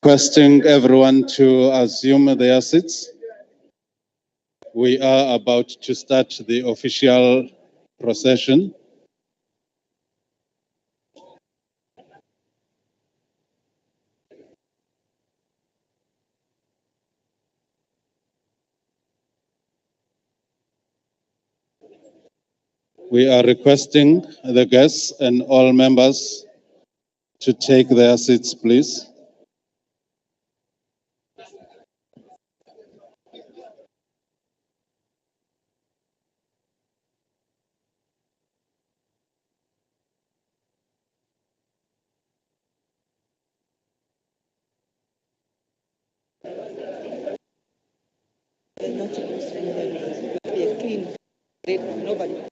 Requesting everyone to assume their seats. We are about to start the official procession. We are requesting the guests and all members to take their seats, please. Nobody.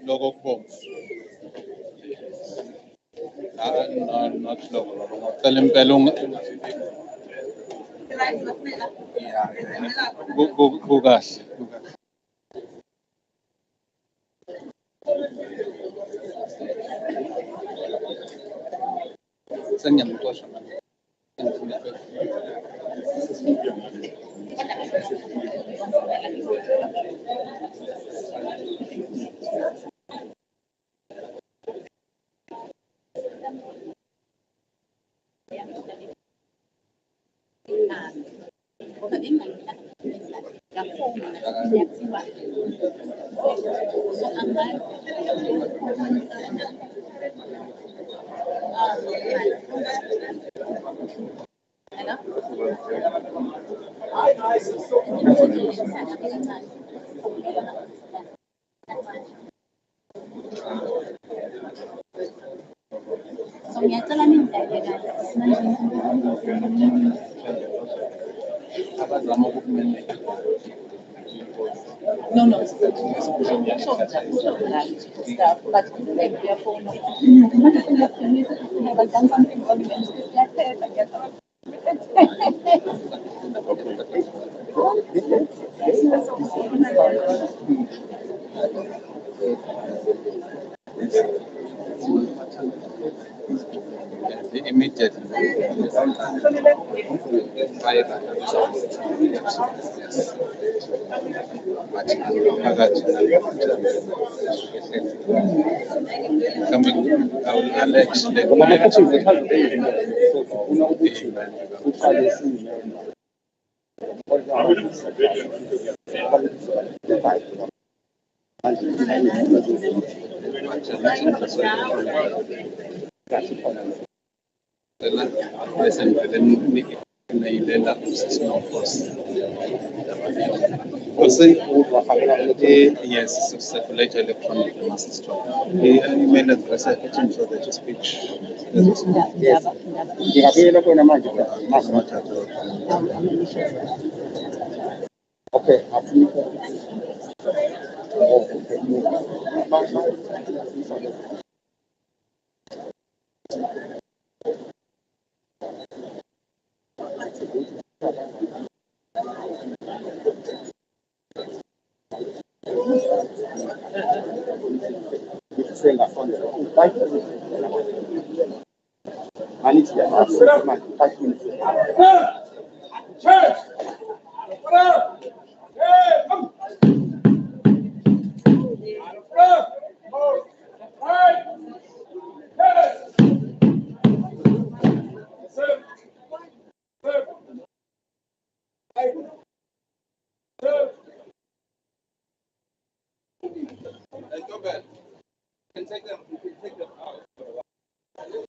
Logo form. Not logo. Pelung. Bugas. Senyam kosong. No, immediately. Alex, yes, circulate electronic mass store. Email address, I can show that speech. Okay. Can take them out.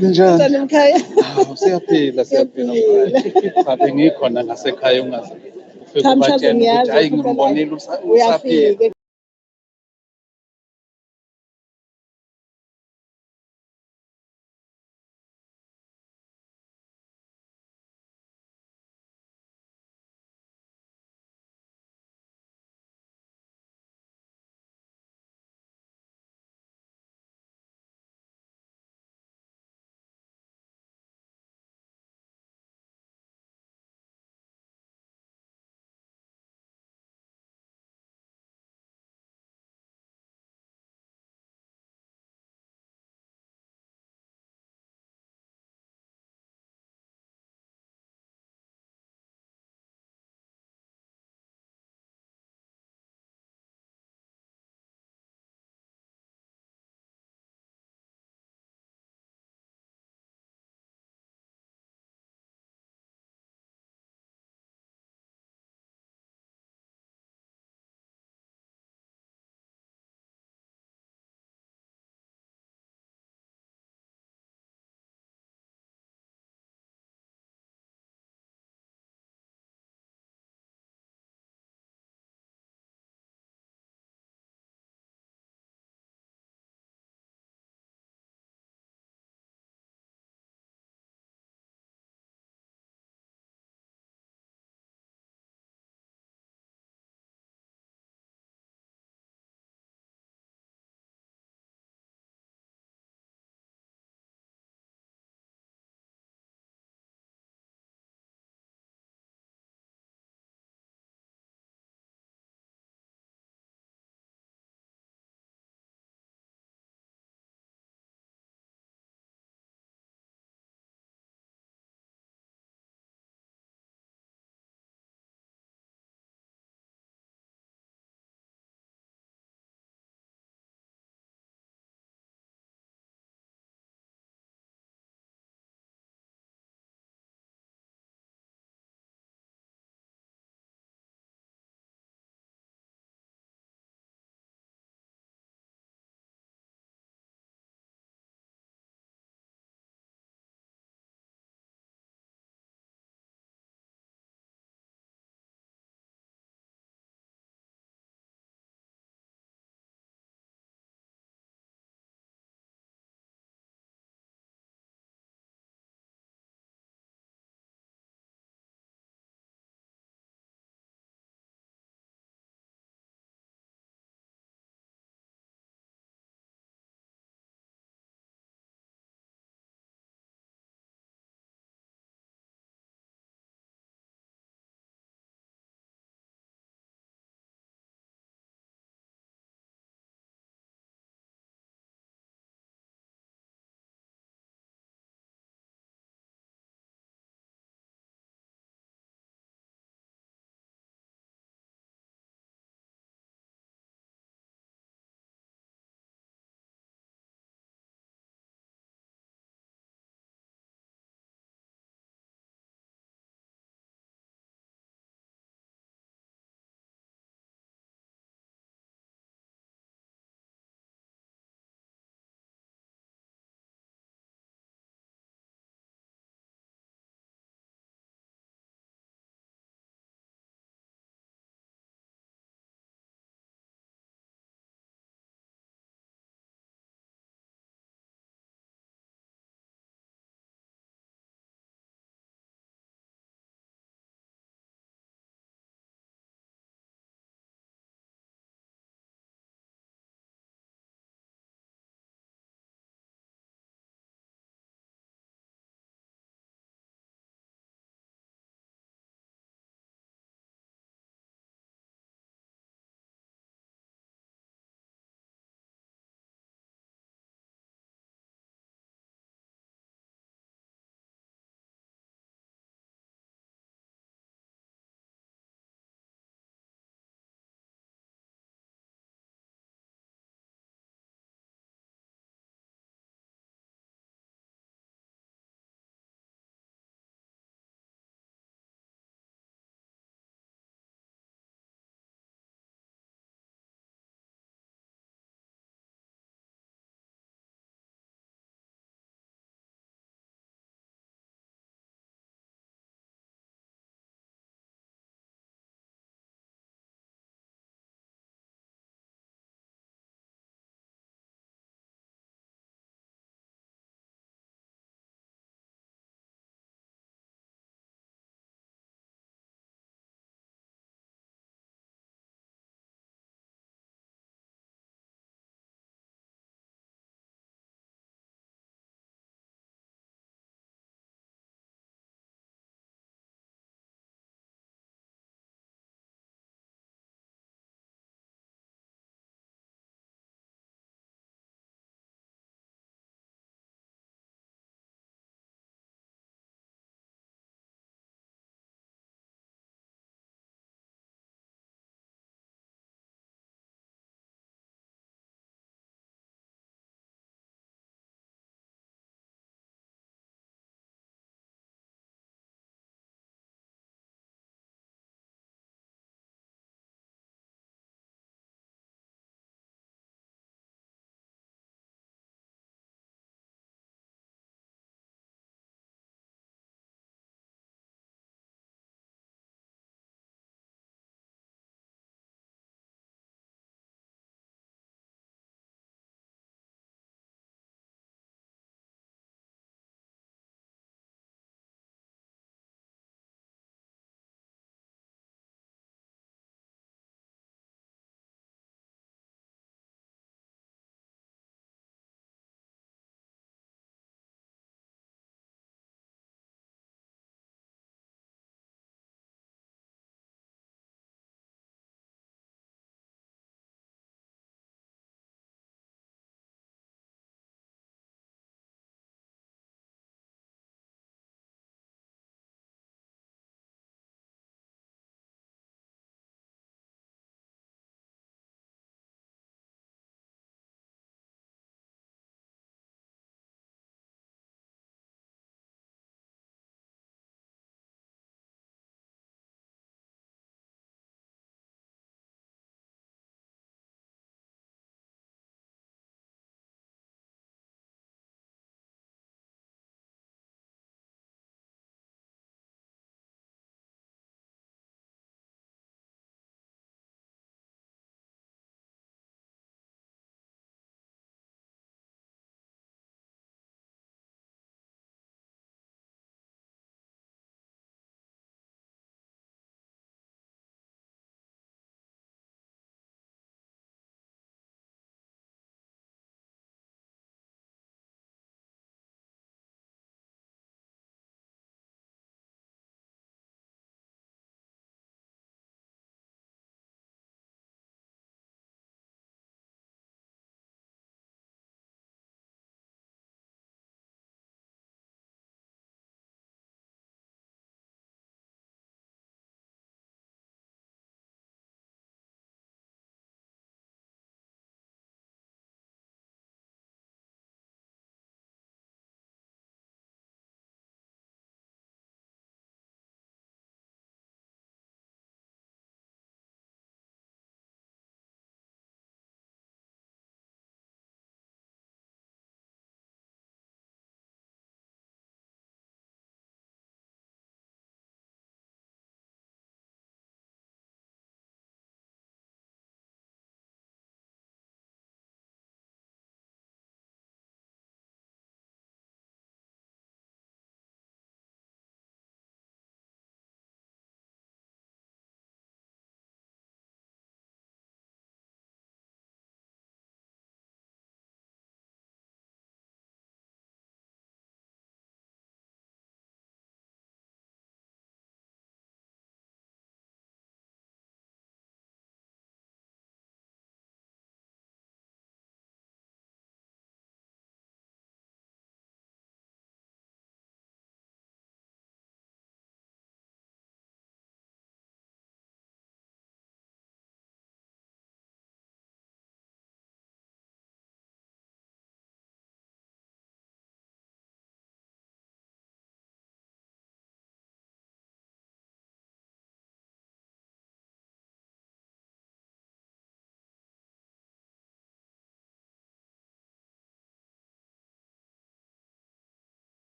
Njani? Mkhaya. Siyaphila. Cha bengikhona ngasekhaya ungazi. Ufike Cha, mshazi ubatshena ukuthi ngiyazi hayi ukuthi ngimbonile usaphila. uyafika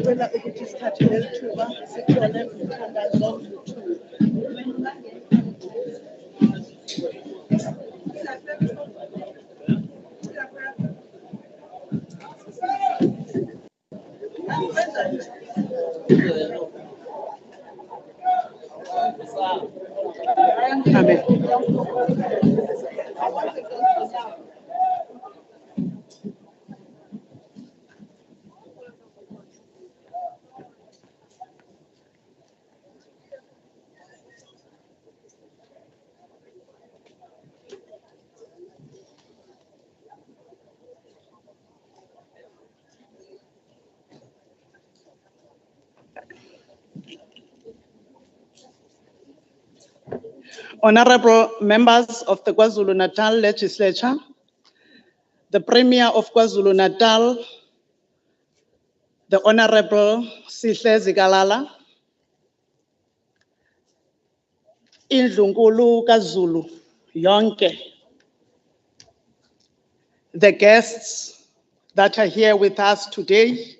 Sicela ukuthi sithathe leli thuba sithole umthandazo wethu. Amen. Honorable members of the Kwazulu-Natal Legislature, the Premier of Kwazulu-Natal, the Honorable Sihle Zikalala, Indlu Nkulu kaZulu yonke, the guests that are here with us today,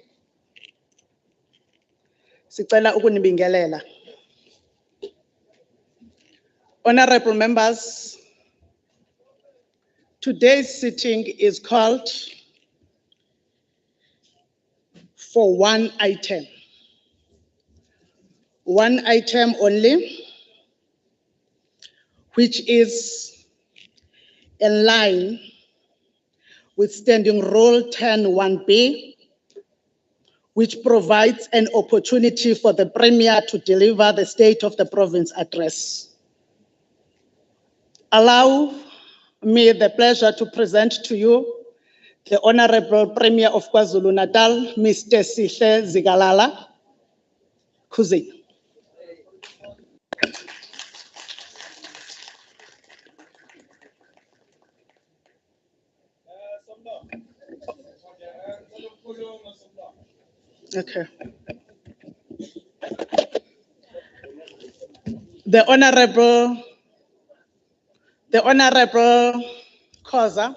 sicela ukunibingelela. Honorable members, today's sitting is called for one item only, which is in line with Standing Rule 10(1)B, which provides an opportunity for the Premier to deliver the State of the Province address. Allow me the pleasure to present to you the Honorable Premier of KwaZulu-Natal, Mr. Sihle Zikalala. Kuzi. Okay. The Honorable Khoza.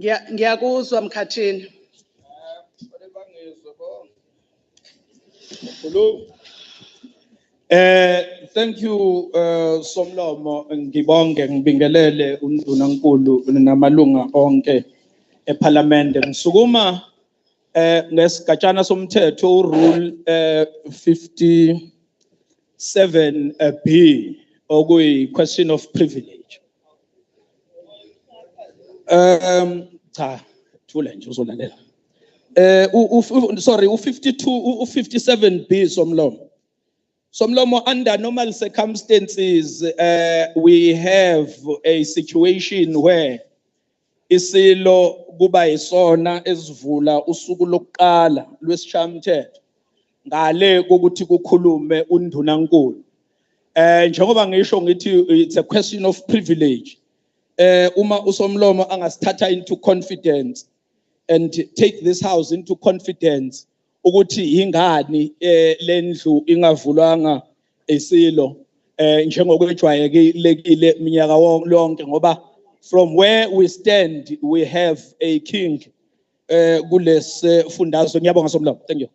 Ngiyakuzwa Mkhathini. Thank you, Somlomo, ngibonge ngibingelele uNdunankulu namalunga onke eParliament. Ngisukuma ngesigatshana somthetho urule 57B okuyi question of privilege. Cha, thula nje uzolalela. Sorry, 57B Somlomo, under normal circumstances, we have a situation where isilo kuba isona esivula usuku lokuqala lwesishamthetho ngale kokuthi kukhulume uNdunankulu. Njengoba ngisho ngithi it's a question of privilege. Uma uSomlomo angasithatha into confidence and take this house into confidence ukuthi ingani lendlu ingavulwanga isilo njengokwejwayelekile minyaka lonke ngoba from where we stand we have a king kulesifundazwe. Ngiyabonga Somlomo. Thank you.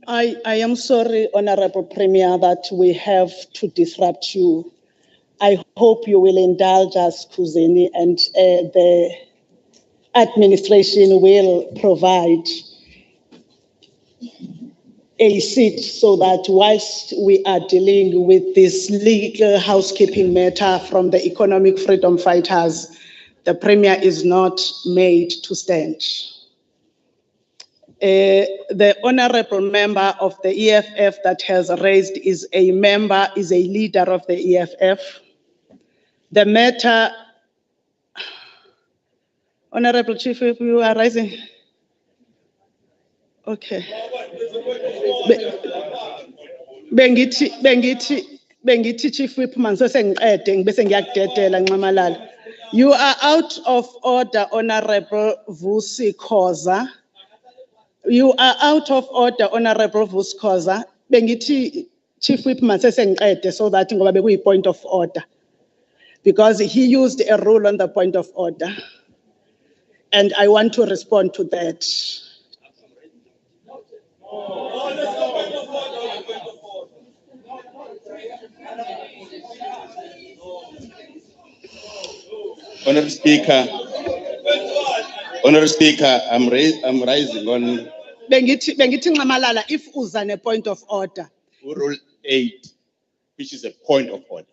I am sorry, Honorable Premier, that we have to disrupt you. I hope you will indulge us, Kuzini, and the administration will provide a seat so that whilst we are dealing with this legal housekeeping matter from the economic freedom fighters, the Premier is not made to stand. The honorable member of the EFF that has raised is a leader of the EFF. The matter, Honorable Chief, if you are rising. Okay. Bengithi Chief Whip mangisesengiqede bese ngiyakudedela Nxamalala. You are out of order, Honorable Vusi Khoza. You are out of order, Honorable Vusi Khoza. Bengithi Chief Whip mangisesengiqede so that ngoba bekuyi point of order. Because he used a rule on the point of order. and I want to respond to that. Honorable Speaker, I'm rising on Bengithi Nxamalala, if uzane point of order. Rule 8, which is a point of order,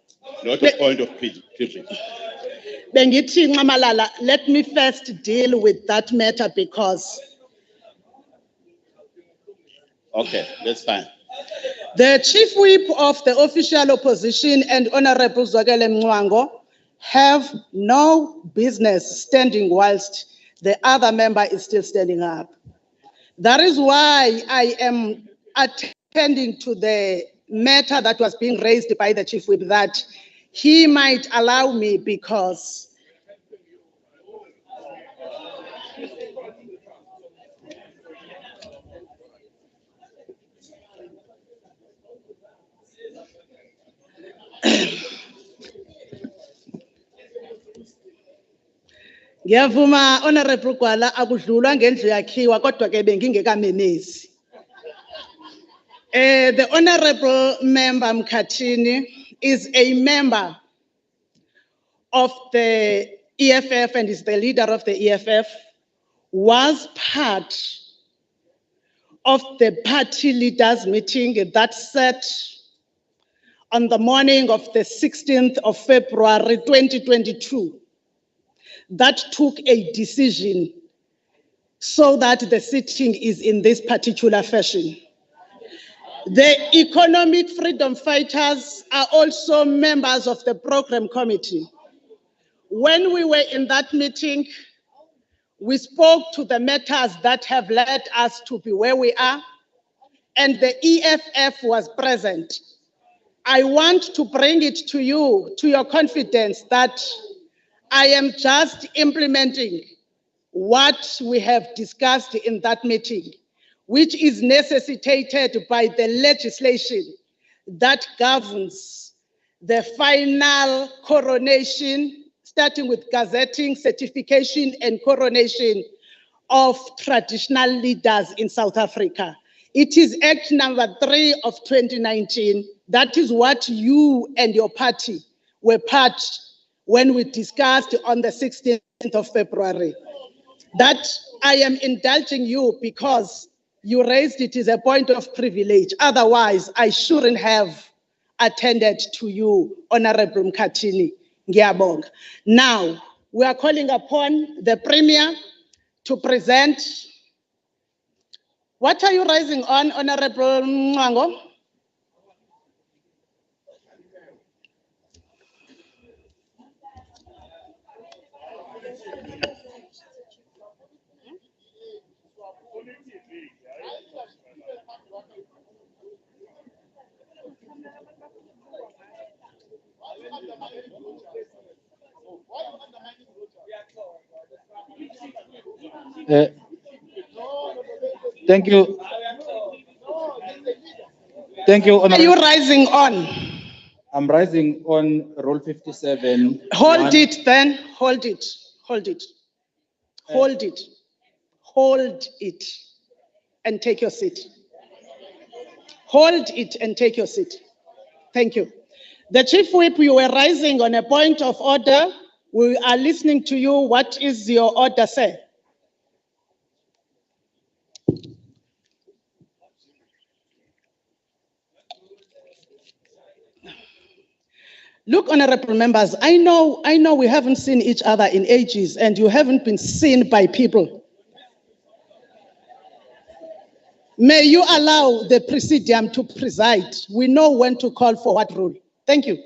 not a point of privilege. Bengithi Nxamalala, let me first deal with that matter because Okay, that's fine. the chief whip of the official opposition and Honorable Zwakele Mngcwango have no business standing whilst the other member is still standing up. That is why I am attending to the matter that was being raised by the chief whip, that he might allow me because ngiyavuma Honorable Gwala akudlulwa ngendlu yakhiwa kodwa ke bengingekamenezi. The Honorable Member Mkhatini is a member of the EFF and is the leader of the EFF, was part of the party leaders meeting that sat on the morning of the 16th of February 2022 that took a decision so that the sitting is in this particular fashion. The economic freedom fighters are also members of the program committee. When we were in that meeting, we spoke to the matters that have led us to be where we are, and the EFF was present. I want to bring it to you, to your confidence, that I am just implementing what we have discussed in that meeting, which is necessitated by the legislation that governs the final coronation, starting with gazetting, certification, and coronation of traditional leaders in South Africa. It is Act number 3 of 2019. That is what you and your party were part when we discussed on the 16th of February. That I am indulging you because you raised it as a point of privilege. Otherwise, I shouldn't have attended to you, Honorable Mkhatini. Ngiyabonga. Now, we are calling upon the Premier to present. What are you raising on, Honorable Mngcwango? Thank you. Thank you, What are you Honorable. rising on? I'm rising on Rule 57. Hold it then, hold it, hold it, hold it, hold it, and take your seat. Hold it and take your seat. Thank you. The Chief Whip, you were rising on a point of order. We are listening to you. What is your order, sir? Look, honorable members, I know we haven't seen each other in ages and you haven't been seen by people. May you allow the presidium to preside. We know when to call for what rule. Thank you.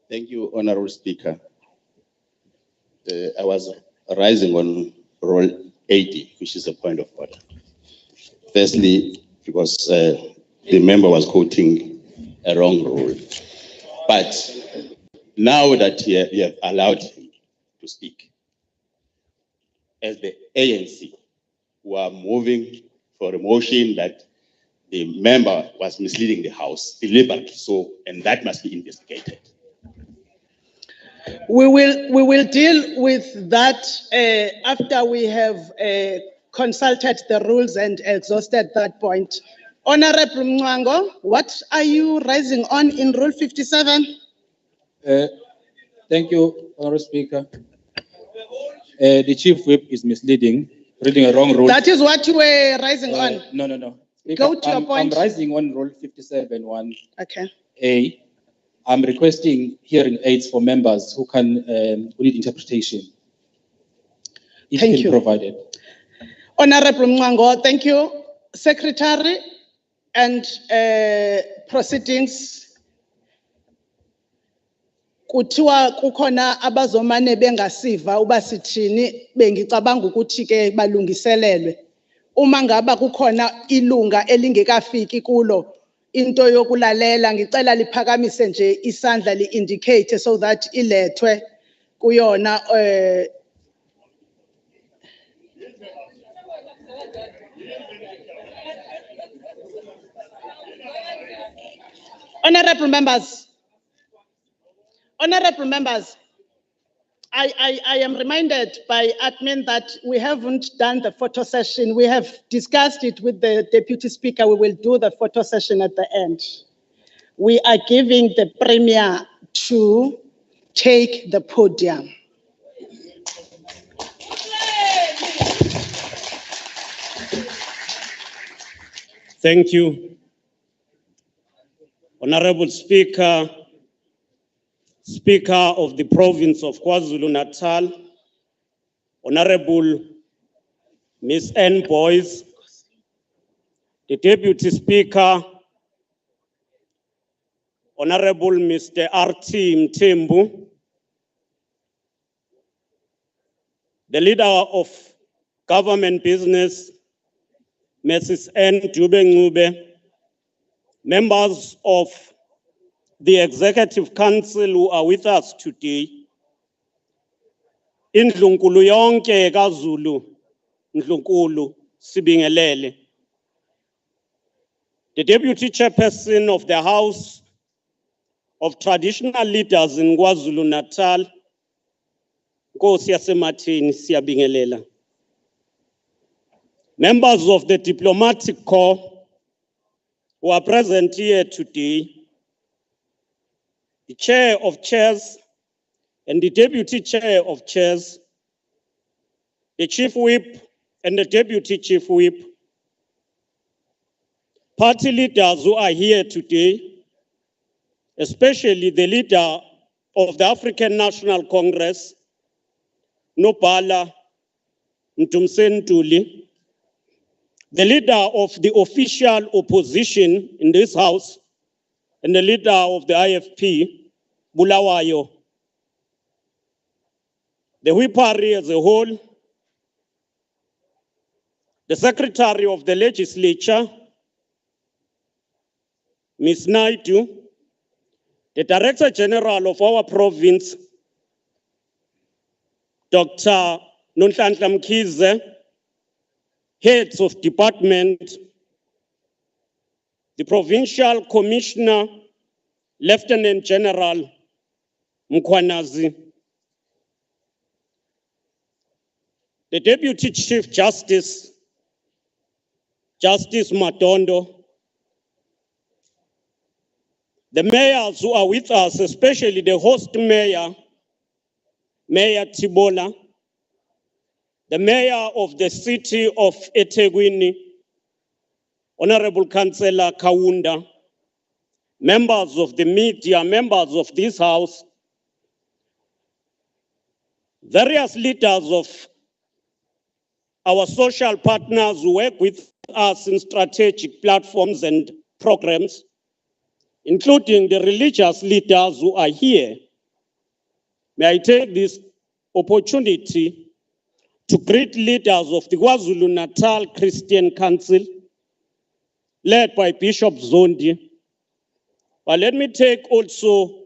Thank you, Honorable Speaker. I was rising on Rule 80, which is a point of order. Firstly, because the member was quoting a wrong rule. But now that you have allowed him to speak, as the ANC, who are moving for a motion that the member was misleading the House deliberately, and that must be investigated. We will deal with that after we have consulted the rules and exhausted that point. Honorable Mwango, what are you raising on in Rule 57? Thank you, Honorable Speaker. The Chief Whip is misleading, reading a wrong rule. That is what you were raising on. No. Speaker, Go to your point. I'm rising on Rule 57(1)A. Okay. I'm requesting hearing aids for members who need interpretation. If Thank you you. can provide it. Honorable Mwango, thank you. Secretary and proceedings. Kuthiwa kukhona abazomane bengasiva uba sithini bengicabanga ukuthi ke balungiselelwe. Uma ngaba kukhona ilunga elingekafiki kulo into yokulalela ngicela liphakamise nje isandla li-indicate so that ilethwe kuyona Honorable members, I am reminded by admin that we haven't done the photo session. We have discussed it with the Deputy Speaker. We will do the photo session at the end. We are giving the Premier to take the podium. Thank you. Honorable Speaker, Speaker of the Province of Kwazulu-Natal, Honorable Ms. Ann Boyce, the Deputy Speaker, Honorable Mr. R.T. Mthembu, the Leader of Government Business, Mrs. N. Dube-Ncube, members of the Executive Council who are with us today, Indlunkulu yonke kaZulu, Ndlunkulu sibingelele. The Deputy Chairperson of the House of Traditional Leaders in KwaZulu-Natal, Nkosi yasematheni siyabingelela. Members of the Diplomatic Corps who are present here today, the Chair of Chairs and the Deputy Chair of Chairs, the Chief Whip and the Deputy Chief Whip, party leaders who are here today, especially the leader of the African National Congress, Nopala Ntumsentuli, the leader of the official opposition in this house, and the leader of the IFP, Bulawayo, the Whipari as a whole, the Secretary of the Legislature, Ms. Naidu, the Director General of our province, Dr. Nonhlanhla Mkhize, heads of department, the Provincial Commissioner, Lieutenant General Mkhwanazi, the Deputy Chief Justice, Justice Matondo, the mayors who are with us, especially the host mayor, Mayor Tibola, the mayor of the city of eThekwini, Honorable Councillor Kaunda, members of the media, members of this house, various leaders of our social partners who work with us in strategic platforms and programs, including the religious leaders who are here. May I take this opportunity to greet leaders of the Kwazulu-Natal Christian Council, led by Bishop Zondi. But let me take also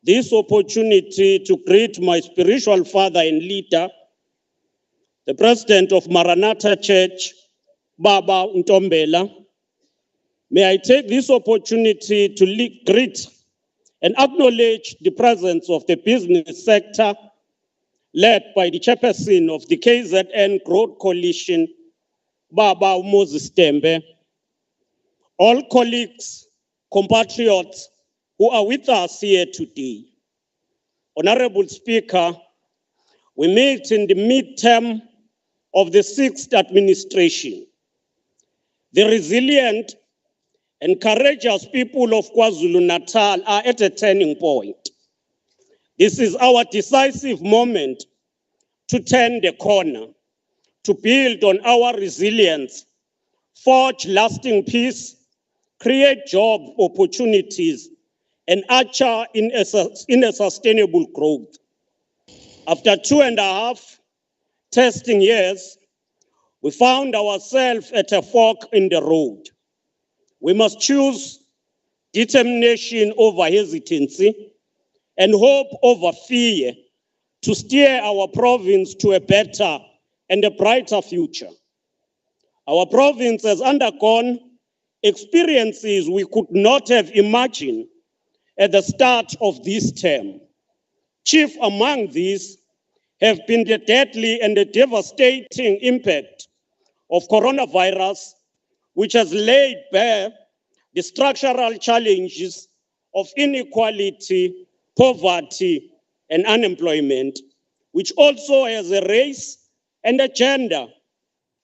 this opportunity to greet my spiritual father and leader, the president of Maranatha Church, Baba Ntombela. May I take this opportunity to greet and acknowledge the presence of the business sector led by the chairperson of the KZN Growth Coalition, Baba Moses Tembe, all colleagues, compatriots who are with us here today. Honorable Speaker, we meet in the midterm of the 6th administration. The resilient and courageous people of KwaZulu-Natal are at a turning point. This is our decisive moment to turn the corner, to build on our resilience, forge lasting peace, create job opportunities, and usher in a sustainable growth. After 2.5 testing years, we found ourselves at a fork in the road. We must choose determination over hesitancy and hope over fear to steer our province to a better and a brighter future. Our province has undergone experiences we could not have imagined at the start of this term. Chief among these have been the deadly and the devastating impact of coronavirus, which has laid bare the structural challenges of inequality, poverty, and unemployment, which also has a race and a gender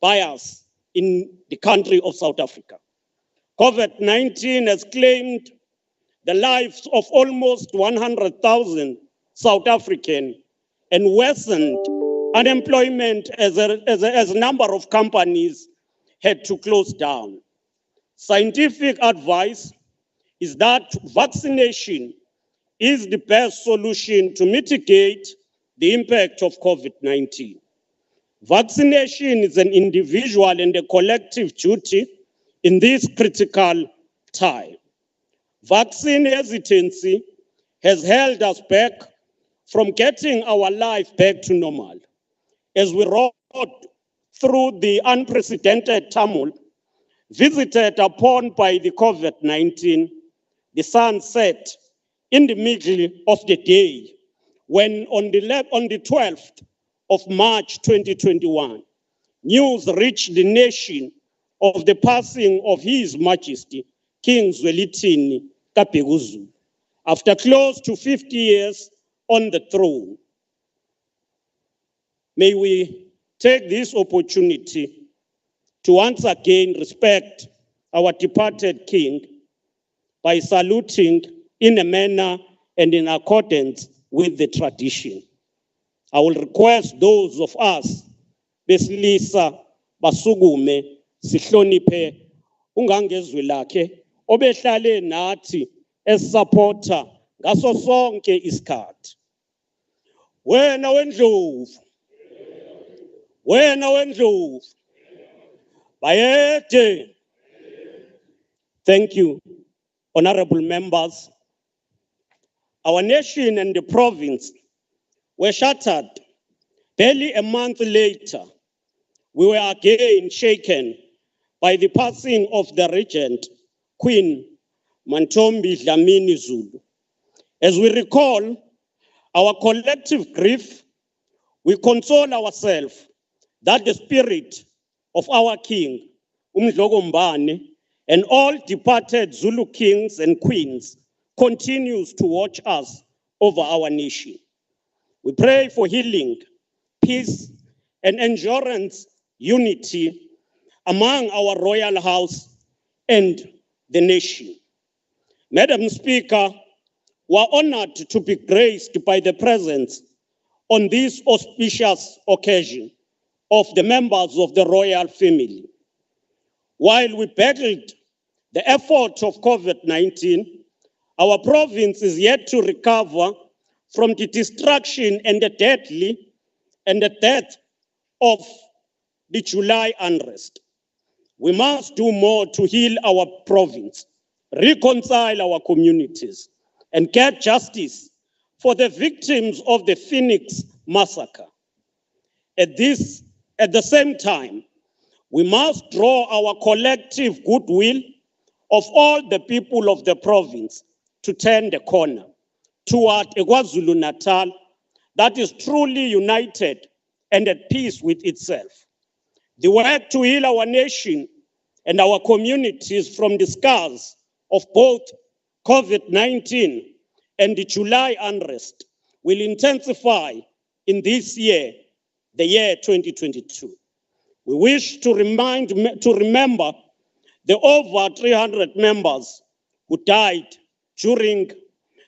bias in the country of South Africa. COVID-19 has claimed the lives of almost 100,000 South African and worsened unemployment as a number of companies had to close down. Scientific advice is that vaccination is the best solution to mitigate the impact of COVID-19. Vaccination is an individual and a collective duty in this critical time. Vaccine hesitancy has held us back from getting our life back to normal. As we rode through the unprecedented turmoil visited upon by the COVID-19, the sun set in the middle of the day when on the 12th of March 2021, news reached the nation of the passing of His Majesty, King Zwelithini Kapeguzulu, after close to 50 years on the throne. May we take this opportunity to once again respect our departed King by saluting in a manner and in accordance with the tradition. I will request those of us, besilisa, basukume, sihloniphe, ungangezwi lakhe, obehlale nathi, esupporter, ngaso sonke isikhathi. Wena wendlovu, bayede. Thank you, honorable members. Our nation and the province were shattered. Barely a month later, we were again shaken by the passing of the regent, Queen Mantombi Dlamini Zulu. As we recall our collective grief, we console ourselves that the spirit of our king, Umdloko Mbane, and all departed Zulu kings and queens continues to watch us over our nation. We pray for healing, peace, and endurance, unity among our royal house and the nation. Madam Speaker, we are honored to be graced by the presence on this auspicious occasion of the members of the royal family. While we battled the effort of COVID-19, our province is yet to recover from the destruction and the death of the July unrest. We must do more to heal our province, reconcile our communities, and get justice for the victims of the Phoenix massacre. At the same time, we must draw our collective goodwill of all the people of the province to turn the corner. toward a Kwazulu-Natal that is truly united and at peace with itself. The work to heal our nation and our communities from the scars of both COVID-19 and the July unrest will intensify in this year, the year 2022. We wish to remember the over 300 members who died during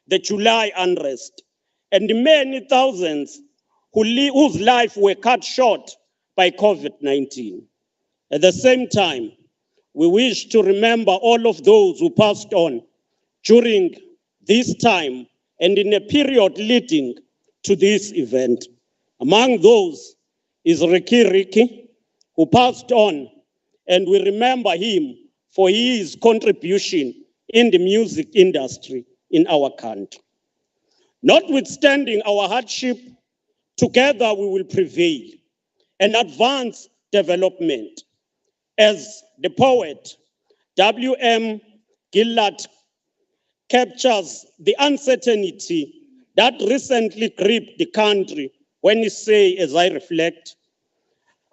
the July unrest and the many thousands whose lives were cut short by COVID-19. At the same time, we wish to remember all of those who passed on during this time and in a period leading to this event. Among those is Ricky, who passed on, and we remember him for his contribution in the music industry in our country. Notwithstanding our hardship, together we will prevail and advance development. As the poet W.M. Gillard captures the uncertainty that recently gripped the country when he say, as I reflect,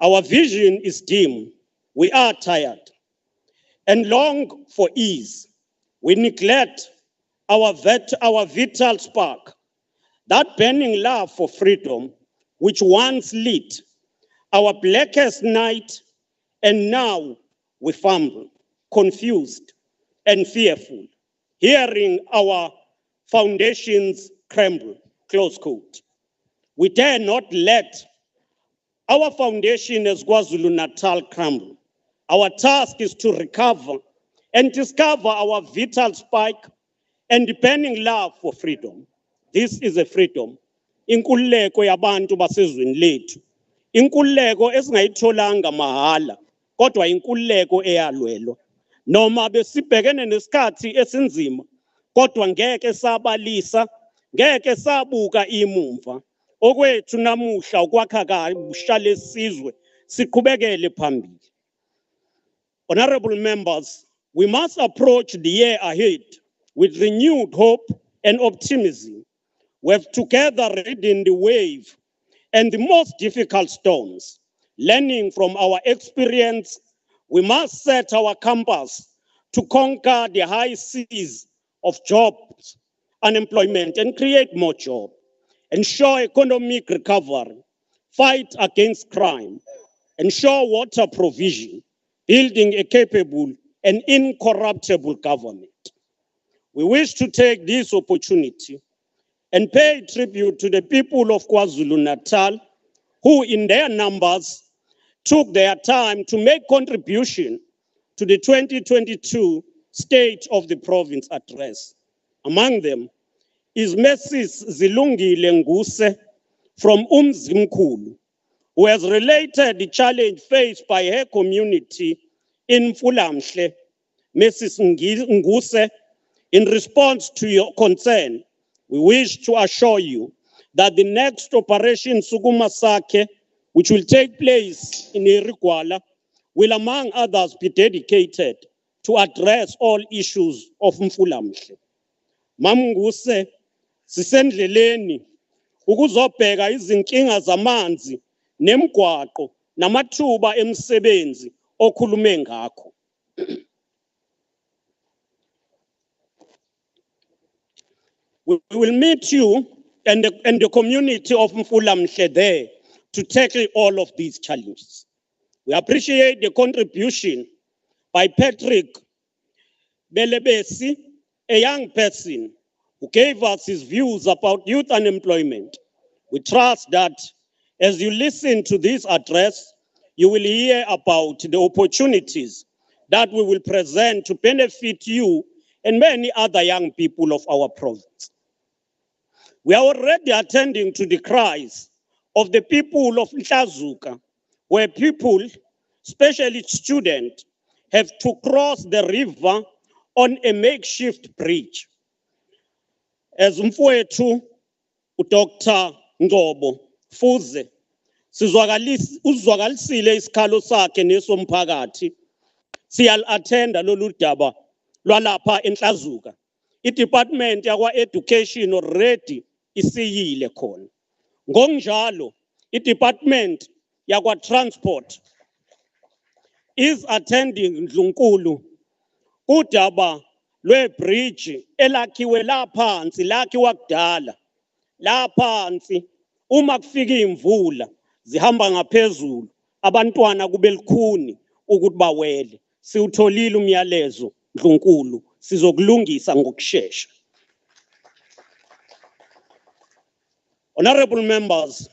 our vision is dim, we are tired, and long for ease. We neglect our vital spark, that burning love for freedom, which once lit our blackest night, and now we fumble, confused and fearful, hearing our foundations crumble, close quote. We dare not let our foundation as KwaZulu-Natal crumble. Our task is to recover and discover our vital spike and the burning love for freedom. This is a freedom. Inkululeko yabantu basezweni lethu. Inkululeko esingayitholanga mahala, kodwa inkululeko eyalwelwa. Noma besibhekene nesikhathi esinzima, kodwa ngeke sabalisa, ngeke sabuka imumva. Okwethu namuhla ukwakha kabusha lesizwe siqhubekele phambili. Honorable members, we must approach the year ahead with renewed hope and optimism. We have together ridden the wave and the most difficult storms. Learning from our experience, we must set our compass to conquer the high seas of jobs, unemployment, and create more jobs, ensure economic recovery, fight against crime, ensure water provision, building a capable and incorruptible government. We wish to take this opportunity and pay tribute to the people of KwaZulu-Natal who in their numbers took their time to make contribution to the 2022 State of the Province Address. Among them is Mrs. Zilungile Nguse from Umzimkhulu, who has related the challenge faced by her community in Mfulamhle. Mrs. Nguse, in response to your concern, we wish to assure you that the next Operation Sukuma Sake, which will take place in Irikwala, will among others be dedicated to address all issues of Mfulamhle. Nguse, sisendleleni ukuzobheka izinkinga zamanzi nemgwaqo namathuba emsebenzi okhulume ngakho. We will meet you and the community of Mfulamhle there to tackle all of these challenges. We appreciate the contribution by Patrick Belebesi, a young person who gave us his views about youth unemployment. We trust that as you listen to this address, you will hear about the opportunities that we will present to benefit you and many other young people of our province. We are already attending to the cries of the people of Nhlazuka, where people, especially students, have to cross the river on a makeshift bridge. As mfowethu uDr. Ngobo Fuze uzwakalisile isikhalo sakhe nesomphakathi, siyal-attenda lolu daba lwalapha eNhlazuka. i-department yakwa-education already isiyile khona. Ngokunjalo, i-department yakwa-transport is attending Ndlunkulu udaba lwe-bridge elakhiwe laphansi, lakhiwa kudala. Laphansi, uma kufika imvula, zihamba ngaphezulu, abantwana kube lukhuni ukuthi bawele. Siwutholile umyalezo Ndlunkulu, sizokulungisa ngokusheshsha. Honorable members,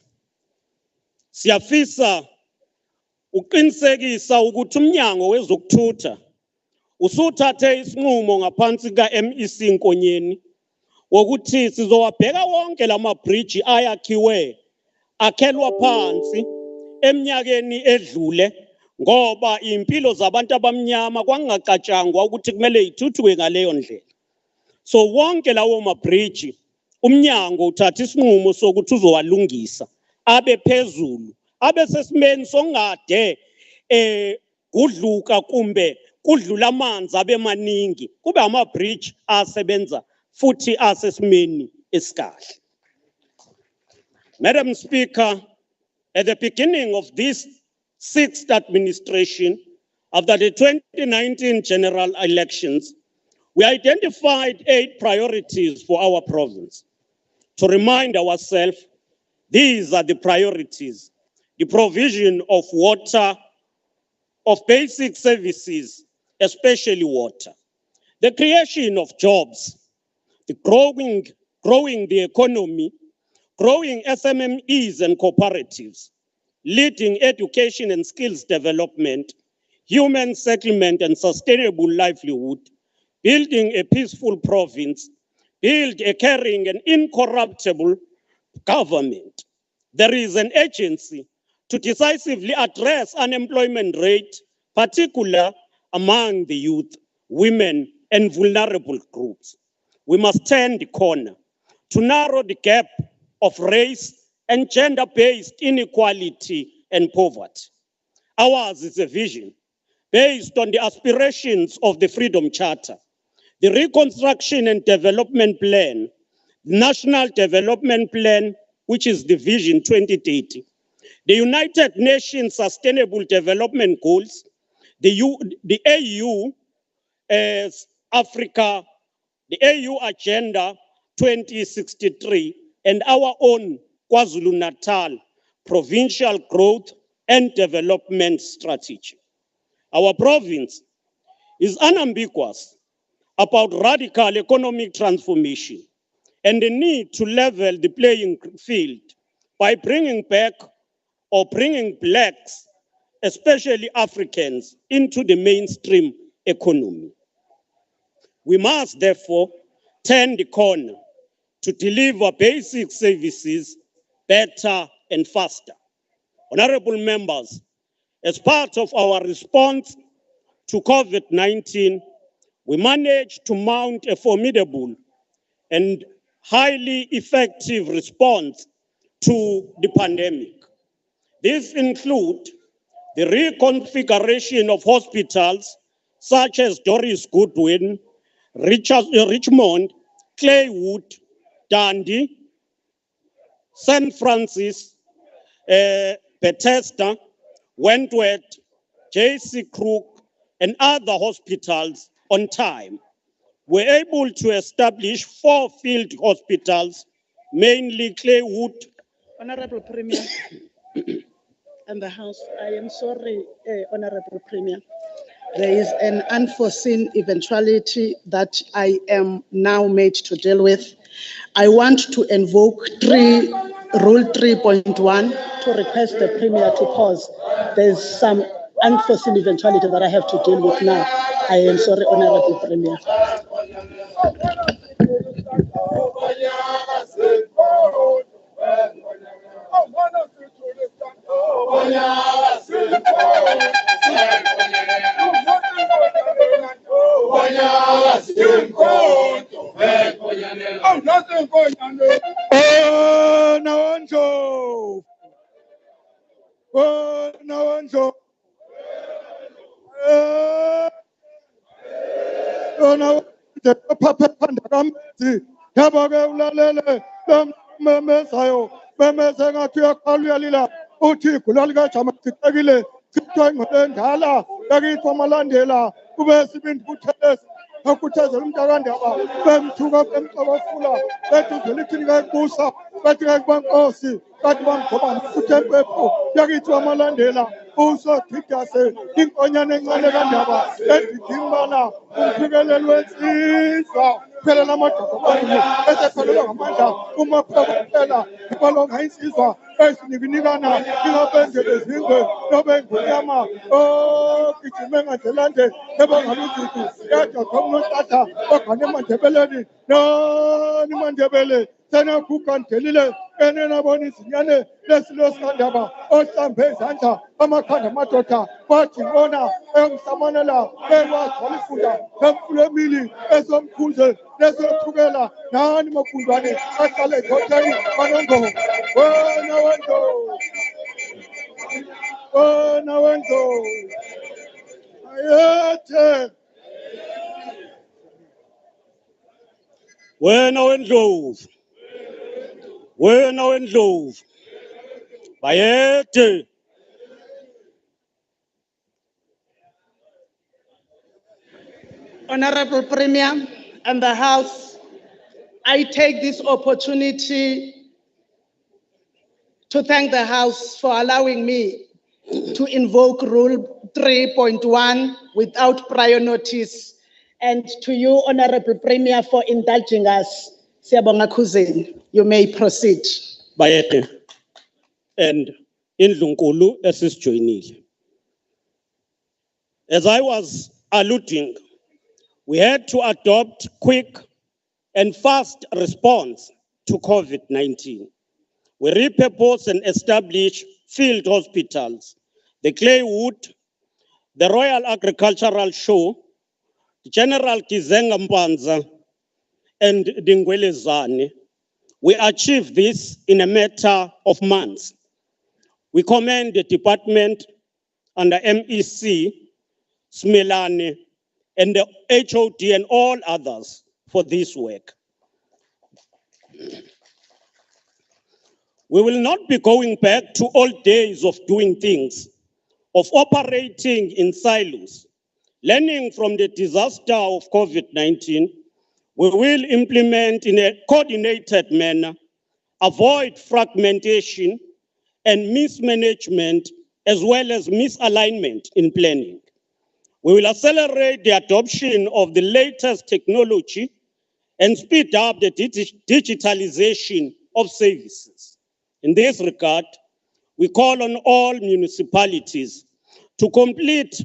siyafisa uqinisekisa ukuthi umnyango wezokuthutha usuthathe isinqumo ngaphansi ka-MEC Nkonyeni wokuthi sizowabheka wonke lama-bridge akhelwa phansi eminyakeni edlule ngoba impilo zabantu abamnyama kwangacatshangwa ukuthi kumele ithuthuke ngaleyo ndlela. So wonke lawo ma-bridge umnyango uthatha isinqumo sokuthi uzowalungisa abe phezulu, abe sesimeni songade kudluka kumbe kudlula amanzi abe maningi, kube ama-bridge asebenza futhi asesimeni esikahle. Madam Speaker, at the beginning of this 6th administration, after the 2019 general elections, we identified 8 priorities for our province. To remind ourselves, these are the priorities: the provision of water, of basic services, especially water, the creation of jobs, the growing the economy, growing SMMEs and cooperatives, leading education and skills development, human settlement and sustainable livelihood, building a peaceful province, build a caring and incorruptible government. There is an urgency to decisively address unemployment rate, particularly among the youth, women, and vulnerable groups. We must turn the corner to narrow the gap of race and gender-based inequality and poverty. Ours is a vision based on the aspirations of the Freedom Charter, the Reconstruction and Development Plan, the National Development Plan, which is the Vision 2030, the United Nations Sustainable Development Goals, the AU Africa, the AU Agenda 2063, and our own Kwazulu-Natal Provincial Growth and Development Strategy. Our province is unambiguous about radical economic transformation and the need to level the playing field by bringing back or bringing blacks, especially Africans, into the mainstream economy. We must therefore turn the corner to deliver basic services better and faster. Honorable members, as part of our response to COVID-19, we managed to mount a formidable and highly effective response to the pandemic. This includes the reconfiguration of hospitals such as Doris Goodwin, Richmond, Claywood, Dundee, St. Francis, Bethesda, Wentworth, J.C. Crook, and other hospitals on time. We're able to establish 4 field hospitals, mainly Claywood. Honorable Premier and the House, I am sorry, Honorable Premier. There is an unforeseen eventuality that I am now made to deal with. I want to invoke Rule 3.1 to request the Premier to pause. There's some unforeseen eventuality that I have to deal with now. I am sorry, Honorable Premier. phaphe phanda kamzi yabo ke ulalele memezayo memeze ngathi uyakhala uyalila uthi igula likajama sicekile sithiwa ingqondo endala yakithi wamalandela kube sibindi kuthelesi akuthezela umntakandaba bemthuka bemcabafula bethi uzwelithini kayibusa bethi kayibankosi bathi bamgoba uthempepho yakithi wamalandela usodidase inkonyane encane kandaba edidimbala umphikelela wensizwa phelela amadoda abantu esephelelwa ngamandla uma phela ibalonga insizwa esinikinikana ingapenzele zingwe nobe ngonyama gijime ngandelande ebangaluzuku yajakhomnotata ogane emandebeleni nani mandebele senakukandelile enenabona izinyane lesilosikandaba ohlambe izandla amakhanda amadoda wathi ngona emsamanela ekwagcwala ifunda nemfulo emili esomkhuze lesothukela nani mafundwane ahlale ejoteni banongo wena wendo ayethe wena wendlovu bayede. Honorable Premier and the House, I take this opportunity to thank the House for allowing me to invoke Rule 3.1 without prior notice, and to you, Honorable Premier, for indulging us. Siyabonga Khuzeni, you may proceed. Bayede and Indlunkulu esisijoyinile. As I was alluding, we had to adopt quick and fast response to COVID-19. We repurpose and establish field hospitals, the Claywood, the Royal Agricultural Show, the General Kizenga Mpanza, and Dingwelezane. We achieved this in a matter of months. We commend the department under MEC, Smelane, and the HOD and all others for this work. We will not be going back to old days of doing things, of operating in silos. Learning from the disaster of COVID-19, we will implement in a coordinated manner, avoid fragmentation and mismanagement, as well as misalignment in planning. We will accelerate the adoption of the latest technology and speed up the digitalization of services. In this regard, we call on all municipalities to complete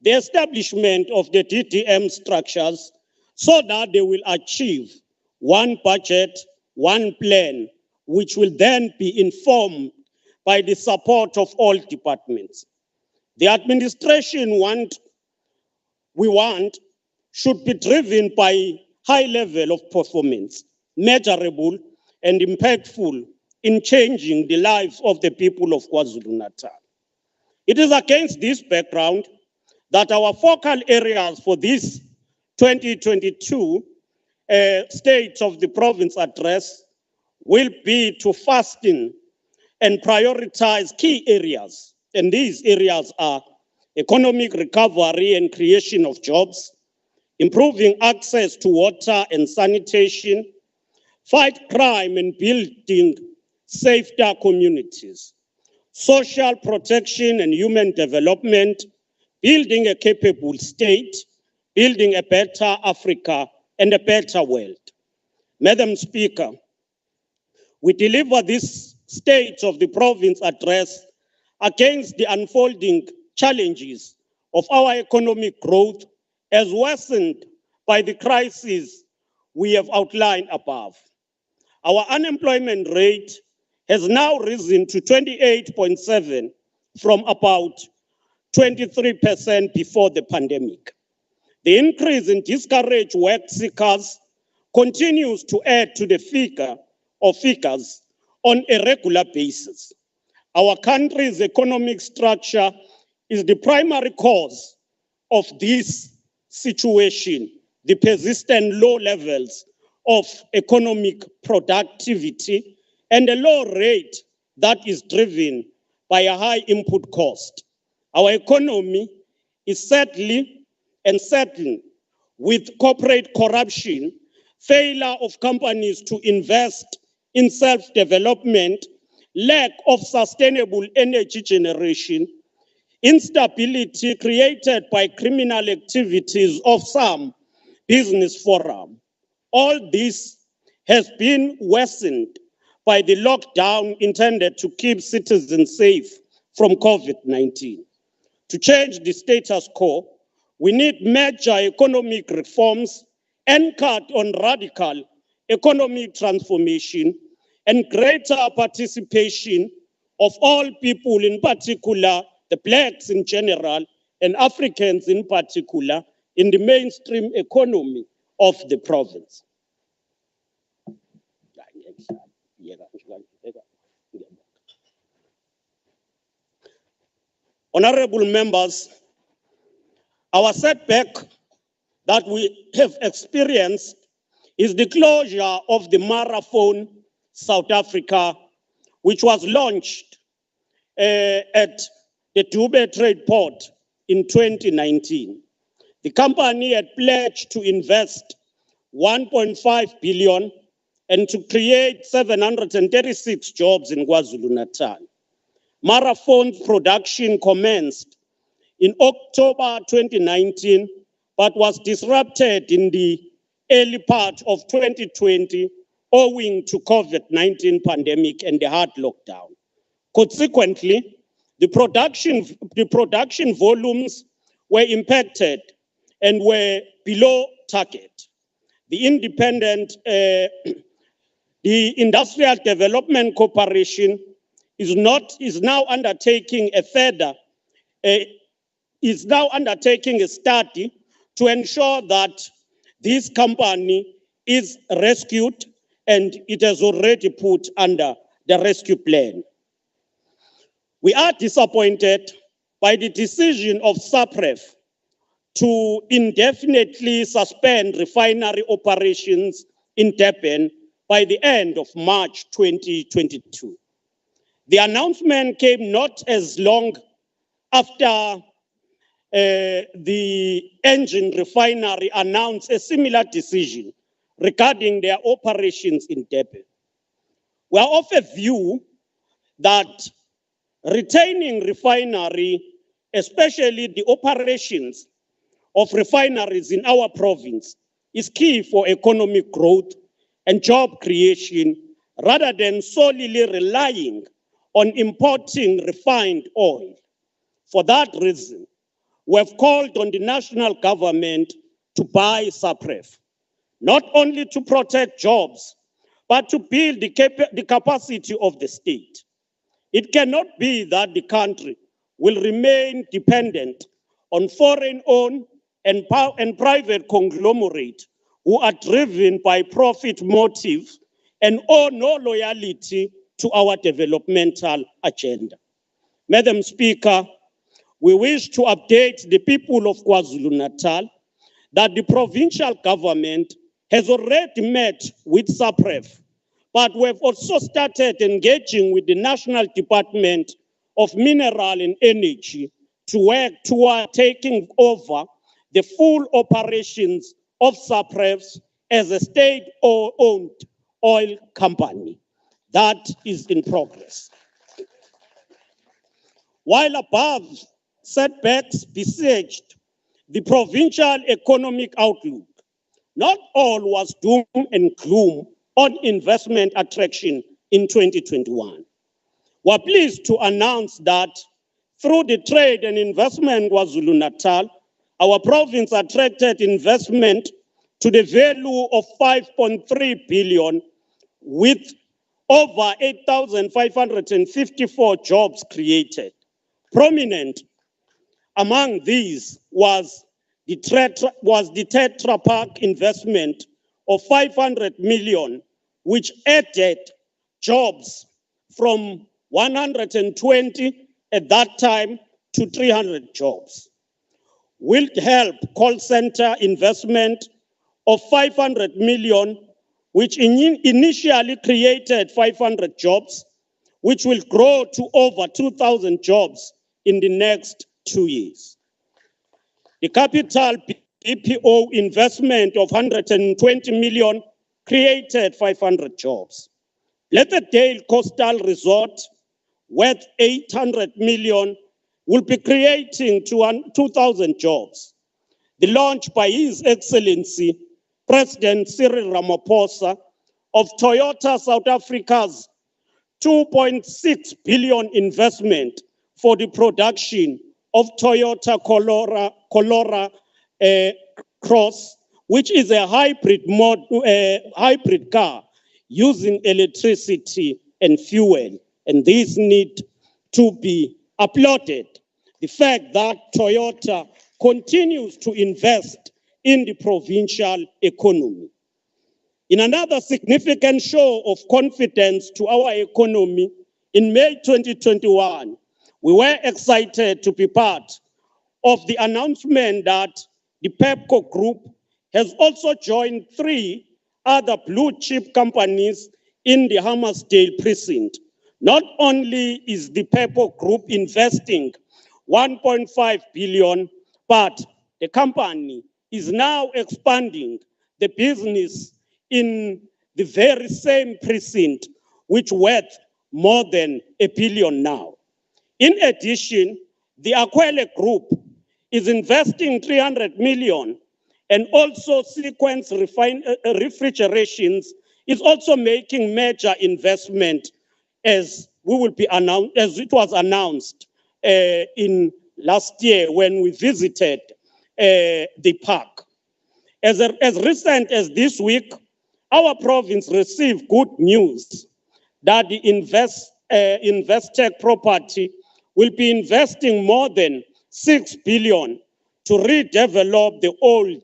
the establishment of the DDM structures so that they will achieve one budget, one plan, which will then be informed by the support of all departments. The administration we want should be driven by high level of performance, measurable and impactful in changing the lives of the people of Kwazulu-Natal. It is against this background that our focal areas for this 2022 State of the Province address will be to fasten and prioritize key areas. And these areas are economic recovery and creation of jobs, improving access to water and sanitation, fight crime and building safer communities, social protection and human development, building a capable state, building a better Africa and a better world. Madam Speaker, we deliver this State of the Province address against the unfolding challenges of our economic growth as worsened by the crisis we have outlined above. Our unemployment rate has now risen to 28.7 from about 23% before the pandemic. The increase in discouraged work seekers continues to add to the figures on a regular basis. Our country's economic structure is the primary cause of this situation the persistent low levels of economic productivity and a low rate that is driven by a high input cost. Our economy is sadly uncertain with corporate corruption, failure of companies to invest in self-development, lack of sustainable energy generation, instability created by criminal activities of some business forum. All this has been worsened by the lockdown intended to keep citizens safe from COVID-19. To change the status quo, we need major economic reforms anchored on radical economic transformation and greater participation of all people, in particular the blacks in general and Africans in particular, in the mainstream economy of the province. Honorable members, our setback that we have experienced is the closure of the Marathon South Africa, which was launched at the Dubai Trade Port in 2019. The company had pledged to invest 1.5 billion and to create 736 jobs in Kwazulu-Natal. Marathon's production commenced in October 2019, but was disrupted in the early part of 2020 owing to COVID-19 pandemic and the hard lockdown. Consequently, the production volumes were impacted and were below target. The Industrial Development Corporation is now undertaking a study to ensure that this company is rescued, and it has already put under the rescue plan. We are disappointed by the decision of SAPREF to indefinitely suspend refinery operations in Durban by the end of March 2022. The announcement came not as long after the Engine Refinery announced a similar decision regarding their operations in Durban. We are of a view that retaining refinery, especially the operations of refineries in our province, is key for economic growth and job creation rather than solely relying on importing refined oil. For that reason, we have called on the national government to buy SAPREF, not only to protect jobs, but to build the capacity of the state. It cannot be that the country will remain dependent on foreign-owned and private conglomerates who are driven by profit motives and owe no loyalty to our developmental agenda. Madam Speaker, we wish to update the people of KwaZulu-Natal that the provincial government has already met with SAPREF, but we have also started engaging with the National Department of Mineral and Energy to work toward taking over the full operations of SAPREF as a state-owned oil company. That is in progress. While above setbacks besieged the provincial economic outlook, not all was doom and gloom on investment attraction in 2021. We're pleased to announce that through the trade and investment Kwazulu-Natal, our province attracted investment to the value of 5.3 billion with over 8,554 jobs created. Prominent among these was the Tetra Pak investment of 500 million, which added jobs from 120 at that time to 300 jobs. Will help call center investment of 500 million, which initially created 500 jobs, which will grow to over 2,000 jobs in the next 2 years. The capital BPO investment of 120 million created 500 jobs. Leatherdale Coastal Resort, worth 800 million, will be creating 2,000 jobs. The launch by His Excellency President Cyril Ramaphosa of Toyota South Africa's 2.6 billion investment for the production of Toyota Corolla Cross, which is a hybrid car using electricity and fuel. And these need to be applauded. The fact that Toyota continues to invest in the provincial economy. In another significant show of confidence to our economy, in May 2021, we were excited to be part of the announcement that the Pepco Group has also joined 3 other blue chip companies in the Hammarsdale precinct. Not only is the Pepco Group investing 1.5 billion, but the company is now expanding the business in the very same precinct, which worth more than 1 billion now. In addition, the Akwele Group is investing 300 million, and also Sequence Refrigerations is also making major investment as it was announced in last year when we visited the park. As recent as this week, our province received good news that the Investec property will be investing more than 6 billion to redevelop the old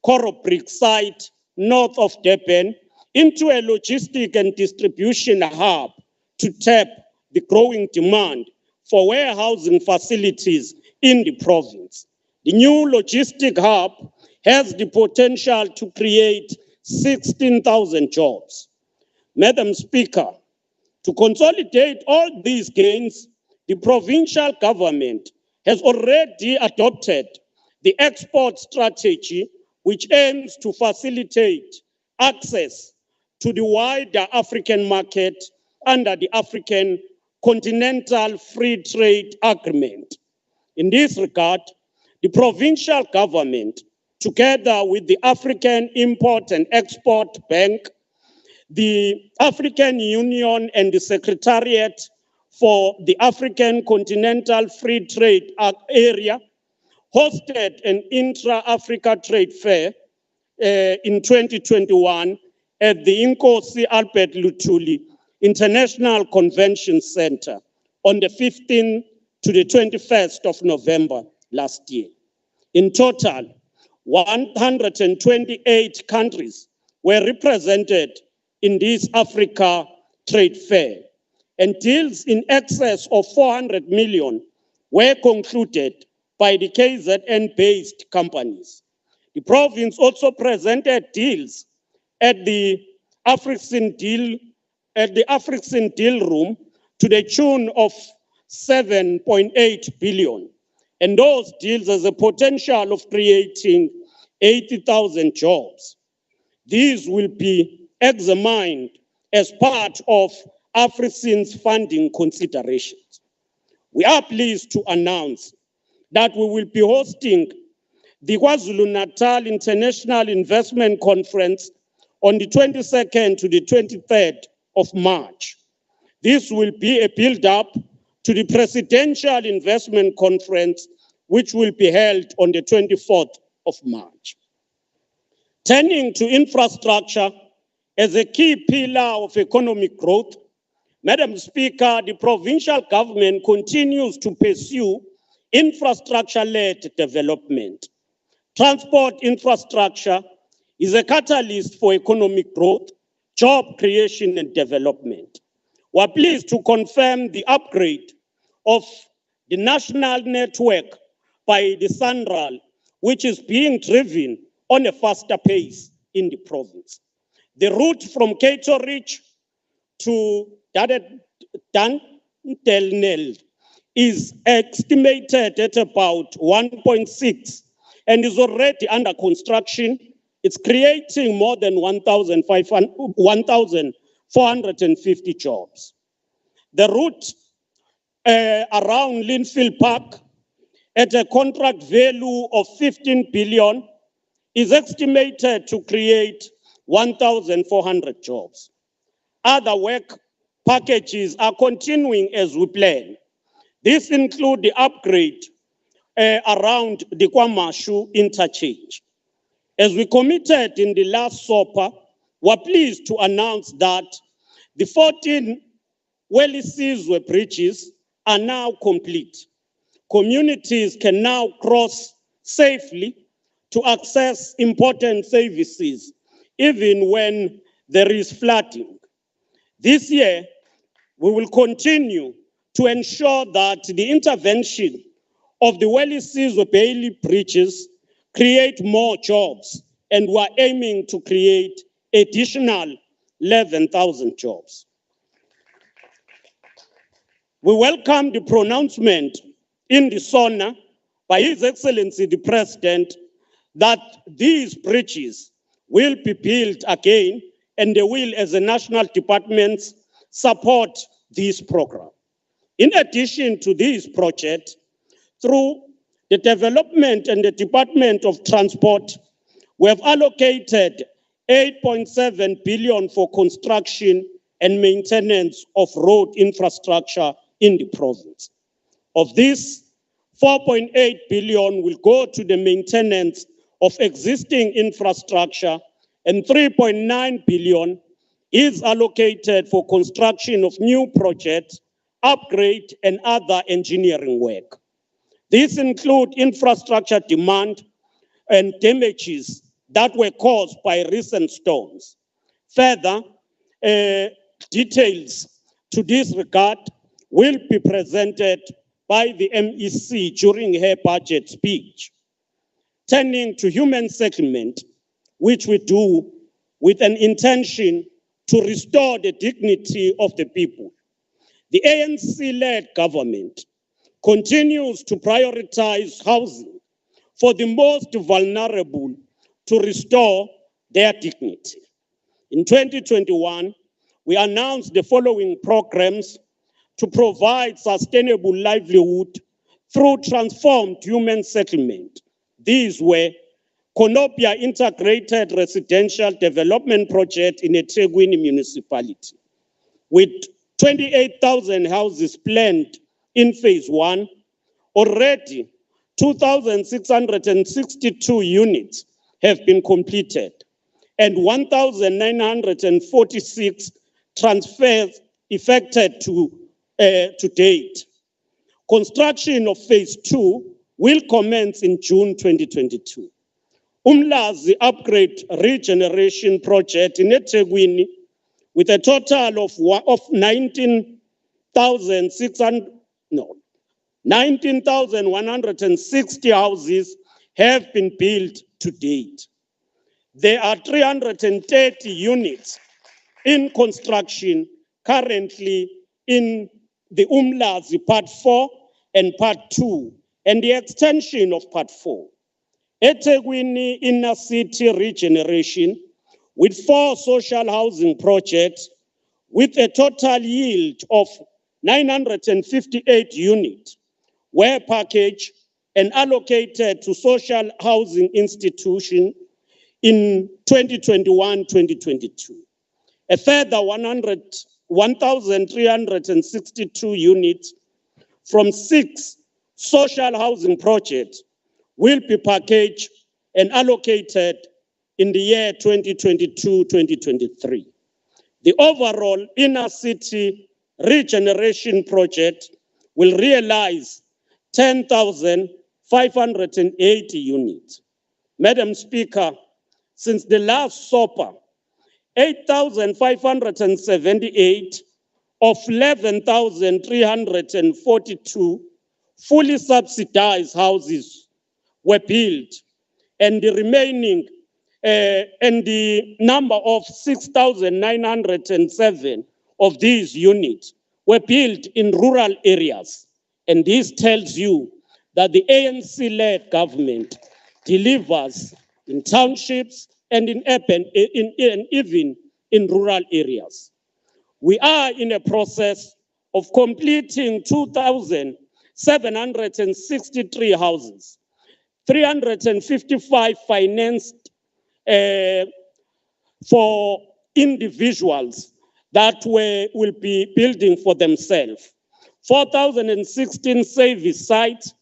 Coral Brick site north of Durban into a logistic and distribution hub to tap the growing demand for warehousing facilities in the province. The new logistic hub has the potential to create 16,000 jobs. Madam Speaker, to consolidate all these gains, the provincial government has already adopted the export strategy, which aims to facilitate access to the wider African market under the African Continental Free Trade Agreement. In this regard, the provincial government, together with the African Import and Export Bank, the African Union and the Secretariat for the African Continental Free Trade Area, hosted an intra-Africa trade fair in 2021 at the Inkosi Albert Luthuli International Convention Center on the 15th to the 21st of November last year. In total, 128 countries were represented in this Africa trade fair, and deals in excess of 400 million were concluded by the KZN-based companies. The province also presented deals at the African Deal Room to the tune of 7.8 billion. And those deals has a potential of creating 80,000 jobs. These will be examined as part of AfriCIN's funding considerations. We are pleased to announce that we will be hosting the Kwazulu-Natal International Investment Conference on the 22nd to the 23rd of March. This will be a build-up to the Presidential Investment Conference, which will be held on the 24th of March. Turning to infrastructure as a key pillar of economic growth, Madam Speaker, the provincial government continues to pursue infrastructure-led development. Transport infrastructure is a catalyst for economic growth, job creation, and development. We're pleased to confirm the upgrade of the national network by the SANRAL, which is being driven on a faster pace in the province. The route from Cato Ridge to Dundelnell is estimated at about 1.6 and is already under construction. It's creating more than 1,450 jobs. The route around Linfield Park at a contract value of 15 billion is estimated to create 1,400 jobs. Other work packages are continuing as we plan. This includes the upgrade around the KwaMashu interchange. As we committed in the last SOPA, we're pleased to announce that the 14 Welisizwe bridges are now complete. Communities can now cross safely to access important services, even when there is flooding. This year, we will continue to ensure that the intervention of the Welisizwe Bailey bridges create more jobs, and we're aiming to create additional 11,000 jobs. We welcome the pronouncement in the SONA by His Excellency the President that these bridges will be built again, and they will, as a national department, support this program. In addition to this project, through the development and the Department of Transport, we have allocated 8.7 billion for construction and maintenance of road infrastructure in the province. Of this, 4.8 billion will go to the maintenance of existing infrastructure, and 3.9 billion is allocated for construction of new projects, upgrade, and other engineering work. These include infrastructure demand and damages that were caused by recent storms. Further, details to this regard will be presented by the MEC during her budget speech. Turning to human settlement, which we do with an intention to restore the dignity of the people. The ANC-led government continues to prioritize housing for the most vulnerable to restore their dignity. In 2021, we announced the following programs to provide sustainable livelihood through transformed human settlement. These were Konopia Integrated Residential Development Project in eThekwini municipality, with 28,000 houses planned in phase 1. Already, 2,662 units have been completed, and 1,946 transfers effected to date. Construction of phase 2 will commence in June 2022. Umlazi Upgrade Regeneration Project in eThekwini, with a total of 19,160 houses have been built to date. There are 330 units in construction currently in the Umlazi Part 4 and Part 2, and the extension of Part 4. eThekwini Inner City Regeneration, with 4 social housing projects, with a total yield of 958 units, were packaged and allocated to social housing institutions in 2021-2022. A further 1,362 units from 6 social housing projects will be packaged and allocated in the year 2022-2023. The overall inner city regeneration project will realize 10,580 units. Madam Speaker, since the last SOPA, 8,578 of 11,342 fully subsidized houses were built, and the remaining and the number of 6,907 of these units were built in rural areas. And this tells you that the ANC-led government delivers in townships and in urban, even in rural areas. We are in a process of completing 2,763 houses, 355 financed for individuals that will be building for themselves, 4,016 service sites,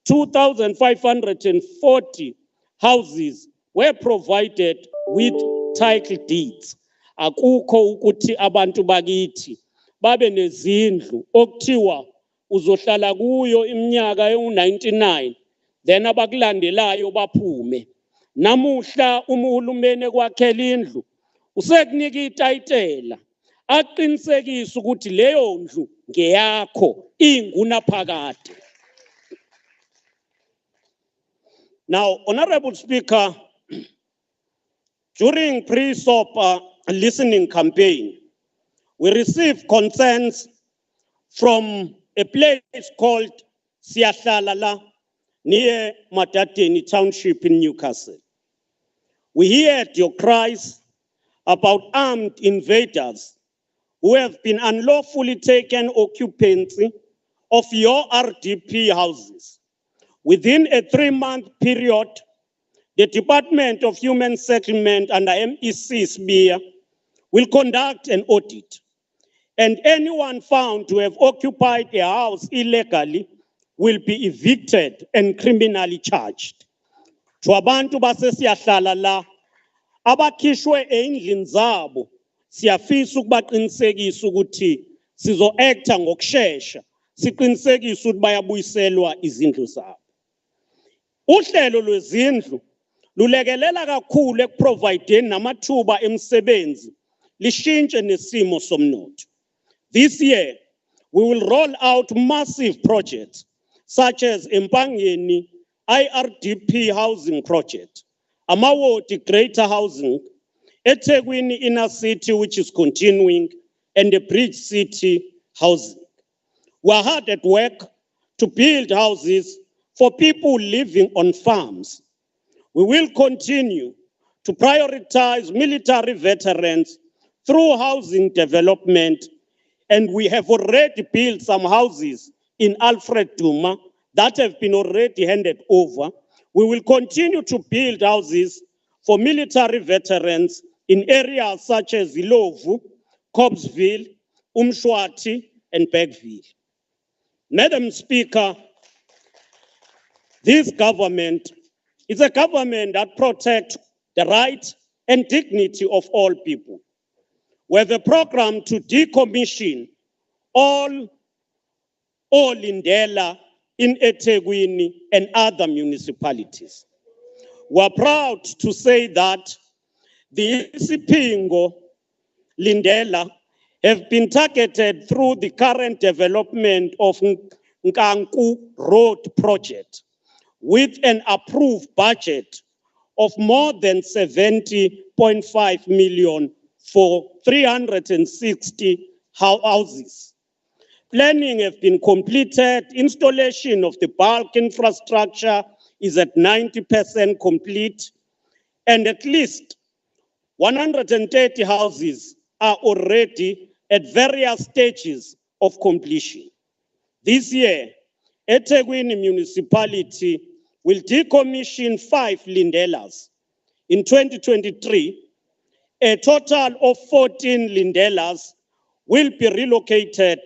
2,540 houses were provided with title deeds. Akukho ukuthi abantu bakithi babe nezindlu okuthiwa uzohlala kuyo iminyaka engu-99 then abakulandelayo baphume. Namuhla uhulumeni ekwakhela indlu usekunika itayitela aqinisekise ukuthi leyo ndlu ngeyakho ingunaphakade. Now, Honorable Speaker, during pre-SOP listening campaign, we received concerns from a place called Siyahlala near Matateni Township in Newcastle. We heard your cries about armed invaders who have been unlawfully taken occupancy of your RDP houses. Within a 3-month period, the Department of Human Settlement under MEC SBIA will conduct an audit, and anyone found to have occupied a house illegally will be evicted and criminally charged. To abantu basesiyahlala la abakhishwe endlini zabo siyafisa ukubaqinisekisa ukuthi sizo-acta ngokushesha siqinisekise ukuthi bayabuyiselwa izindlu zabo. Uhlelo lwezindlu lulekelela kakhulu ekuprovideni namathuba emisebenzi lishintshe nesimo somnotho. This year, we will roll out massive projects such as Empangeni IRDP housing project, Amawoti Greater Housing, eThekwini Inner City, which is continuing, and the Bridge City housing. We are hard at work to build houses for people living on farms. We will continue to prioritize military veterans through housing development, and we have already built some houses in Alfred Duma that have been already handed over. We will continue to build houses for military veterans in areas such as Ilovu, Cobbsville, Umshwati, and Bergville. Madam Speaker, this government is a government that protects the rights and dignity of all people. We have a program to decommission all Lindela in eThekwini and other municipalities. We are proud to say that the Isipingo Lindela have been targeted through the current development of Nkanku Road project with an approved budget of more than 70.5 million for 360 houses. Planning has been completed. Installation of the bulk infrastructure is at 90% complete, and at least 130 houses are already at various stages of completion. This year, eThekwini municipality will decommission 5 Lindelas. In 2023, a total of 14 Lindelas will be relocated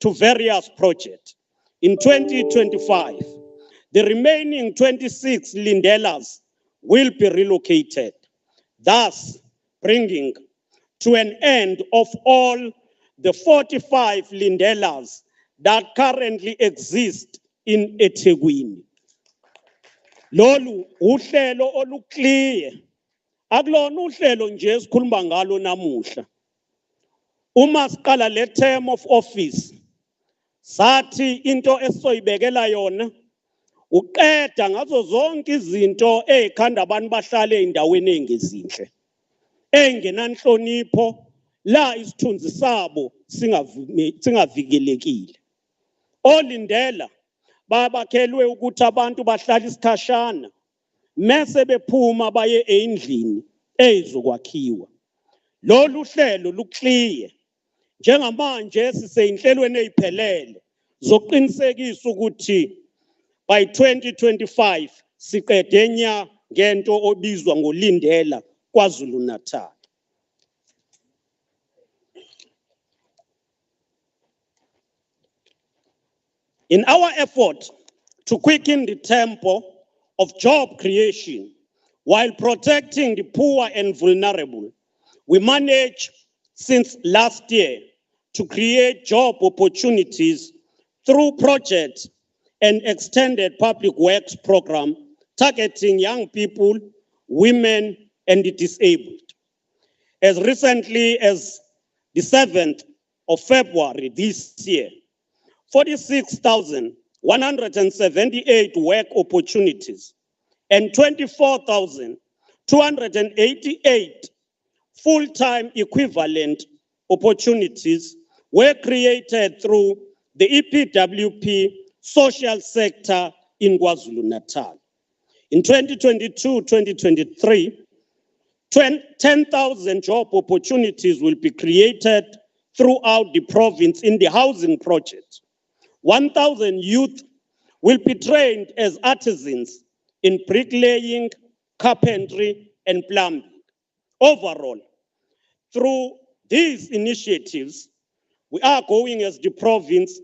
to various projects. In 2025, the remaining 26 Lindelas will be relocated, thus bringing to an end of all the 45 Lindelas that currently exist in eThekwini. Lolu uhlelo oluclear. Akulona uhlelo nje esikhuluma ngalo namuhla. Uma siqala le term of office, sathi into esizoyibekela yona uqeda ngazo zonke izinto ezikhanda abantu bahlale endaweni engezinhle, engenanhlonipho, la isithunzi sabo singavikelekile. Olindela babakhelwe ukuthi abantu bahlale isikhashana mase bephuma baye endlini ezizokwakhiwa. Lolu hlelo lukliye njengamanje siseyinhlelweni eziphelele zokuqinisekisa ukuthi by 2025 siqede nya ngento obizwa ngolindela KwaZulu-Natal. In our effort to quicken the tempo of job creation while protecting the poor and vulnerable, we managed since last year to create job opportunities through projects and extended public works program targeting young people, women, and the disabled. As recently as the 7th of February this year, 46,178 work opportunities and 24,288 full-time equivalent opportunities were created through the EPWP social sector in KwaZulu-Natal. In 2022-2023, 10,000 job opportunities will be created throughout the province in the housing project. 1,000 youth will be trained as artisans in bricklaying, carpentry, and plumbing. Overall, through these initiatives, we are going as the province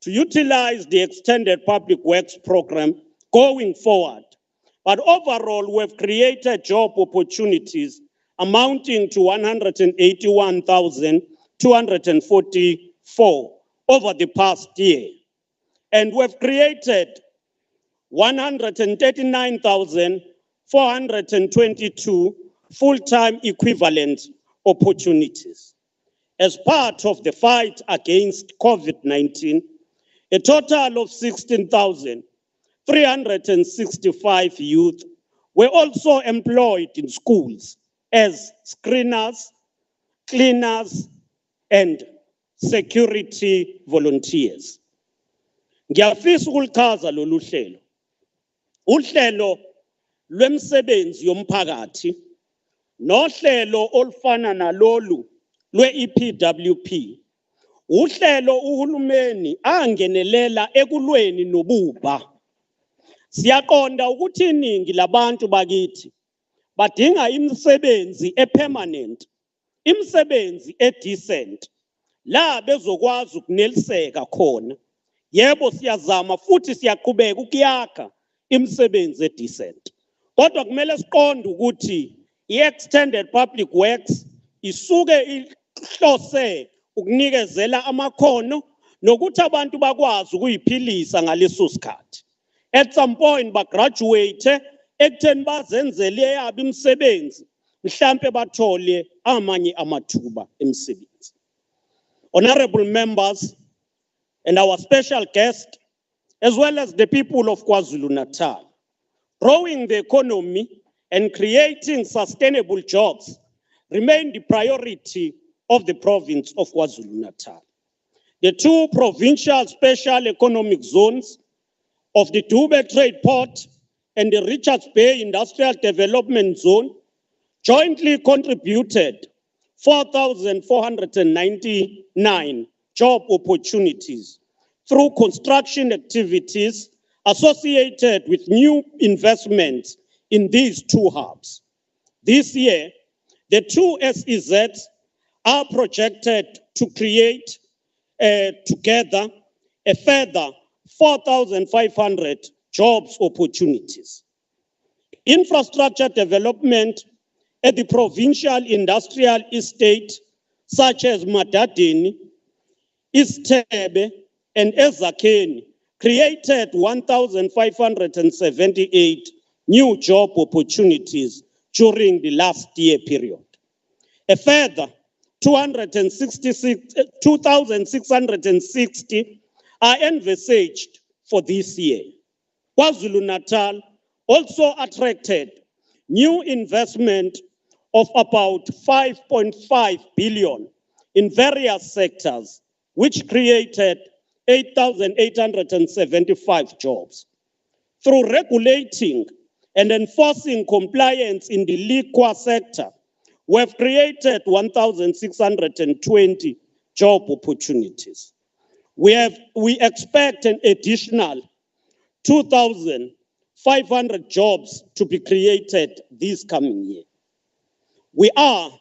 to utilize the extended public works program going forward. But overall, we've created job opportunities amounting to 181,244 over the past year. And we've created 139,422 full-time equivalent opportunities. As part of the fight against COVID-19, a total of 16,365 youth were also employed in schools as screeners, cleaners, and security volunteers. Ngiyafisa ukulichaza lolu hlelo. Uhlelo lwemsebenzi yomphakathi nohlelo olufana nalolu lwe-EPWP. Uhlelo uhulumeni angenelela ekulweni nobubha. Siyaqonda ukuthi iningi labantu bakithi badinga imisebenzi epermanent, imisebenzi edecent, la bezokwazi ukuneliseka khona. Yebo siyazama futhi siyaqhubeka ukuyakha imisebenzi edecent. Kodwa kumele siqonde ukuthi i-extended public works isuke ihlose ukunikezela amakhono nokuthi abantu bakwazi ukuyiphilisa ngaleso sikhathi. At some point bagraduate ekutheni bazenzele yabo imisebenzi, mhlambe bathole amanye amathuba emisebenzi. Honorable members and our special guest, as well as the people of KwaZulu-Natal, growing the economy and creating sustainable jobs remain the priority of the province of KwaZulu-Natal. The two provincial special economic zones of the Dube Trade Port and the Richards Bay Industrial Development Zone jointly contributed 4,499 job opportunities through construction activities associated with new investments in these two hubs. This year, the two SEZs are projected to create together a further 4,500 jobs opportunities. Infrastructure development at the provincial industrial estate, such as Madadeni, Istebe, and Ezakeni, created 1,578 new job opportunities during the last year period. A further 2,660 are envisaged for this year. Kwazulu-Natal also attracted new investment of about 5.5 billion in various sectors, which created 8,875 jobs. Through regulating and enforcing compliance in the liquor sector, we have created 1,620 job opportunities. We expect an additional 2,500 jobs to be created this coming year. We are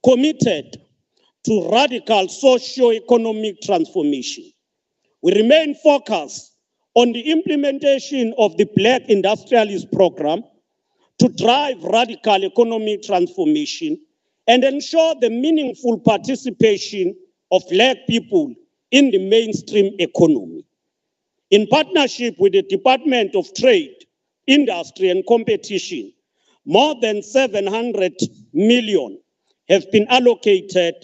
committed to radical socio-economic transformation. We remain focused on the implementation of the Black Industrialist Program to drive radical economic transformation and ensure the meaningful participation of Black people in the mainstream economy. In partnership with the Department of Trade, Industry and Competition, more than 700 million have been allocated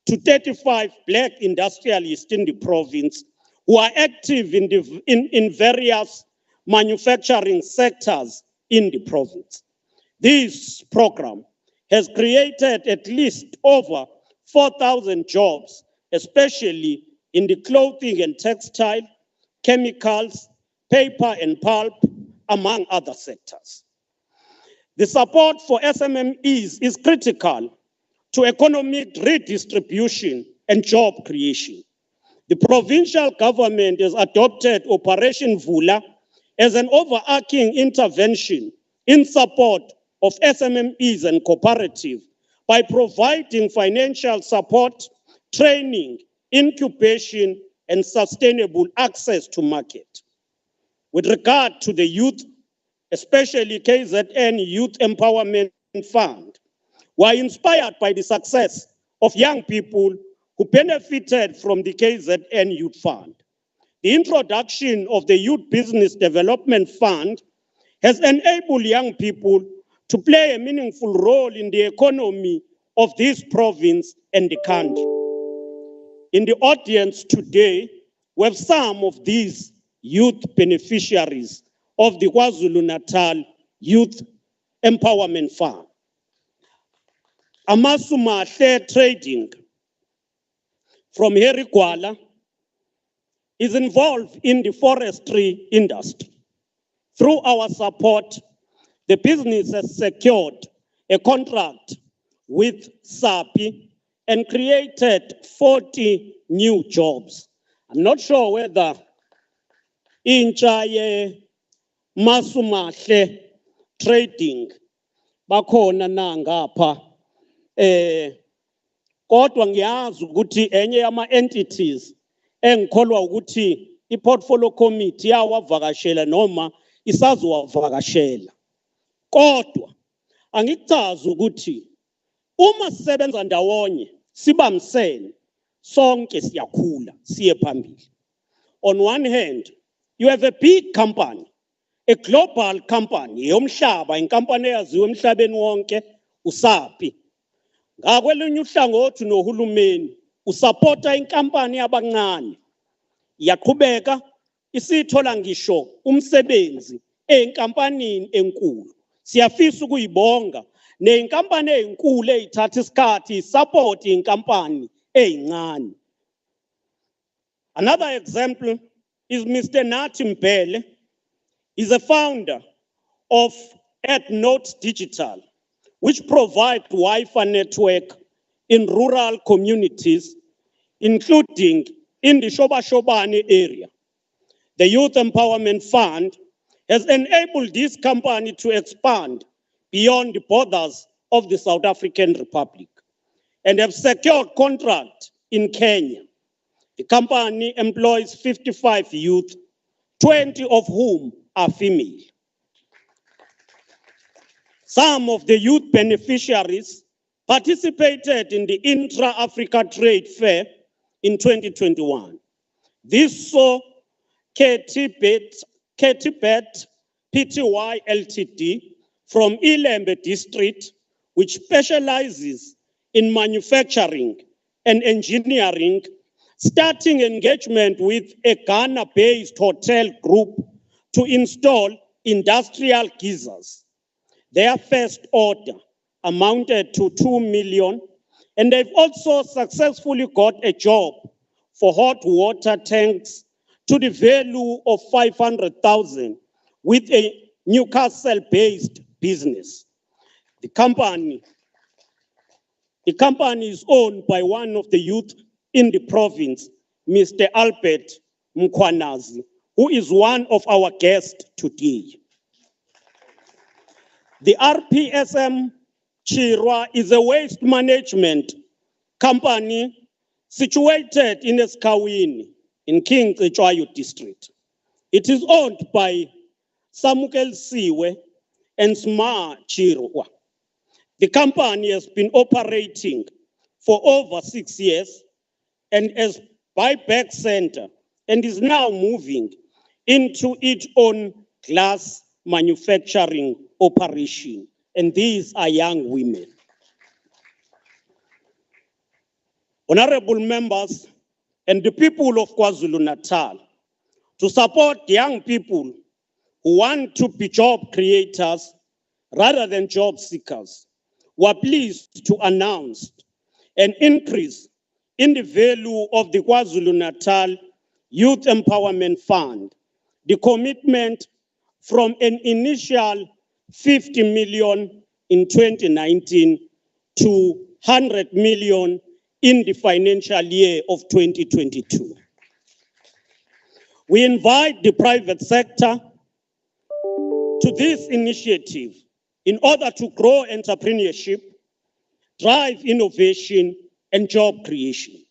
to 35 Black industrialists in the province who are active in various manufacturing sectors in the province. This program has created at least over 4,000 jobs, especially in the clothing and textile, chemicals, paper and pulp, among other sectors. The support for SMMEs is critical to economic redistribution and job creation. The provincial government has adopted Operation Vula as an overarching intervention in support of SMMEs and cooperatives by providing financial support, training, incubation, and sustainable access to market. With regard to the youth, especially KZN Youth Empowerment Fund, we are inspired by the success of young people who benefited from the KZN Youth Fund. The introduction of the Youth Business Development Fund has enabled young people to play a meaningful role in the economy of this province and the country. In the audience today, we have some of these youth beneficiaries of the Kwazulu-Natal Youth Empowerment Fund. Amasumahle Trading from Herikwala is involved in the forestry industry. Through our support, the business has secured a contract with SAPI and created 40 new jobs. I'm not sure whether intsha ye Masumahle Trading bakhona na ngapha kodwa ngiyazi ukuthi enye yama entities engikholwa ukuthi iportfolio committee yawavakashela noma isazowavakashela. Kodwa angikuchaza ukuthi uma sisebenza ndawonye sibambisene sonke siyakhula siye phambili. On one hand, you have a big company, a global company, yomhlaba, inkampani eyaziwa emhlabeni wonke, uSAPI. Ngakwelinye uhlangothi nohulumeni usupporta inkampani yabancane. Iyaqhubeka isithola ngisho umsebenzi enkampanini enkulu. Siyafisa ukuyibonga nenkampani ezinkulu ezithatha isikhathi support inkampani ezincane. Another example is Mr. Nathi Mbele. He's a founder of AdNote Digital, which provides Wi-Fi network in rural communities, including in the Shobashobane area. The Youth Empowerment Fund has enabled this company to expand beyond the borders of the South African Republic and have secured contract in Kenya. The company employs 55 youth, 20 of whom are female. Some of the youth beneficiaries participated in the Intra-Africa Trade Fair in 2021. This saw Ketibet Pty Ltd from Ilembe district, which specializes in manufacturing and engineering, starting engagement with a Ghana-based hotel group to install industrial geysers. Their first order amounted to 2 million, and they've also successfully got a job for hot water tanks to the value of 500,000 with a Newcastle-based business. The company is owned by one of the youth in the province, Mr. Albert Mkwanazi, who is one of our guests today. The RPSM Chirwa is a waste management company situated in Eskawini in King Cetshwayo district. It is owned by Samuel Siwe and Sma Chirwa. The company has been operating for over 6 years and as buyback center and is now moving into its own glass manufacturing operation. And these are young women. Honorable members and the people of KwaZulu-Natal, to support young people who want to be job creators rather than job seekers, we're pleased to announce an increase in the value of the KwaZulu-Natal Youth Empowerment Fund, the commitment from an initial 50 million in 2019 to 100 million in the financial year of 2022. We invite the private sector to this initiative in order to grow entrepreneurship, drive innovation, and job creation.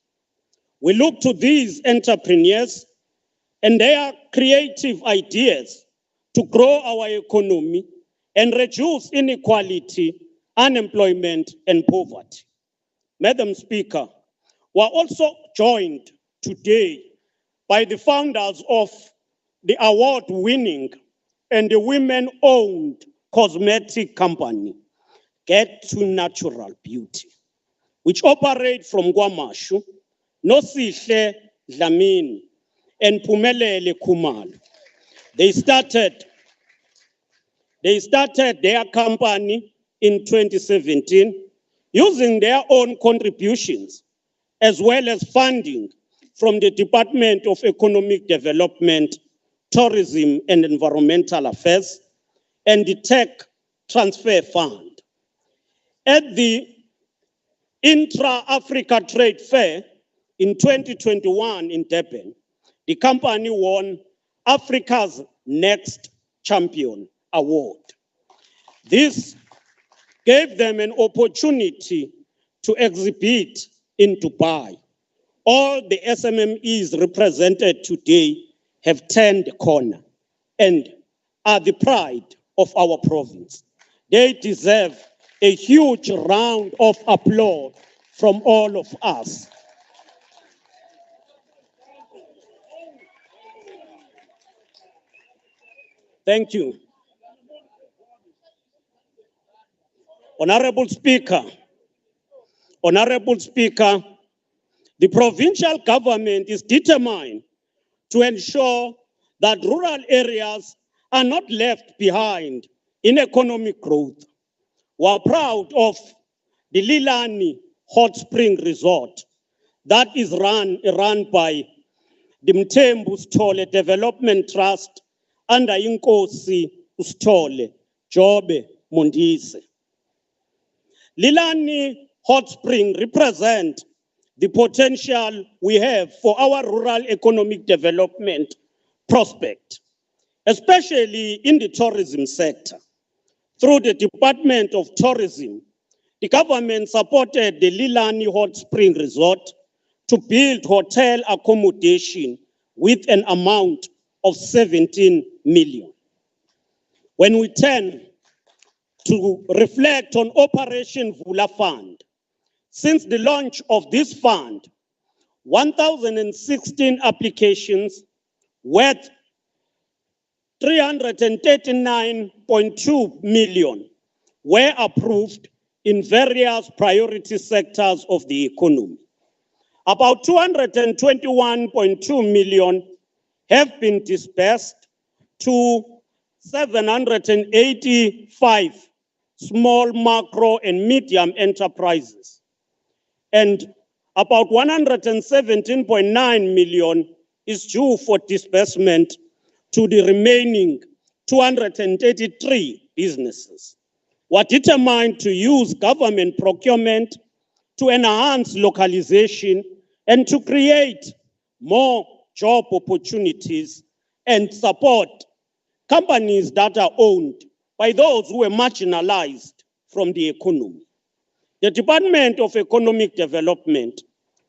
We look to these entrepreneurs and their creative ideas to grow our economy and reduce inequality, unemployment, and poverty. Madam Speaker, we're also joined today by the founders of the award-winning and the women-owned cosmetic company, Get to Natural Beauty, which operate from KwaMashu, Nosihle Dlamini, and Pumelele Khumalo. They started their company in 2017 using their own contributions as well as funding from the Department of Economic Development, Tourism and Environmental Affairs and the Tech Transfer Fund. At the Intra-Africa Trade Fair in 2021 in Durban, the company won Africa's Next Champion Award. This gave them an opportunity to exhibit in Dubai. All the SMMEs represented today have turned the corner and are the pride of our province. They deserve a huge round of applause from all of us. Thank you. Honorable Speaker, the provincial government is determined to ensure that rural areas are not left behind in economic growth. We are proud of the Lilani Hot Spring Resort that is run by the Mthembu Sithole Development Trust under Inkosi Sithole Jobe Mundise. Lilani Hot Spring represent the potential we have for our rural economic development prospect, especially in the tourism sector. Through the Department of Tourism, the government supported the Lilani Hot Spring Resort to build hotel accommodation with an amount of 17 million. When we turn to reflect on Operation Vula Fund, since the launch of this fund, 1,016 applications worth 339.2 million were approved in various priority sectors of the economy. About 221.2 million have been disbursed to 785 small, macro, and medium enterprises. And about 117.9 million is due for disbursement to the remaining 233 businesses. We're determined to use government procurement to enhance localization and to create more job opportunities and support companies that are owned by those who are marginalized from the economy. The Department of Economic Development,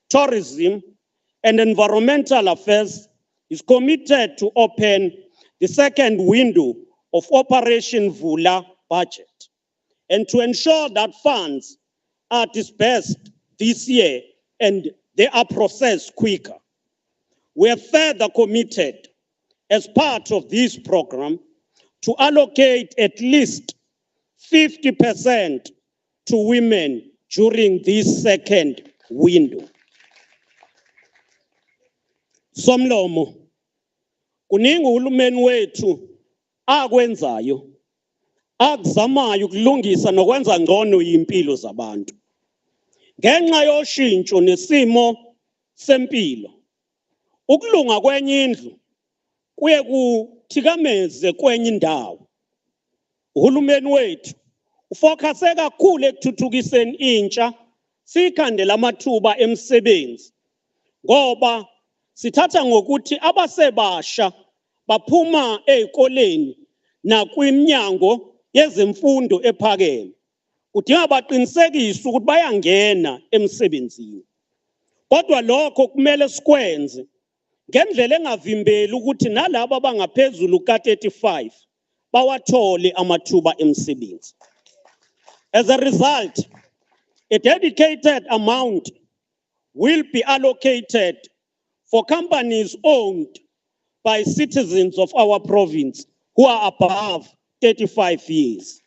Tourism, and Environmental Affairs is committed to open the second window of Operation Vula budget and to ensure that funds are disbursed this year and they are processed quicker. We are further committed as part of this program to allocate at least 50% to women during this second window. Somlomo, kuningi uhulumeni wethu akwenzayo, akuzamayo ukulungisa nokwenza ngcono impilo zabantu. Ngenxa yoshintsho nesimo sempilo, ukulunga kwenye indlu kuye kuthikameze kwenye indawo. Uhulumeni wethu ufocuse kakhulu ekuthuthukiseni intsha, sikhandela amathuba emisebenzi ngoba sithatha ngokuthi abasebasha baphuma ezikoleni nakwimnyango yezemfundo ephakeme. Kudinga baqinisekise ukuthi bayangena emsebenzini. Kodwa lokho kumele sikwenze ngendlela engavimbeli ukuthi nalabo abangaphezulu ka-35 bawathole amathuba emisebenzi. As a result, a dedicated amount will be allocated for companies owned by citizens of our province who are above 35 years.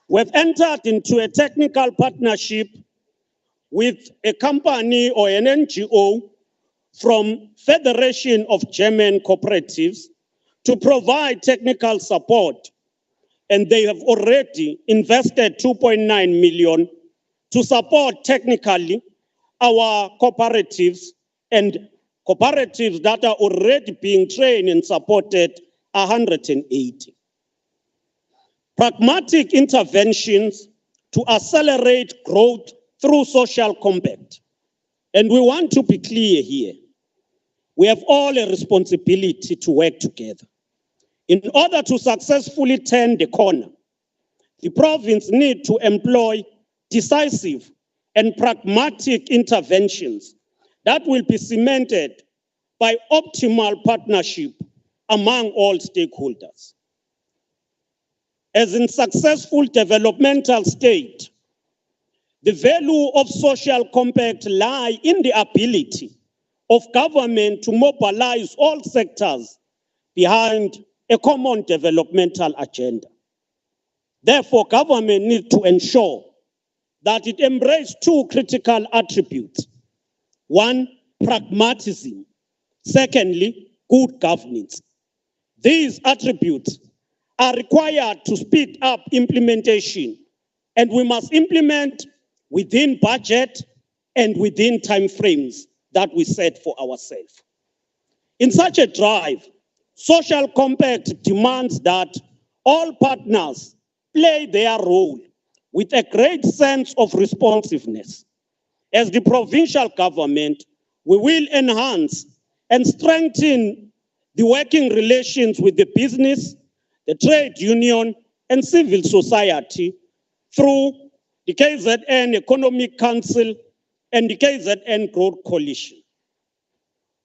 We've entered into a technical partnership with a company or an NGO from Federation of German Cooperatives to provide technical support, and they have already invested 2.9 million to support technically our cooperatives, and cooperatives that are already being trained and supported 180. Pragmatic interventions to accelerate growth through social compact. And we want to be clear here. We have all a responsibility to work together. In order to successfully turn the corner, the province needs to employ decisive and pragmatic interventions that will be cemented by optimal partnership among all stakeholders. As in successful developmental state, the value of social compact lie in the ability of government to mobilize all sectors behind a common developmental agenda. Therefore, government needs to ensure that it embraces two critical attributes. One, pragmatism. Secondly, good governance. These attributes are required to speed up implementation, and we must implement within budget and within timeframes that we set for ourselves. In such a drive, social compact demands that all partners play their role with a great sense of responsiveness. As the provincial government, we will enhance and strengthen the working relations with the business, the trade union, and civil society through the KZN Economic Council and the KZN Growth Coalition.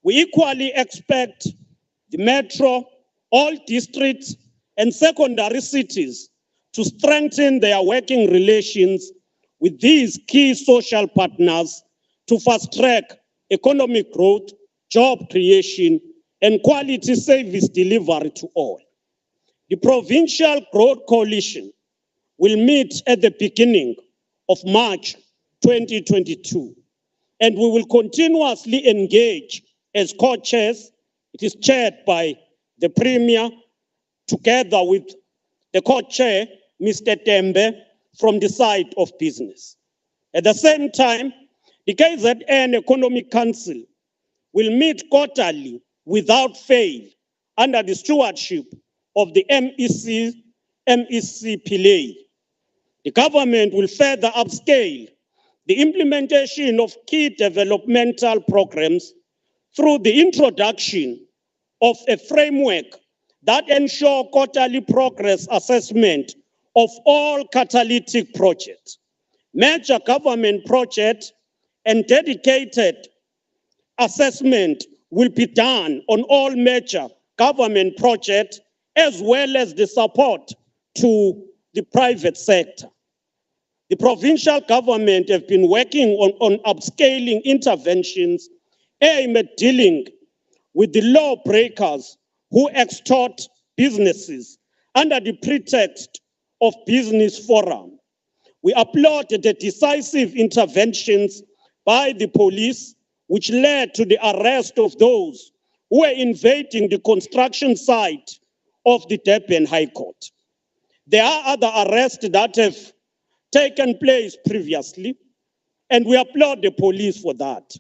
We equally expect the metro, all districts, and secondary cities to strengthen their working relations with these key social partners to fast-track economic growth, job creation, and quality service delivery to all. The Provincial Growth Coalition will meet at the beginning of March 2022, and we will continuously engage as co-chairs. It is chaired by the Premier, together with the co-chair, Mr. Tembe, from the side of business. At the same time, the KZN Economic Council will meet quarterly without fail under the stewardship of the MEC Pillay. The government will further upscale the implementation of key developmental programs through the introduction of a framework that ensures quarterly progress assessment of all catalytic projects, major government projects, and dedicated assessment will be done on all major government projects, as well as the support to the private sector. The provincial government have been working on upscaling interventions aimed at dealing with the lawbreakers who extort businesses under the pretext of business forum. We applaud the decisive interventions by the police, which led to the arrest of those who were invading the construction site of the Durban High Court. There are other arrests that have taken place previously, and we applaud the police for that.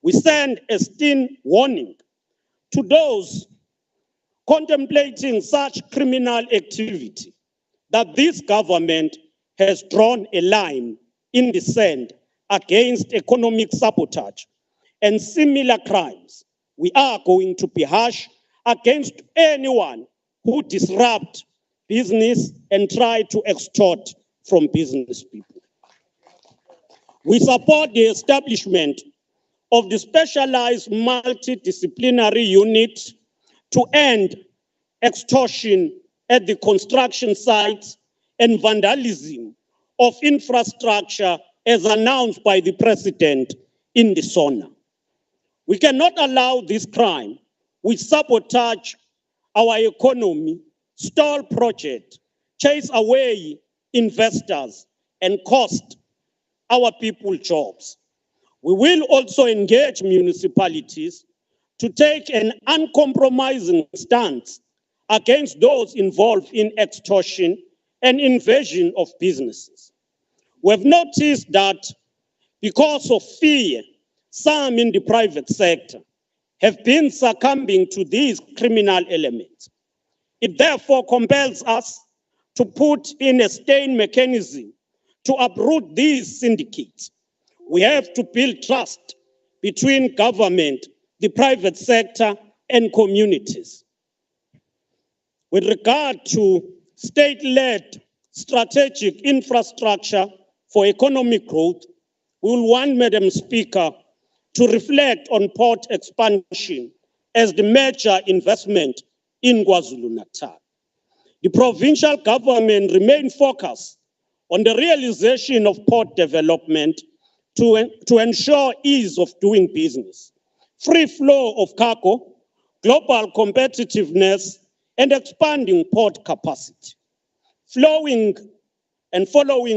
We send a stern warning to those contemplating such criminal activity that this government has drawn a line in the sand against economic sabotage and similar crimes. We are going to be harsh against anyone who disrupt business and try to extort from business people. We support the establishment of the specialized multidisciplinary unit to end extortion at the construction sites and vandalism of infrastructure as announced by the President in the SONA. We cannot allow this crime, which sabotage our economy, stall projects, chase away investors, and cost our people jobs. We will also engage municipalities to take an uncompromising stance against those involved in extortion and invasion of businesses. We have noticed that because of fear, some in the private sector have been succumbing to these criminal elements. It therefore compels us to put in a staying mechanism to uproot these syndicates. We have to build trust between government, the private sector, and communities. With regard to state-led strategic infrastructure for economic growth, we will want, Madam Speaker, to reflect on port expansion as the major investment in Kwazulu-Natal. The provincial government remains focused on the realization of port development to ensure ease of doing business, free flow of cargo, global competitiveness, and expanding port capacity. Following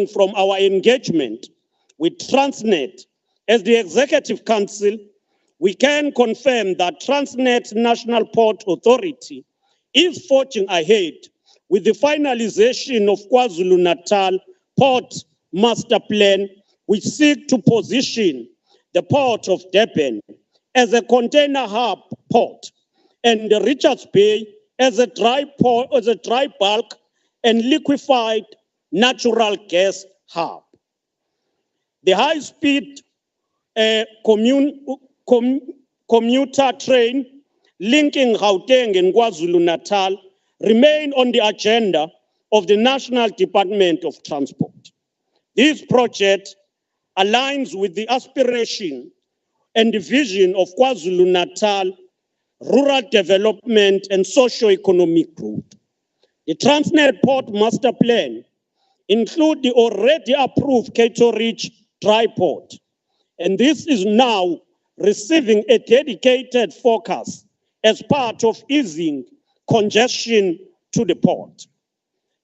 from our engagement with Transnet as the Executive Council, we can confirm that Transnet National Port Authority is forging ahead with the finalization of KwaZulu-Natal Port Master Plan, which seeks to position the Port of Durban as a container hub port and the Richards Bay as a dry bulk and liquefied natural gas hub. The high-speed commuter train linking Gauteng and KwaZulu-Natal remain on the agenda of the National Department of Transport. This project aligns with the aspiration and the vision of KwaZulu-Natal rural development and socio-economic growth. The Transnet Port Master Plan includes the already approved Cato Ridge Dry Port, and this is now receiving a dedicated focus as part of easing congestion to the port.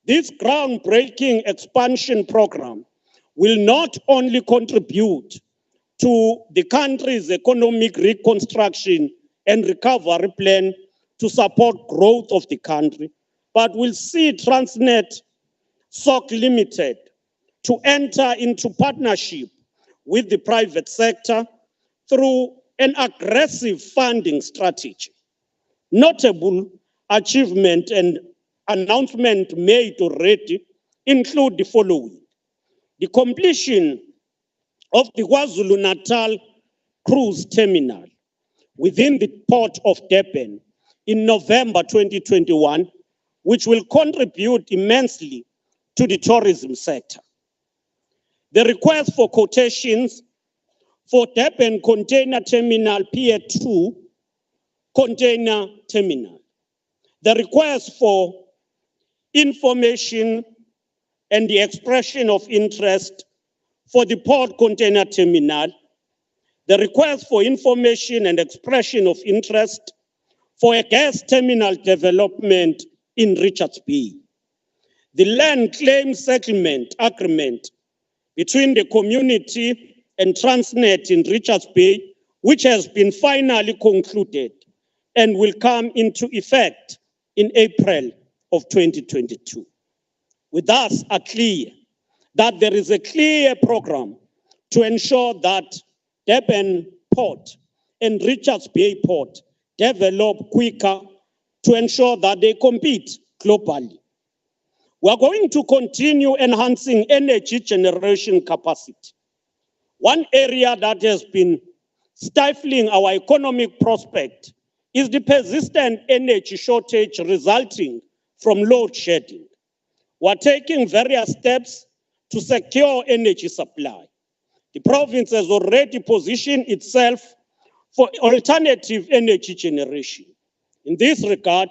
This groundbreaking expansion program will not only contribute to the country's economic reconstruction and recovery plan to support growth of the country, but will see Transnet SOC Limited to enter into partnership with the private sector through an aggressive funding strategy. Notable achievement and announcement made already include the following: the completion of the Kwazulu-Natal cruise terminal within the port of Durban in November 2021, which will contribute immensely to the tourism sector. The request for quotations for Durban Container Terminal Pier 2 Container Terminal. The request for information and the expression of interest for the Port Container Terminal. The request for information and expression of interest for a gas terminal development in Richards Bay. The land claim settlement agreement between the community and Transnet in Richards Bay, which has been finally concluded and will come into effect in April of 2022. We thus are clear that there is a clear program to ensure that Durban Port and Richards Bay Port develop quicker to ensure that they compete globally. We are going to continue enhancing energy generation capacity. One area that has been stifling our economic prospect is the persistent energy shortage resulting from load shedding. We are taking various steps to secure energy supply. The province has already positioned itself for alternative energy generation. In this regard,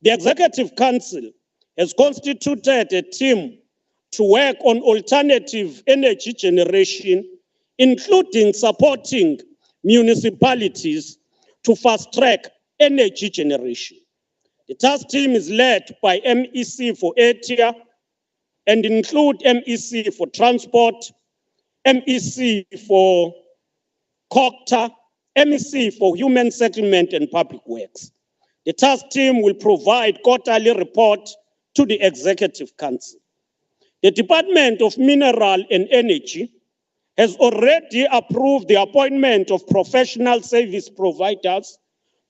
the Executive Council has constituted a team to work on alternative energy generation, including supporting municipalities to fast-track energy generation. The task team is led by MEC for ATIA and include MEC for Transport, MEC for COCTA, MEC for Human Settlement and Public Works. The task team will provide quarterly report to the Executive Council. The Department of Mineral and Energy has already approved the appointment of professional service providers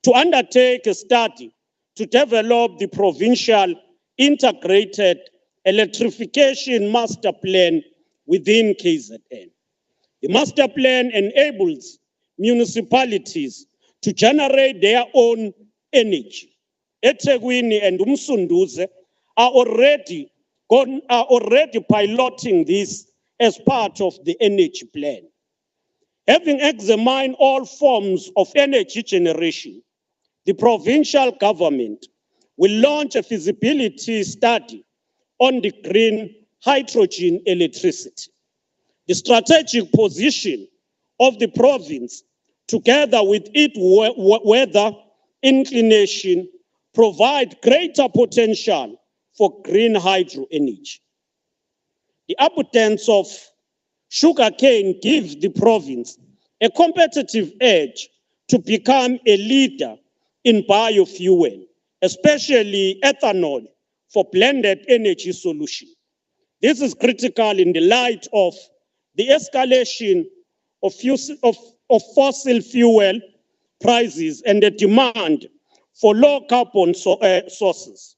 to undertake a study to develop the provincial integrated electrification master plan within KZN. The master plan enables municipalities to generate their own energy. eThekwini and Umsunduze are already piloting this as part of the energy plan. Having examined all forms of energy generation, the provincial government will launch a feasibility study on the green hydrogen electricity. The strategic position of the province, together with its weather inclination, provide greater potential for green hydro energy. The abundance of sugarcane gives the province a competitive edge to become a leader in biofuel, especially ethanol for blended energy solution. This is critical in the light of the escalation of fossil fuel prices and the demand for low carbon sources.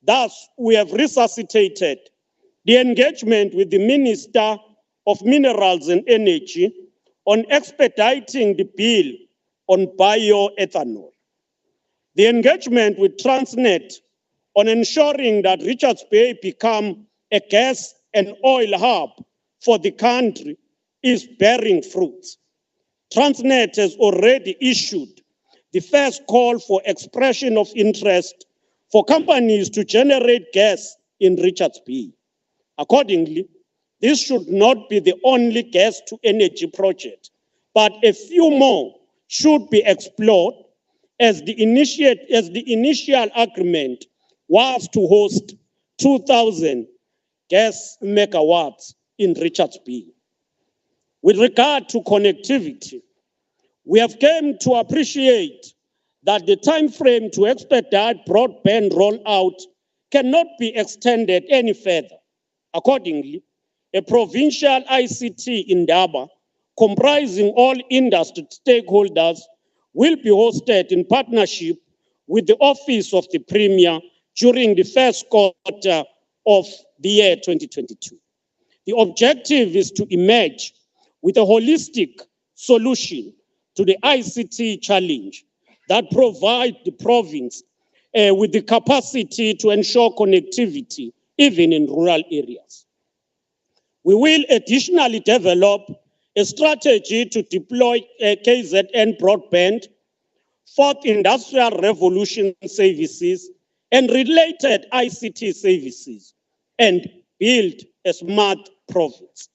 Thus, we have resuscitated the engagement with the Minister of Minerals and Energy on expediting the bill on bioethanol. The engagement with Transnet on ensuring that Richards Bay become a gas and oil hub for the country is bearing fruits. Transnet has already issued the first call for expression of interest for companies to generate gas in Richards Bay. Accordingly, this should not be the only gas-to-energy project, but a few more should be explored as the initial agreement was to host 2,000 gas megawatts in Richards Bay. With regard to connectivity, we have come to appreciate that the time frame to expedite broadband rollout cannot be extended any further. Accordingly, a provincial ICT Indaba comprising all industry stakeholders will be hosted in partnership with the Office of the Premier during the first quarter of the year 2022. The objective is to emerge with a holistic solution to the ICT challenge that provides the province with the capacity to ensure connectivity even in rural areas. We will additionally develop a strategy to deploy KZN broadband, fourth industrial revolution services, and related ICT services, and build a smart province.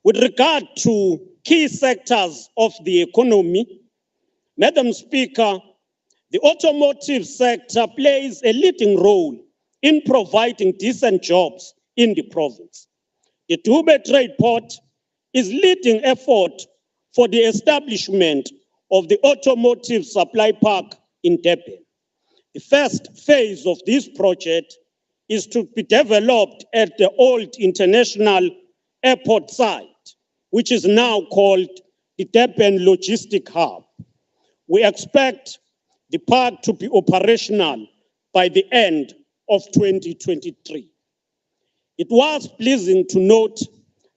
With regard to key sectors of the economy, Madam Speaker, the automotive sector plays a leading role in providing decent jobs in the province. The Dube Trade Port is leading effort for the establishment of the automotive supply park in Durban. The first phase of this project is to be developed at the old international airport site, which is now called the Durban Logistic Hub. We expect the park to be operational by the end of 2023. It was pleasing to note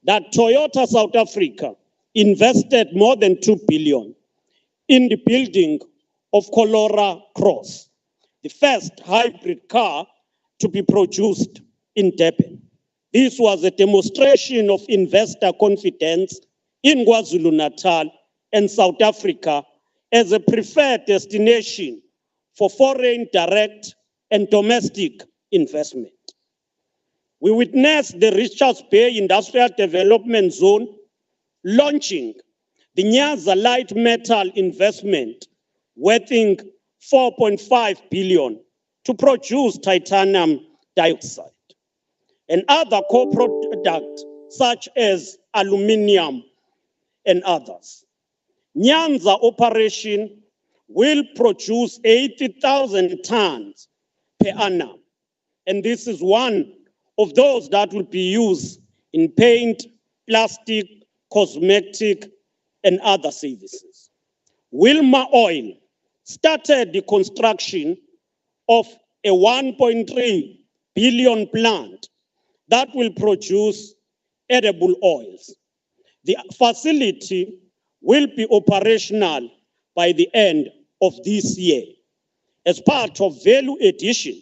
that Toyota South Africa invested more than 2 billion in the building of Colora Cross, the first hybrid car to be produced in Durban. This was a demonstration of investor confidence in Kwazulu-Natal and South Africa as a preferred destination for foreign direct and domestic investment. We witnessed the Richards Bay Industrial Development Zone launching the Nyaza Light Metal investment worth 4.5 billion to produce titanium dioxide and other co-products such as aluminium and others. Nyanza operation will produce 80,000 tons per annum, and this is one of those that will be used in paint, plastic, cosmetic, and other services. Wilma Oil started the construction of a 1.3 billion plant that will produce edible oils. The facility will be operational by the end of this year. As part of value addition,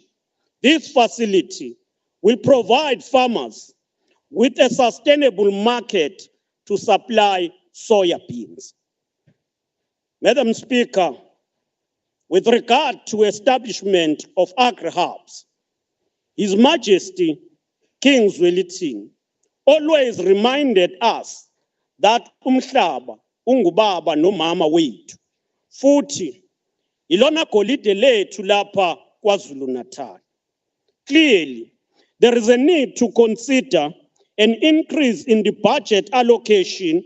this facility will provide farmers with a sustainable market to supply soya beans. Madam Speaker, with regard to establishment of agri-hubs, His Majesty King Zwelithini always reminded us that umhlaba ungubaba nomama wethu, futhi ilona golide lethu lapha KwaZulu-Natal. Clearly, there is a need to consider an increase in the budget allocation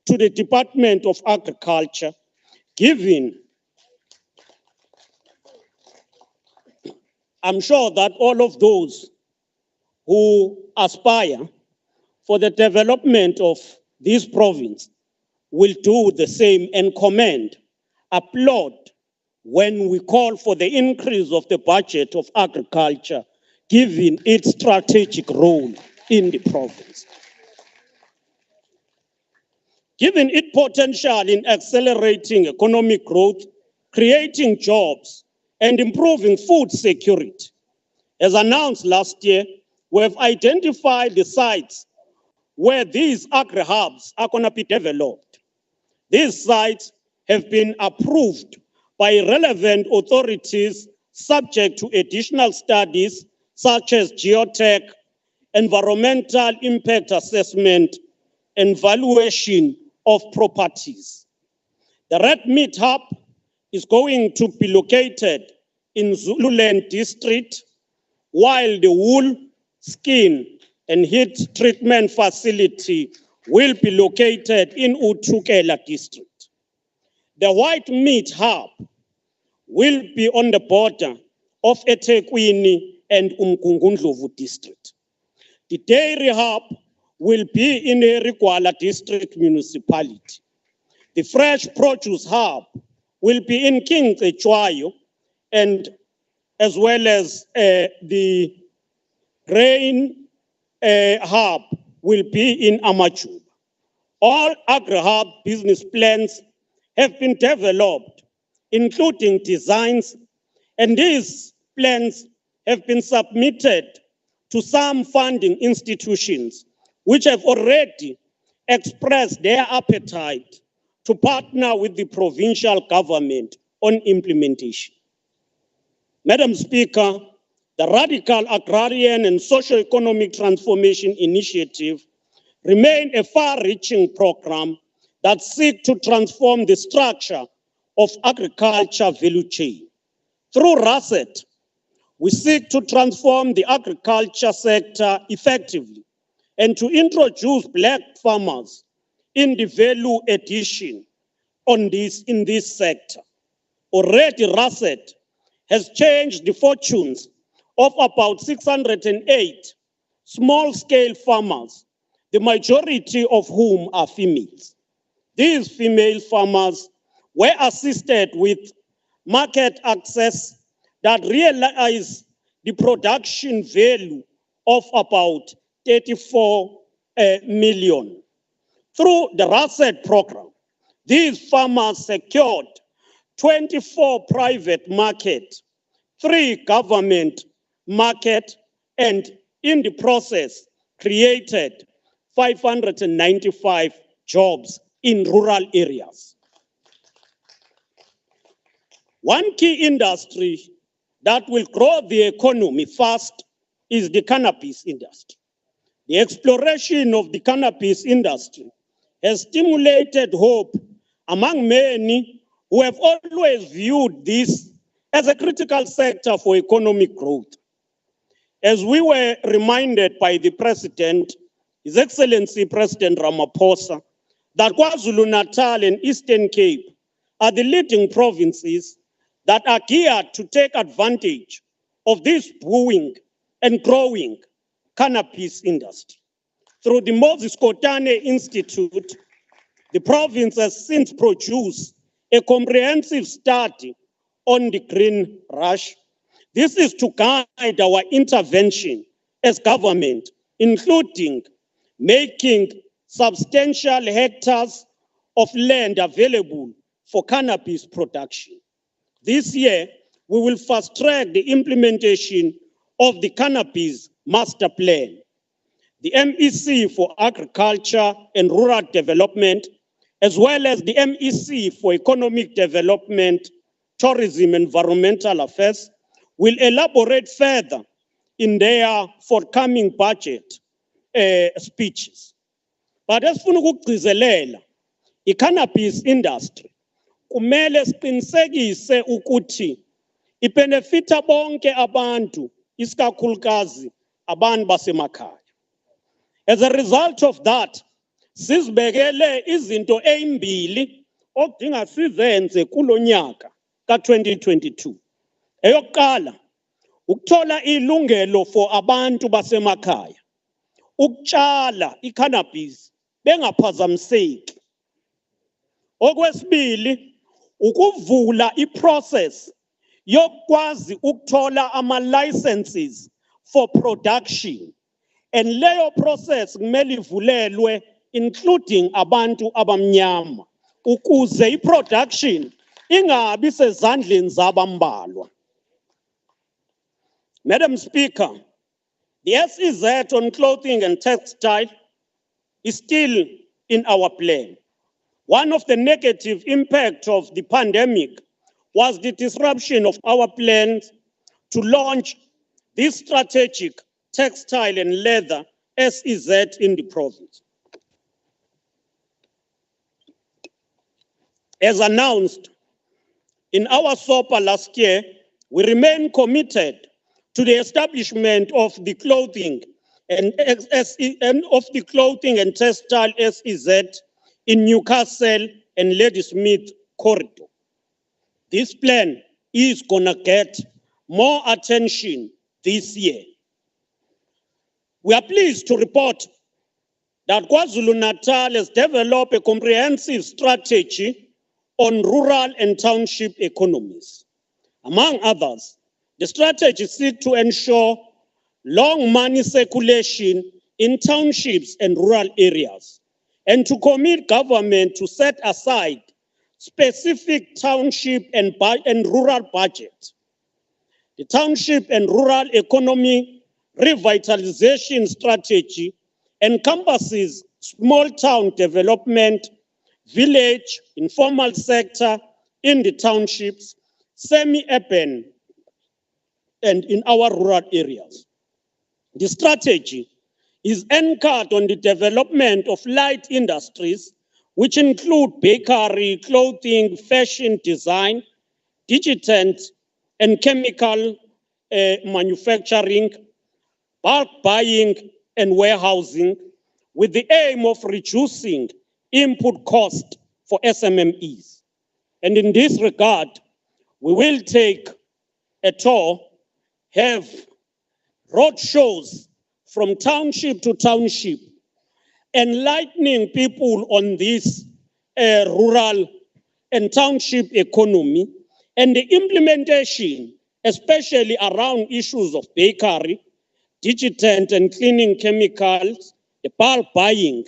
to the Department of Agriculture, given I'm sure that all of those who aspire for the development of this province will do the same and commend, applaud when we call for the increase of the budget of agriculture, given its strategic role in the province. Given its potential in accelerating economic growth, creating jobs, and improving food security. As announced last year, we have identified the sites where these agri-hubs are going to be developed. These sites have been approved by relevant authorities subject to additional studies such as geotech, environmental impact assessment, and valuation of properties. The Red Meat Hub is going to be located in Zululand district, while the wool, skin, and heat treatment facility will be located in Uthukela district. The White Meat Hub will be on the border of eThekwini and Umgungundlovu district. The dairy hub will be in Erigwala district municipality. The fresh produce hub will be in King Echwayo, and as well as the grain hub will be in Amachuba. All agri-hub business plans have been developed, including designs, and these plans have been submitted to some funding institutions which have already expressed their appetite to partner with the provincial government on implementation. Madam Speaker, the Radical Agrarian and Socio-Economic Transformation Initiative remain a far-reaching program that seeks to transform the structure of agriculture value chain. Through RASET, we seek to transform the agriculture sector effectively and to introduce black farmers in the value addition in this sector. Already RASET has changed the fortunes of about 608 small-scale farmers, the majority of whom are females. These female farmers were assisted with market access that realize the production value of about 34 million. Through the RASET program, these farmers secured 24 private market, 3 government market, and in the process created 595 jobs in rural areas. One key industry that will grow the economy fast is the cannabis industry. The exploration of the cannabis industry has stimulated hope among many who have always viewed this as a critical sector for economic growth. As we were reminded by the President, His Excellency President Ramaphosa, that Kwazulu-Natal and Eastern Cape are the leading provinces that are geared to take advantage of this booming and growing cannabis industry. Through the Moses Kotane Institute, the province has since produced a comprehensive study on the green rush. This is to guide our intervention as government, including making substantial hectares of land available for cannabis production. This year, we will fast-track the implementation of the Cannabis Master Plan. The MEC for Agriculture and Rural Development, as well as the MEC for Economic Development, Tourism and Environmental Affairs, will elaborate further in their forthcoming budget speeches. But as for the cannabis industry, kumele siqinisekise ukuthi ibenefita bonke abantu, isikakhulukazi abantu basemakhaya. As a result of that, sizibekele izinto ezimbili okudinga sizenze kulonyaka ka-2022. Eyokuqala, ukuthola ilungelo for abantu basemakhaya, ukutshala i-cannabis bengaphazamiseki. Okwesibili, ukuvula i-process yokwazi ukuthola ama-licenses for production. And leyo process kumele ivulelwe including abantu abamnyama ukuze i-production ingabi sezandleni zabambalwa. Madam Speaker, the SEZ on clothing and textile is still in our plan. One of the negative impacts of the pandemic was the disruption of our plans to launch this strategic textile and leather SEZ in the province. As announced in our SOPA last year, we remain committed to the establishment of the clothing and textile SEZ in Newcastle and Ladysmith corridor. This plan is gonna get more attention this year. We are pleased to report that KwaZulu-Natal has developed a comprehensive strategy on rural and township economies. Among others, the strategy seeks to ensure long money circulation in townships and rural areas, and to commit government to set aside specific township and rural budget. The township and rural economy revitalization strategy encompasses small town development, village, informal sector in the townships, semi-urban, and in our rural areas. The strategy is anchored on the development of light industries, which include bakery, clothing, fashion design, digital and chemical manufacturing, bulk buying and warehousing, with the aim of reducing input cost for SMMEs. And in this regard, we will take a tour, have road shows from township to township, enlightening people on this rural and township economy and the implementation, especially around issues of bakery, detergent and cleaning chemicals, the bulk buying.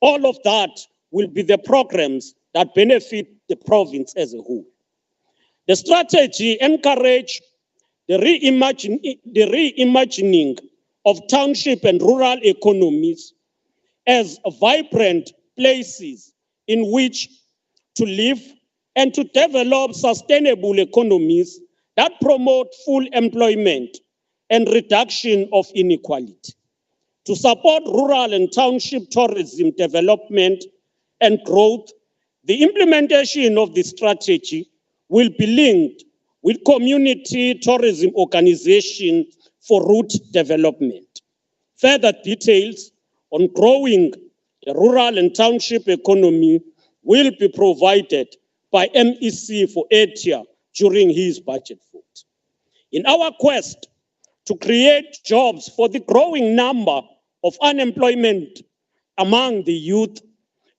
All of that will be the programs that benefit the province as a whole. The strategy encourages the reimagining of township and rural economies as vibrant places in which to live and to develop sustainable economies that promote full employment and reduction of inequality. To support rural and township tourism development and growth, the implementation of the strategy will be linked with community tourism organization for route development. Further details on growing the rural and township economy will be provided by MEC for Etia during his budget vote. In our quest to create jobs for the growing number of unemployment among the youth,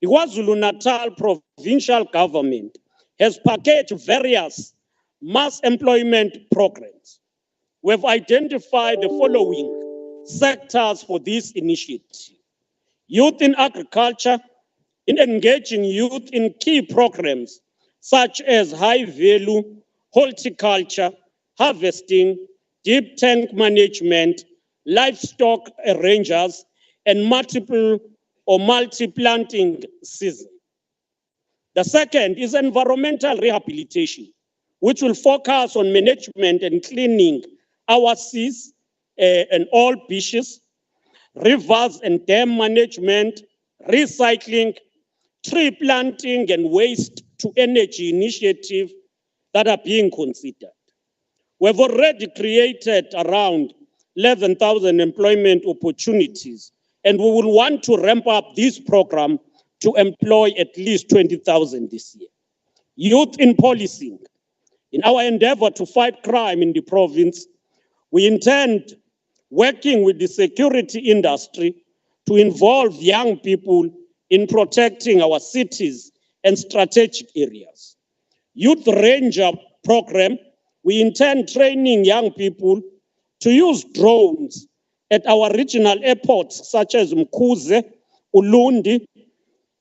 the Wasulu-Natal provincial government has packaged various mass employment programs. We have identified the following sectors for this initiative: youth in agriculture, in engaging youth in key programs such as high-value horticulture, harvesting, deep tank management, livestock rangers, and multi-planting season. The second is environmental rehabilitation, which will focus on management and cleaning our seas and all beaches, rivers and dam management, recycling, tree planting, and waste to energy initiatives that are being considered. We've already created around 11,000 employment opportunities, and we will want to ramp up this program to employ at least 20,000 this year. Youth in policing. In our endeavor to fight crime in the province, we intend working with the security industry to involve young people in protecting our cities and strategic areas. Youth Ranger program, we intend training young people to use drones at our regional airports such as Mkuze, Ulundi,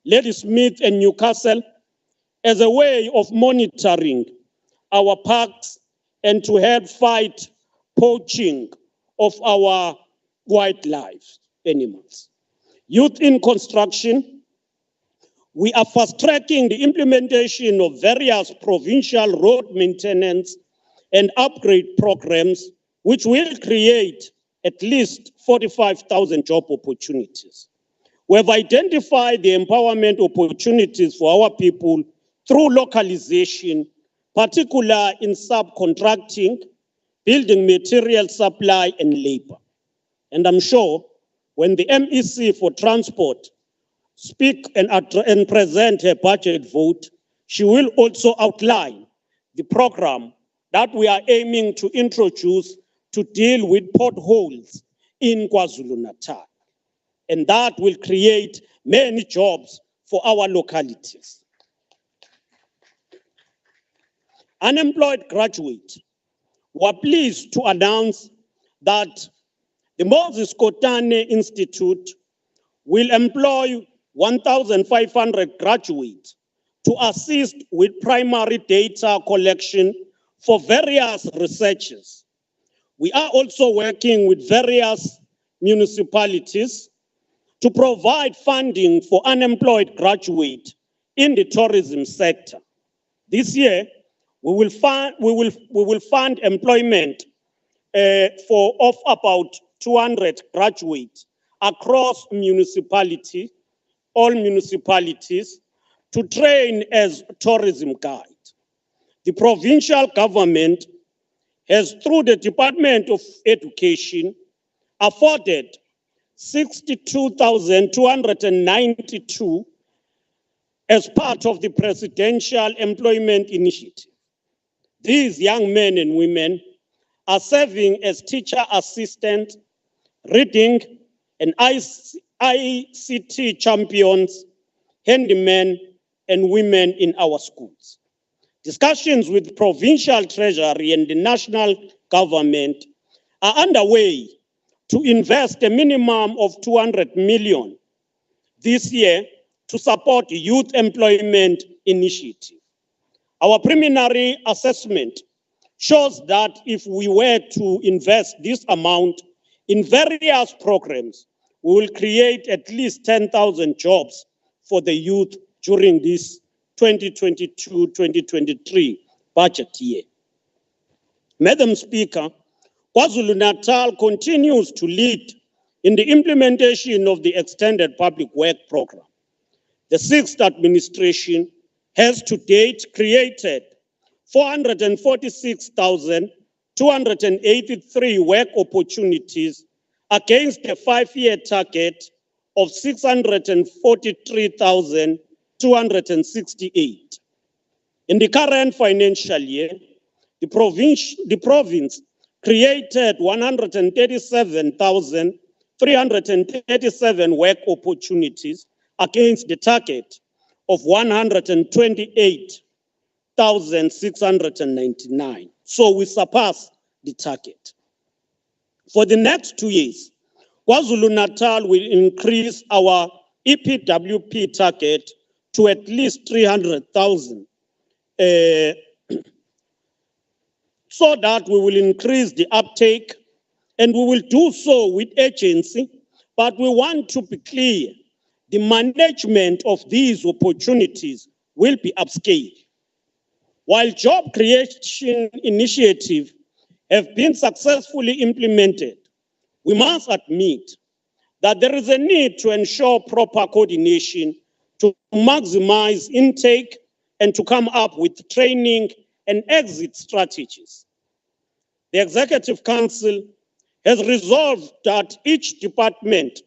Ladysmith, and Newcastle as a way of monitoring our parks and to help fight poaching of our wildlife animals. Youth in construction, we are fast-tracking the implementation of various provincial road maintenance and upgrade programs, which will create at least 45,000 job opportunities. We have identified the empowerment opportunities for our people through localization, particularly in subcontracting, building material supply, and labor. And I'm sure when the MEC for Transport speak and present her budget vote, she will also outline the program that we are aiming to introduce to deal with potholes in KwaZulu-Natal. And that will create many jobs for our localities. Unemployed graduates were pleased to announce that the Moses Kotane Institute will employ 1,500 graduates to assist with primary data collection for various researches. We are also working with various municipalities to provide funding for unemployed graduates in the tourism sector. This year, we will fund employment of about 200 graduates across all municipalities, to train as tourism guides. The provincial government has, through the Department of Education, afforded 62,292 as part of the Presidential Employment Initiative. These young men and women are serving as teacher assistants, reading and ICT champions, handymen, and women in our schools. Discussions with the provincial treasury and the national government are underway to invest a minimum of 200 million this year to support the youth employment initiative. Our preliminary assessment shows that if we were to invest this amount in various programs, we will create at least 10,000 jobs for the youth during this 2022-2023 budget year. Madam Speaker, KwaZulu-Natal continues to lead in the implementation of the Extended Public Work Program. The sixth administration has to date created 446,283 work opportunities against a 5-year target of 643,268. In the current financial year, the province created 137,337 work opportunities against the target of 128,699. So we surpassed the target. For the next 2 years, KwaZulu-Natal will increase our EPWP target to at least 300,000, so that we will increase the uptake, and we will do so with urgency, but we want to be clear. The management of these opportunities will be upscaled. While job creation initiatives have been successfully implemented, we must admit that there is a need to ensure proper coordination to maximize intake and to come up with training and exit strategies. The Executive Council has resolved that each department,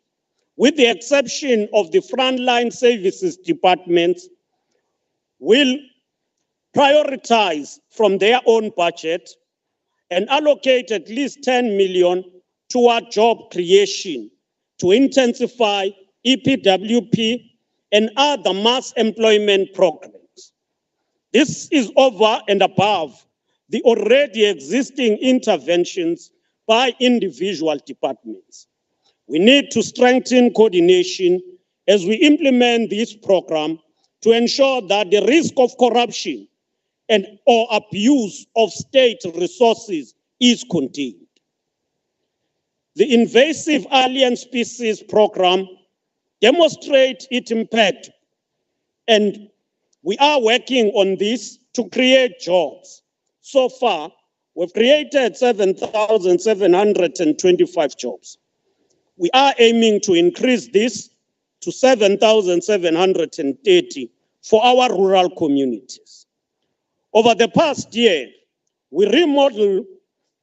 with the exception of the frontline services departments, will prioritize from their own budget and allocate at least 10 million toward job creation to intensify EPWP and other mass employment programs. This is over and above the already existing interventions by individual departments. We need to strengthen coordination as we implement this program to ensure that the risk of corruption or abuse of state resources is contained. The invasive alien species program demonstrates its impact, and we are working on this to create jobs. So far, we've created 7,725 jobs. We are aiming to increase this to 7,730 for our rural communities. Over the past year, we remodeled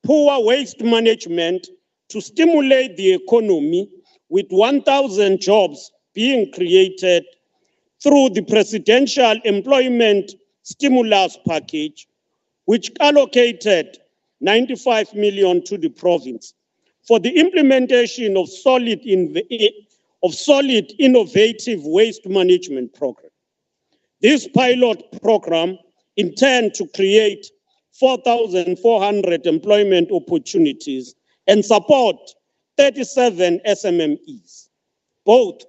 poor waste management to stimulate the economy, with 1,000 jobs being created through the Presidential Employment Stimulus Package, which allocated 95 million to the province for the implementation of solid innovative waste management program. This pilot program intends to create 4,400 employment opportunities and support 37 SMMEs. Both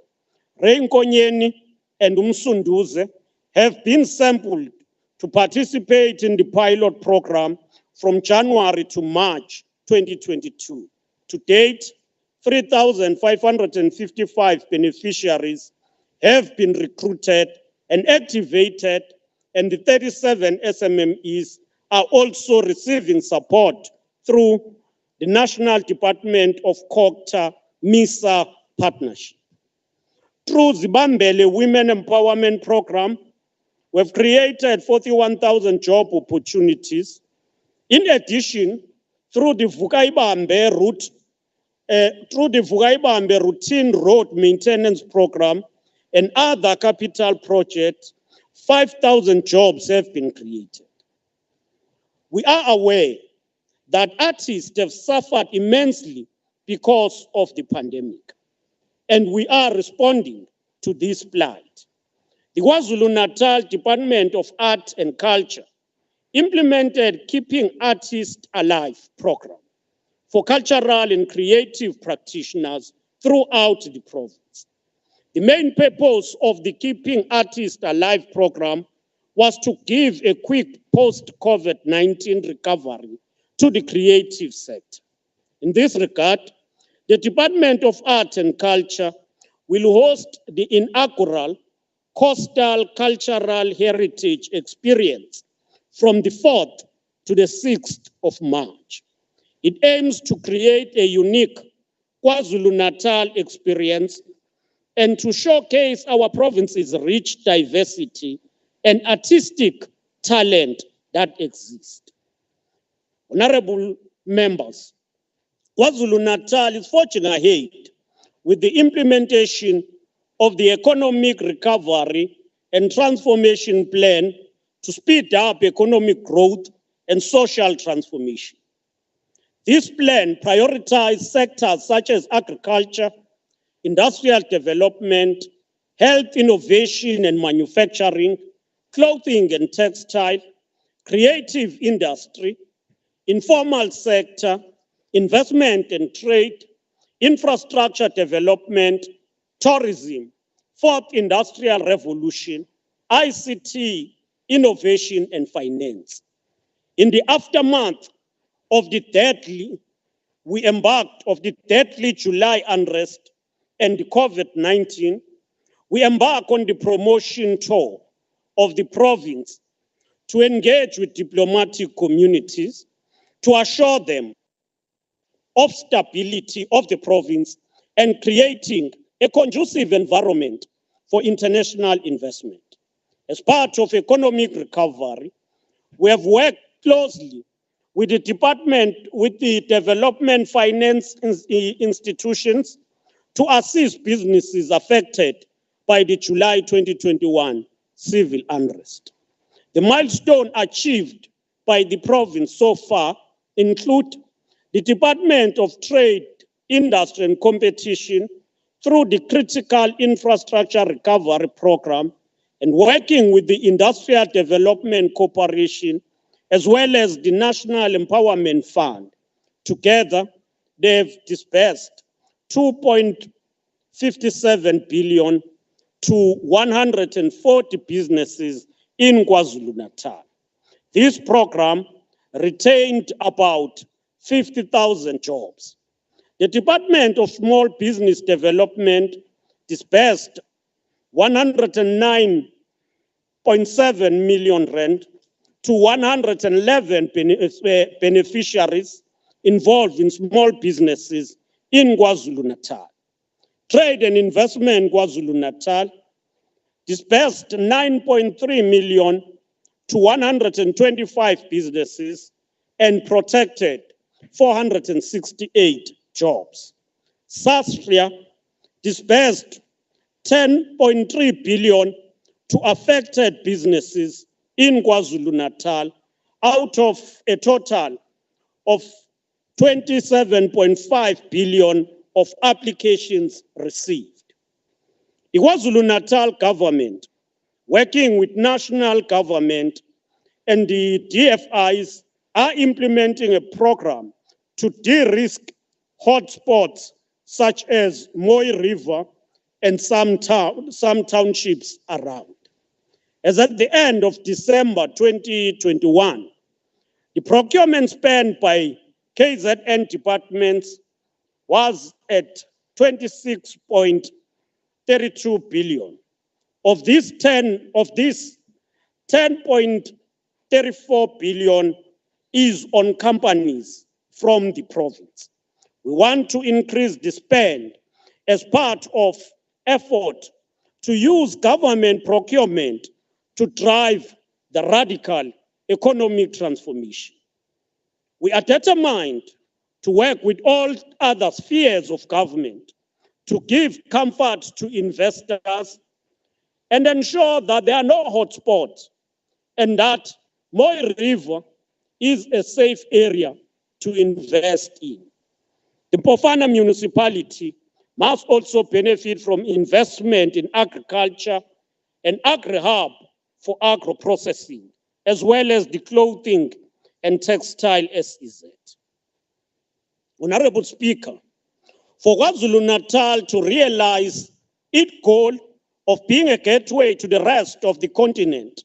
Reinkonyeni and Umsunduze have been sampled to participate in the pilot program from January to March 2022. To date, 3,555 beneficiaries have been recruited and activated, and the 37 SMMEs are also receiving support through the National Department of COGTA MISA partnership. Through Zibambele Women Empowerment Program, we've created 41,000 job opportunities. In addition, through the Vukaibambe routine road maintenance program and other capital projects, 5,000 jobs have been created. We are aware that artists have suffered immensely because of the pandemic, and we are responding to this plight. The Kwazulu-Natal Department of Art and Culture implemented Keeping Artists Alive program for cultural and creative practitioners throughout the province. The main purpose of the Keeping Artists Alive program was to give a quick post-COVID-19 recovery to the creative sector. In this regard, the Department of Art and Culture will host the inaugural Coastal Cultural Heritage Experience from the 4th to the 6th of March. It aims to create a unique KwaZulu-Natal experience and to showcase our province's rich diversity and artistic talent that exists. Honorable members, KwaZulu-Natal is forging ahead with the implementation of the Economic Recovery and Transformation Plan to speed up economic growth and social transformation. This plan prioritizes sectors such as agriculture, industrial development, health innovation and manufacturing, clothing and textile, creative industry, informal sector, investment and trade, infrastructure development, tourism, fourth industrial revolution, ICT, innovation and finance. In the aftermath of the deadly July unrest and the COVID-19, we embark on the promotion tour of the province to engage with diplomatic communities to assure them of stability of the province and creating a conducive environment for international investment. As part of economic recovery, we have worked closely with the development finance institutions to assist businesses affected by the July 2021 civil unrest. The milestone achieved by the province so far include the Department of Trade, Industry and Competition through the Critical Infrastructure Recovery Program and working with the Industrial Development Corporation as well as the National Empowerment Fund. Together, they have disbursed 2.57 billion to 140 businesses in KwaZulu-Natal. This program retained about 50,000 jobs. The Department of Small Business Development disbursed 109.7 million rand to 111 beneficiaries involved in small businesses in KwaZulu-Natal. Trade and Investment KwaZulu-Natal disbursed 9.3 million to 125 businesses and protected 468 jobs. Sastria disbursed 10.3 billion to affected businesses in KwaZulu-Natal out of a total of 27.5 billion of applications received. The Kwazulu-Natal government, working with national government and the DFIs, are implementing a program to de-risk hotspots such as Moy River and some townships around. As at the end of December 2021, the procurement spent by KZN departments was at 26.32 billion. Of this 10.34 billion is on companies from the province. We want to increase the spend as part of effort to use government procurement to drive the radical economic transformation. We are determined to work with all other spheres of government to give comfort to investors and ensure that there are no hotspots and that Moy River is a safe area to invest in. The Pofana municipality must also benefit from investment in agriculture and agri-hub for agro-processing, as well as the clothing and textile SEZ. Honorable Speaker, for Kwazulu-Natal to realize its goal of being a gateway to the rest of the continent,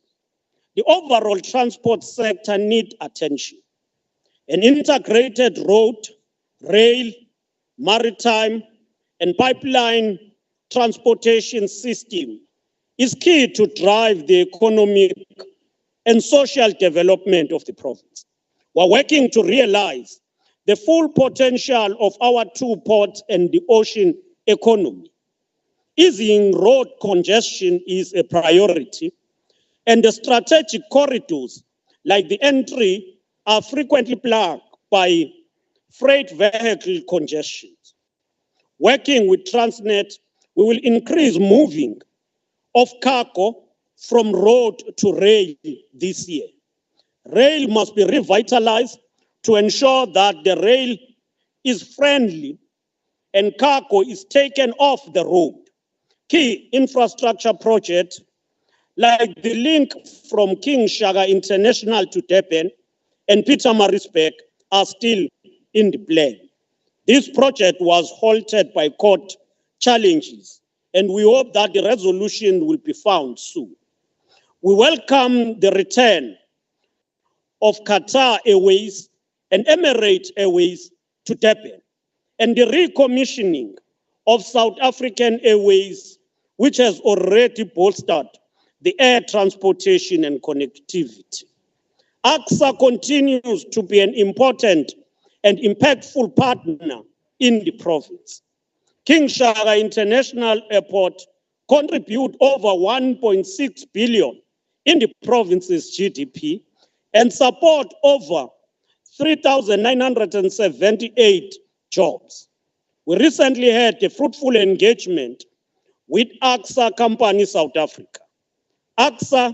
the overall transport sector needs attention. An integrated road, rail, maritime, and pipeline transportation system is key to drive the economic and social development of the province. We're working to realize the full potential of our two ports and the ocean economy. Easing road congestion is a priority, and the strategic corridors like the entry are frequently plagued by freight vehicle congestion. Working with Transnet, we will increase moving of cargo from road to rail this year. Rail must be revitalized to ensure that the rail is friendly and cargo is taken off the road. Key infrastructure projects like the link from King Shaka International to Durban and Pietermaritzburg are still in the plan. This project was halted by court challenges, and we hope that the resolution will be found soon. We welcome the return of Qatar Airways and Emirates Airways to Durban, and the recommissioning of South African Airways, which has already bolstered the air transportation and connectivity. AXA continues to be an important and impactful partner in the province. King Shaka International Airport contributes over 1.6 billion in the province's GDP and support over 3,978 jobs. We recently had a fruitful engagement with AXA Company South Africa. AXA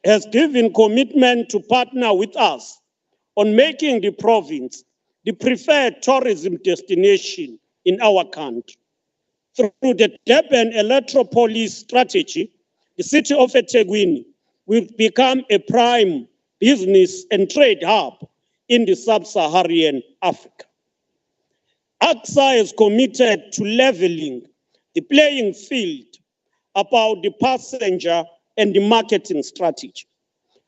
has given commitment to partner with us on making the province the preferred tourism destination in our country. Through the Durban Electropolis strategy, the city of eThekwini will become a prime business and trade hub in the sub-Saharan Africa. AXA is committed to leveling the playing field about the passenger and the marketing strategy.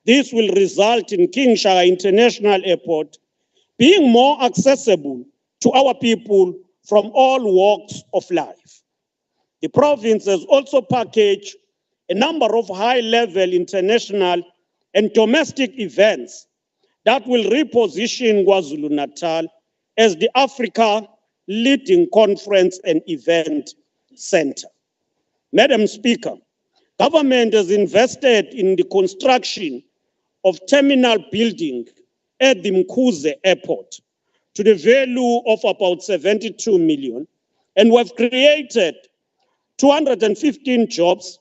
This will result in King Shaka International Airport being more accessible to our people from all walks of life. The province has also packaged a number of high-level international and domestic events that will reposition KwaZulu-Natal as the Africa leading conference and event center. Madam Speaker, government has invested in the construction of terminal building at the Mkhuze Airport to the value of about 72 million, and we've created 215 jobs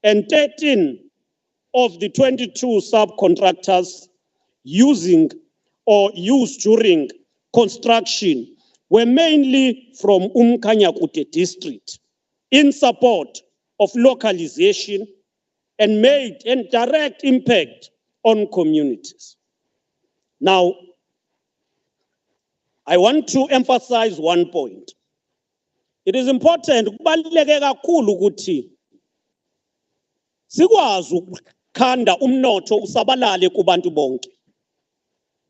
and 13 of the 22 subcontractors using or used during construction were mainly from Umkanyakute district in support of localization and made a direct impact on communities. Now, I want to emphasize one point. It is important kubaluleke kakhulu ukuthi sikwazi ukukhanda umnotho usabalale kubantu bonke.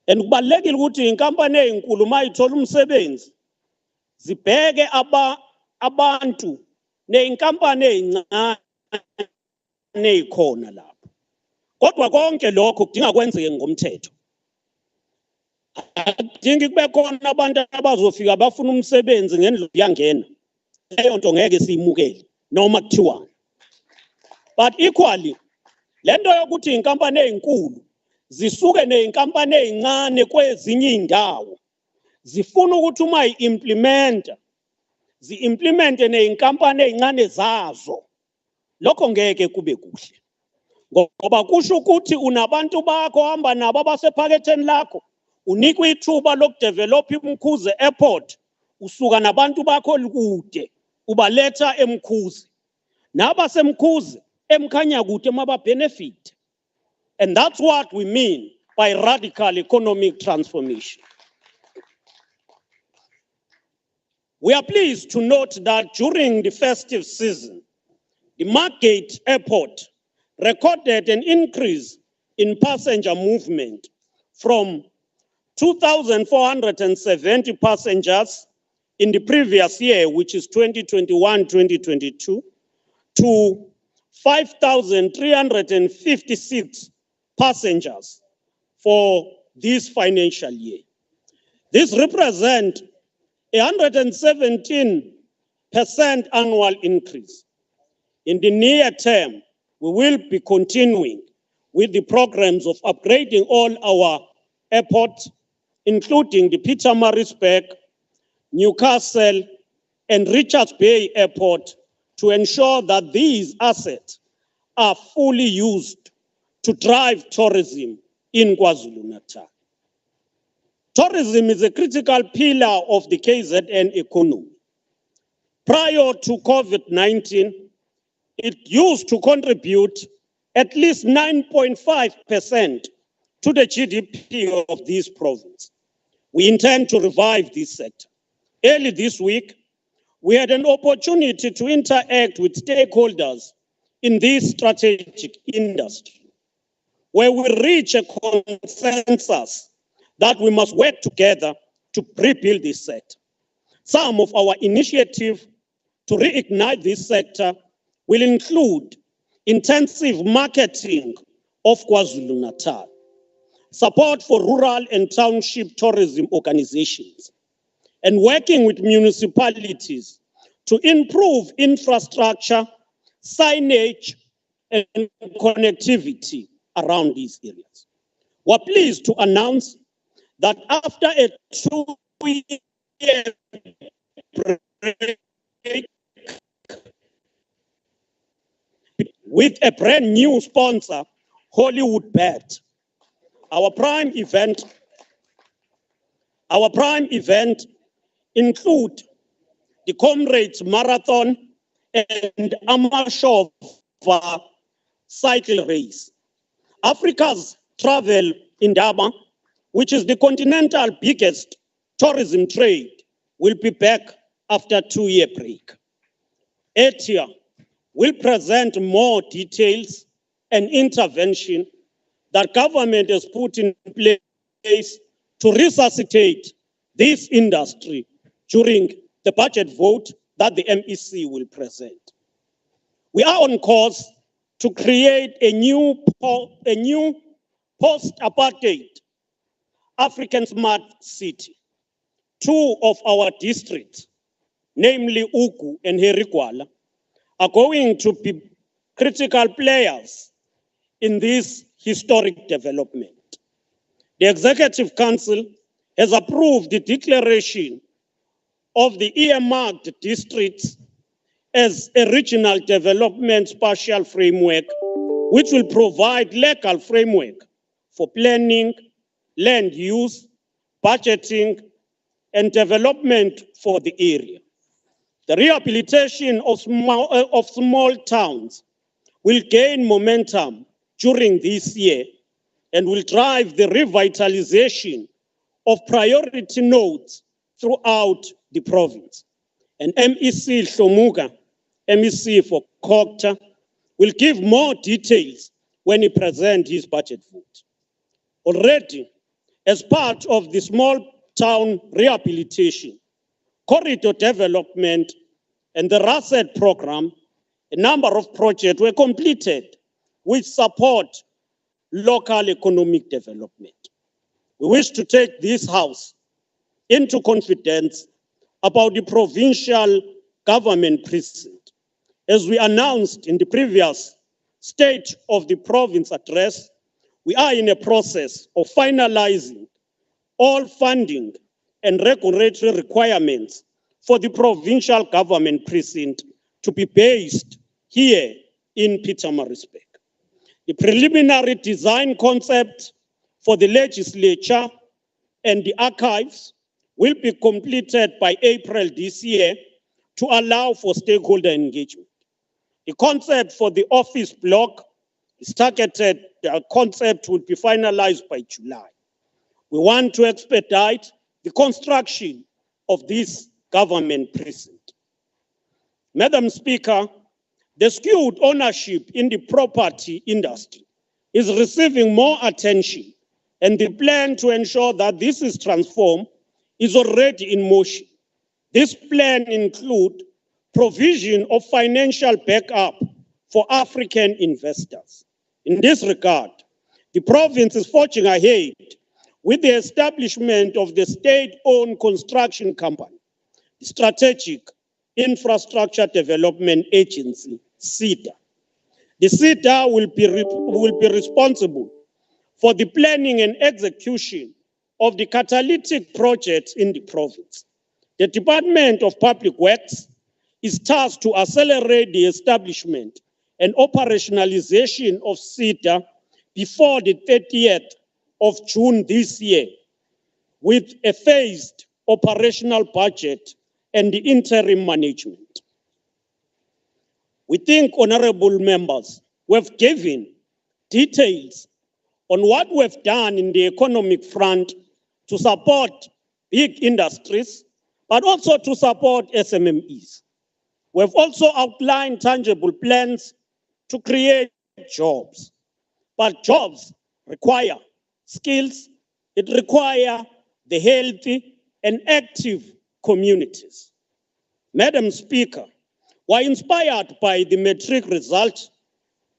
And kubalulekile ukuthi inkampani ezinkulu mayithola umsebenzi zibheke abantu neinkampani ezincane ezikhona lapho. Kodwa konke lokho kudinga kwenzeke ngomthetho. Adingi kube khona abantu abazofika bafuna umsebenzi ngendlela yangena. Leyo nto ngeke siyimukele noma kuthiwani. But equally, lento yokuthi inkampani ezinkulu zisuke neinkampani ezincane kwezinye indawo zifuna ukuthi uma zi-implemente neinkampani ezincane zazo. Lokho ngeke kube kuhle. Ngoba kusho ukuthi unabantu bakho hamba nabo abasephaketheni lakho, unikwa ithuba lokudevelop iMkhuze Airport, usuka nabantu bakho kude ubaletha eMkhuze. Nabasemkhuze emkhanya kude maba benefit. And that's what we mean by radical economic transformation. We are pleased to note that during the festive season, the Margate Airport recorded an increase in passenger movement from 2,470 passengers in the previous year, which is 2021-2022, to 5,356 passengers for this financial year. This represents a 117% annual increase. In the near term, we will be continuing with the programs of upgrading all our airports, including the Pietermaritzburg, Newcastle, and Richards Bay Airport, to ensure that these assets are fully used to drive tourism in Kwazulu-Natal. Tourism is a critical pillar of the KZN economy. Prior to COVID-19, it used to contribute at least 9.5% to the GDP of this province. We intend to revive this sector. Early this week, we had an opportunity to interact with stakeholders in this strategic industry, where we reach a consensus that we must work together to rebuild this sector. Some of our initiatives to reignite this sector will include intensive marketing of KwaZulu-Natal, support for rural and township tourism organizations, and working with municipalities to improve infrastructure, signage, and connectivity around these areas. We're pleased to announce that after a 2-year break, with a brand new sponsor, Hollywood Bet, our prime event include the Comrades Marathon and Amashova cycle race. Africa's travel indaba, which is the continental biggest tourism trade, will be back after a 2-year break. Etia will present more details and intervention that government has put in place to resuscitate this industry during the budget vote that the MEC will present. We are on course to create a new post-apartheid African smart city. 2 of our districts, namely Ugu and Herikwala, are going to be critical players in this historic development. The Executive Council has approved the declaration of the earmarked districts as a regional development spatial framework which will provide legal framework for planning, land use, budgeting, and development for the area. The rehabilitation of small towns will gain momentum during this year and will drive the revitalization of priority nodes throughout the province. And MEC Shomuga, MEC for Kokta, will give more details when he presents his budget vote. Already, as part of the small town rehabilitation, corridor development, and the RASET program, a number of projects were completed which support local economic development. We wish to take this House into confidence about the provincial government precinct. As we announced in the previous State of the Province address, we are in a process of finalizing all funding and regulatory requirements for the provincial government precinct to be based here in Pietermaritzburg. The preliminary design concept for the legislature and the archives will be completed by April this year to allow for stakeholder engagement. The concept for the office block is targeted, the concept will be finalized by July. We want to expedite the construction of this government precinct. Madam Speaker, the skewed ownership in the property industry is receiving more attention, and the plan to ensure that this is transformed is already in motion. This plan includes provision of financial backup for African investors. In this regard, the province is forging ahead with the establishment of the state-owned construction company, the Strategic Infrastructure Development Agency, SIDA. The SIDA will be responsible for the planning and execution of the catalytic projects in the province. The Department of Public Works is tasked to accelerate the establishment and operationalization of SIDA before the 30th of June this year, with a phased operational budget and the interim management. We think, honorable members, we've given details on what we've done in the economic front to support big industries, but also to support SMMEs. We've also outlined tangible plans to create jobs. But jobs require skills, it requires the healthy and active communities. Madam Speaker, we're inspired by the matric result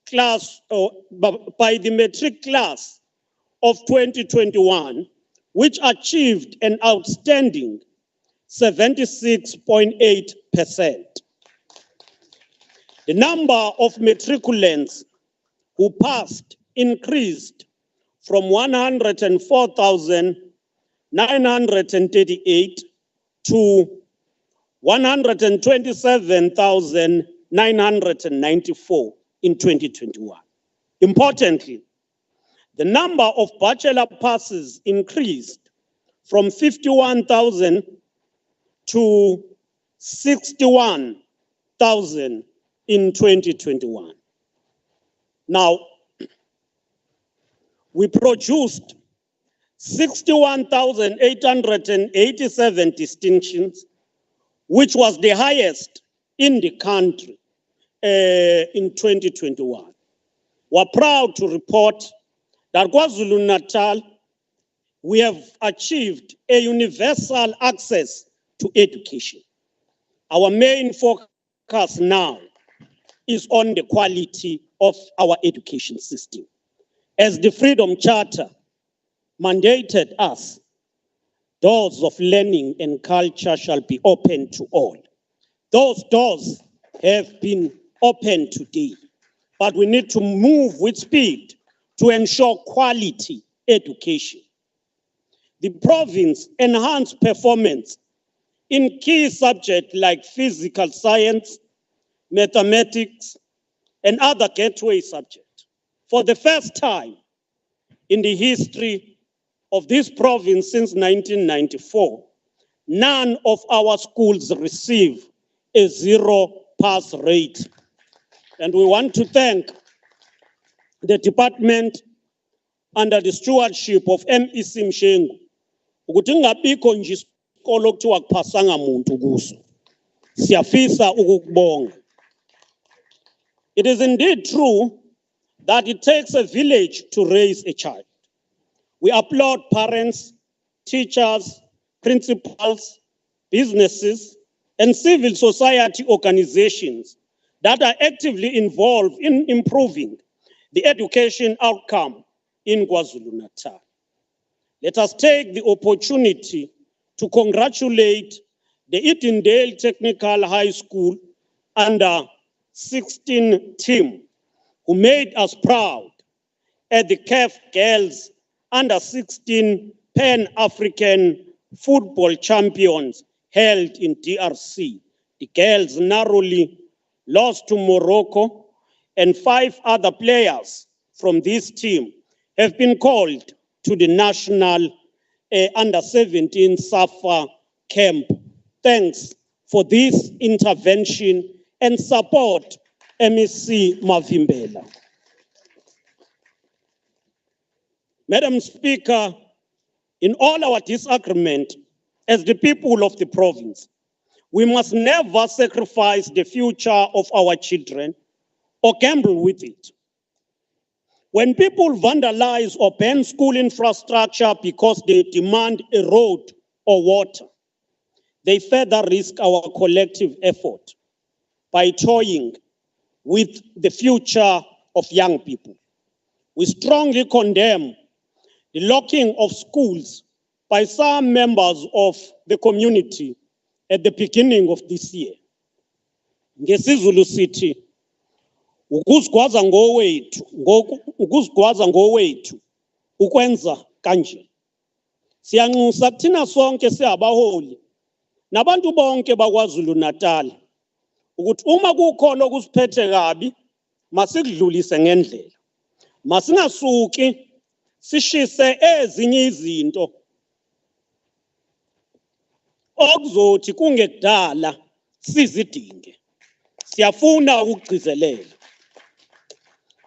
class, by the matric class of 2021, which achieved an outstanding 76.8%. The number of matriculants who passed increased from 104,938 to 127,994 in 2021. Importantly, the number of bachelor passes increased from 51,000 to 61,000 in 2021. Now, we produced 61,887 distinctions, which was the highest in the country in 2021. We're proud to report that Kwazulu-Natal, we have achieved a universal access to education. Our main focus now is on the quality of our education system. As the Freedom Charter mandated us, doors of learning and culture shall be open to all. Those doors have been opened today, but we need to move with speed to ensure quality education. The province enhanced performance in key subjects like physical science, mathematics, and other gateway subjects. For the first time in the history of this province since 1994, none of our schools receive a zero pass rate. And we want to thank the department under the stewardship of MEC Mshengu ukuthi ngabikho nje isikolo kuthiwa kuphasanga muntu kuso. Siyafisa ukukubonga. It is indeed true that it takes a village to raise a child. We applaud parents, teachers, principals, businesses, and civil society organizations that are actively involved in improving the education outcome in Kwazulu-Natal. Let us take the opportunity to congratulate the Edendale Technical High School under 16 team who made us proud at the CAF Girls under 16 Pan-African Football Champions held in DRC. The girls narrowly lost to Morocco, and 5 other players from this team have been called to the national under 17 SAFA camp. Thanks for this intervention and support, MEC Mavimbela. Madam Speaker, in all our disagreement as the people of the province, we must never sacrifice the future of our children or gamble with it. When people vandalize or ban school infrastructure because they demand a road or water, they further risk our collective effort by toying with the future of young people. We strongly condemn the locking of schools by some members of the community at the beginning of this year. NgesiZulu sithi ukuzigwaza ngowethu ukwenza kanje. Siyanxusa kuthina sonke siyabaholi nabantu bonke bakwaZulu-Natal ukuthi uma kukhona okusiphethe kabi masikudlulise ngendlela. Masingasuki sishise ezinye izinto okuzothi kungekudala sizidinge. Siyafuna ukugcizelela.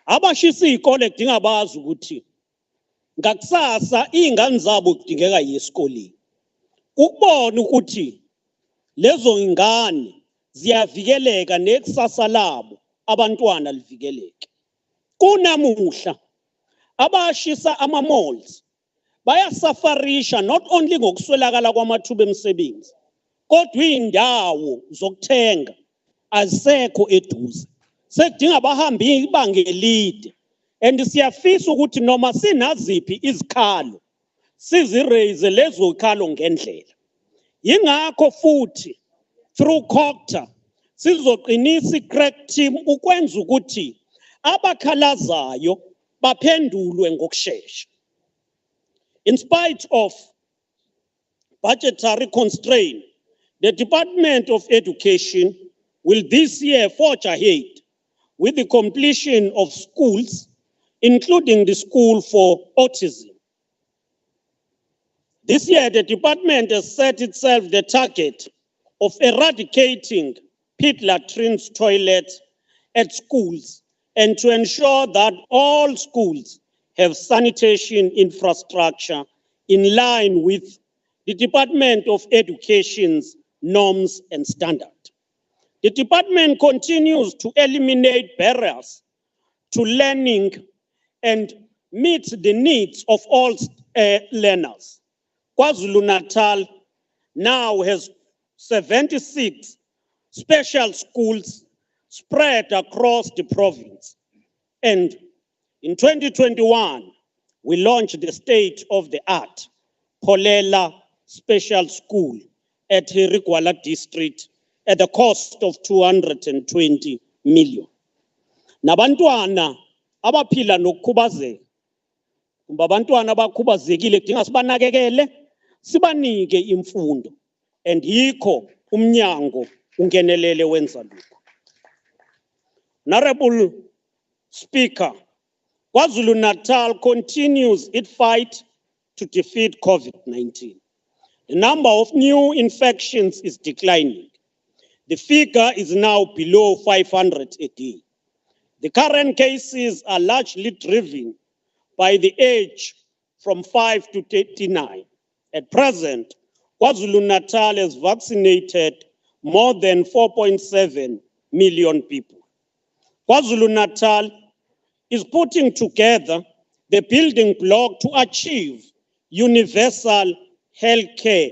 Abashisa izikole kudinga bazi ukuthi ngakusasa izingane zabo kudingeka yesikoleni. Ukubona ukuthi lezo ingane ziyavikeleka nekusasa labo abantwana livikeleke. Kunamuhla abashisa ama-malls bayasafarisha not only ngokuswelakala kwamathuba emisebenzi kodwa indawo zokuthenga azisekho eduze. Sekudinga bahambe ibanga elide, and siyafisa ukuthi noma sinaziphi izikhalo siziraise lezo zikhalo ngendlela. Yingakho futhi through COCTA sizoqinisa i-crack team ukwenza ukuthi abakhalazayo baphendulwe ngokusheshsha. In spite of budgetary constraint, the Department of Education will this year forge ahead with the completion of schools, including the school for autism. This year, the department has set itself the target of eradicating pit latrines toilets at schools and to ensure that all schools have sanitation infrastructure in line with the Department of Education's norms and standards. The department continues to eliminate barriers to learning and meet the needs of all learners. Kwazulu-Natal now has 76 special schools spread across the province. And in 2021, we launched the state-of-the-art Pholela Special School at Hirikwala District at the cost of 220 million. Nabantwana abaphila nokukhubazeka, kumbe abantwana abakhubazekile kudinga sibanakekele, sibanike imfundo, and yikho umnyango ungenelele wenza lokho. Honorable Speaker, KwaZulu-Natal continues its fight to defeat COVID-19. The number of new infections is declining. The figure is now below 500 a day. The current cases are largely driven by the age from 5 to 39. At present, KwaZulu-Natal has vaccinated more than 4.7 million people. KwaZulu-Natal is putting together the building block to achieve universal health care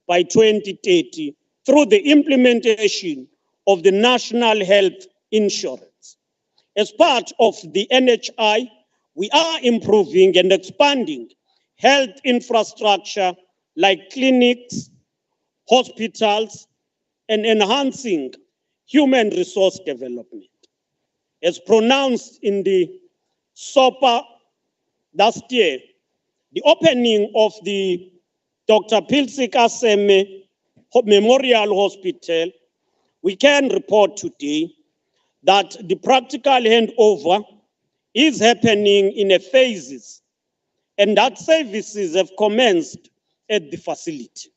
by 2030 through the implementation of the National Health Insurance. As part of the NHI, we are improving and expanding health infrastructure like clinics, hospitals, and enhancing human resource development. As pronounced in the SOPA last year, the opening of the Dr. Philsi Kaseme Memorial Hospital, we can report today that the practical handover is happening in phases and that services have commenced at the facility.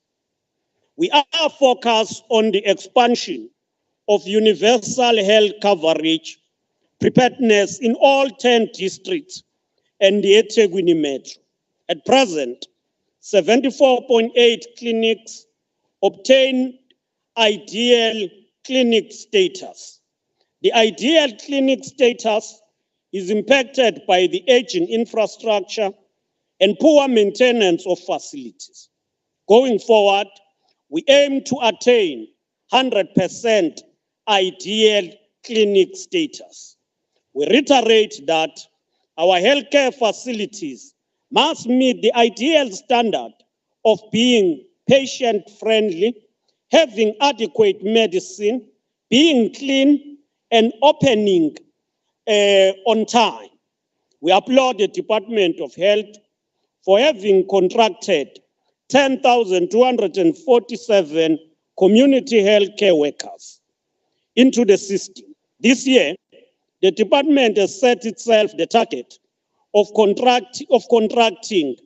We are focused on the expansion of universal health coverage, preparedness in all 10 districts and the eThekwini Metro. At present, 74.8 clinics obtain ideal clinic status. The ideal clinic status is impacted by the aging infrastructure and poor maintenance of facilities. Going forward, we aim to attain 100% ideal clinic status. We reiterate that our healthcare facilities must meet the ideal standard of being patient-friendly, having adequate medicine, being clean, and opening on time. We applaud the Department of Health for having contracted 10,247 community healthcare workers into the system. This year, the department has set itself the target of contracting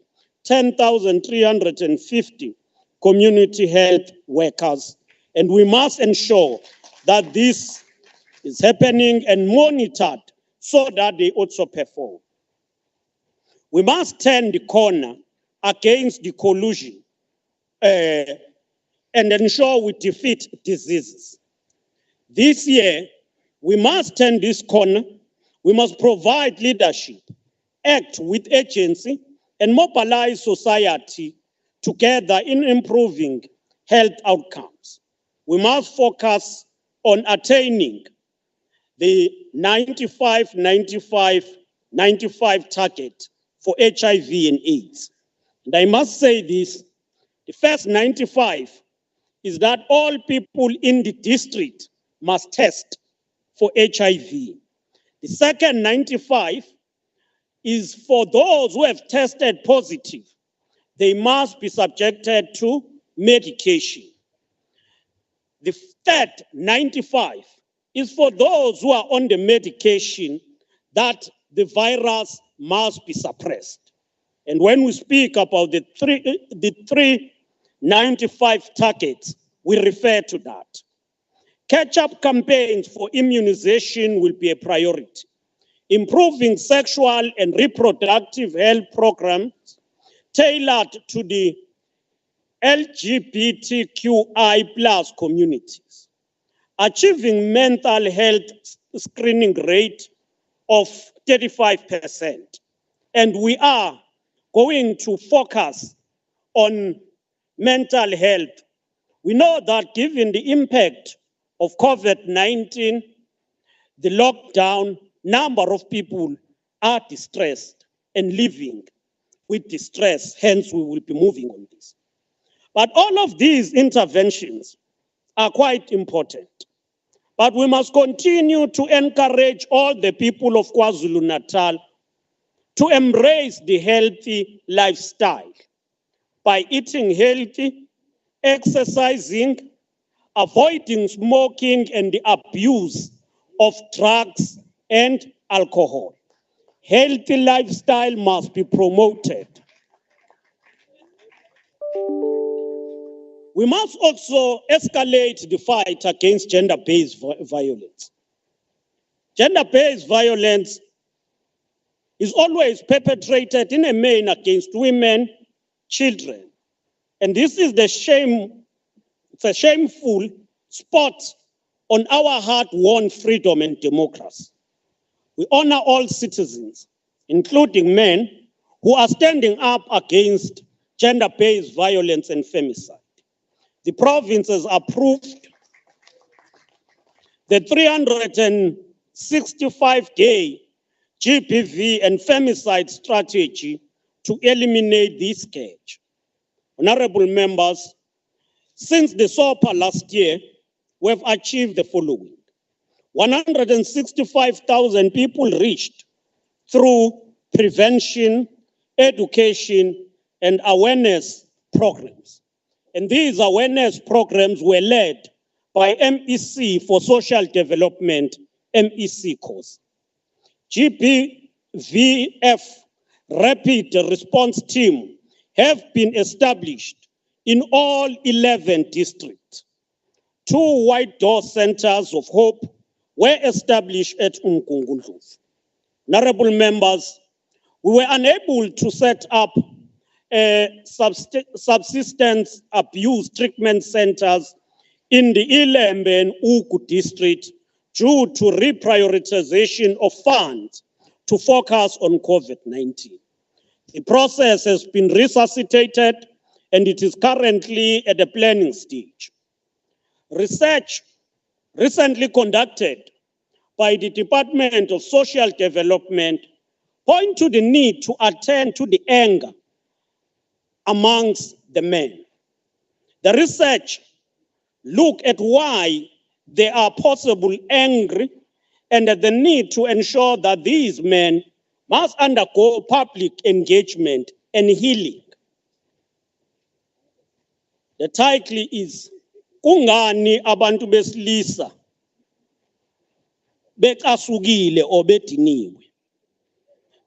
10,350 community health workers, and we must ensure that this is happening and monitored so that they also perform. We must turn the corner against the collusion and ensure we defeat diseases. This year, we must turn this corner. We must provide leadership, act with agency, and mobilize society together in improving health outcomes. We must focus on attaining the 95-95-95 target for HIV and AIDS. And I must say this, the first 95 is that all people in the district must test for HIV. The second 95 is for those who have tested positive. They must be subjected to medication. The third 95 is for those who are on the medication that the virus must be suppressed. And when we speak about the three 95 targets, we refer to that. Catch-up campaigns for immunization will be a priority. Improving sexual and reproductive health programs tailored to the LGBTQI+ communities. Achieving mental health screening rate of 35%. And we are going to focus on mental health. We know that given the impact of COVID-19, the lockdown, number of people are distressed and living with distress. Hence, we will be moving on this. But all of these interventions are quite important. But we must continue to encourage all the people of KwaZulu-Natal to embrace the healthy lifestyle by eating healthy, exercising, avoiding smoking and the abuse of drugs and alcohol. Healthy lifestyle must be promoted. We must also escalate the fight against gender-based violence. Gender-based violence is always perpetrated in a main against women, children. And this is it's a shameful spot on our hard-won freedom and democracy. We honor all citizens, including men, who are standing up against gender-based violence and femicide. The province has approved the 365-day GBV and femicide strategy to eliminate this scourge. Honorable members, since the SOPA last year, we have achieved the following. 165,000 people reached through prevention, education, and awareness programs. And these awareness programs were led by MEC for Social Development, MEC course. GBVF Rapid Response Team have been established in all 11 districts. 2 white door centers of hope were established at Umgungundlovu. Honorable members, we were unable to set up subsistence abuse treatment centers in the Ilembe and Ugu district due to reprioritization of funds to focus on COVID-19. The process has been resuscitated and it is currently at the planning stage. Research recently conducted by the Department of Social Development point to the need to attend to the anger amongst the men. The research look at why they are possibly angry and the need to ensure that these men must undergo public engagement and healing. The title is Kungani abantu besilisa becasukile or bediniwe.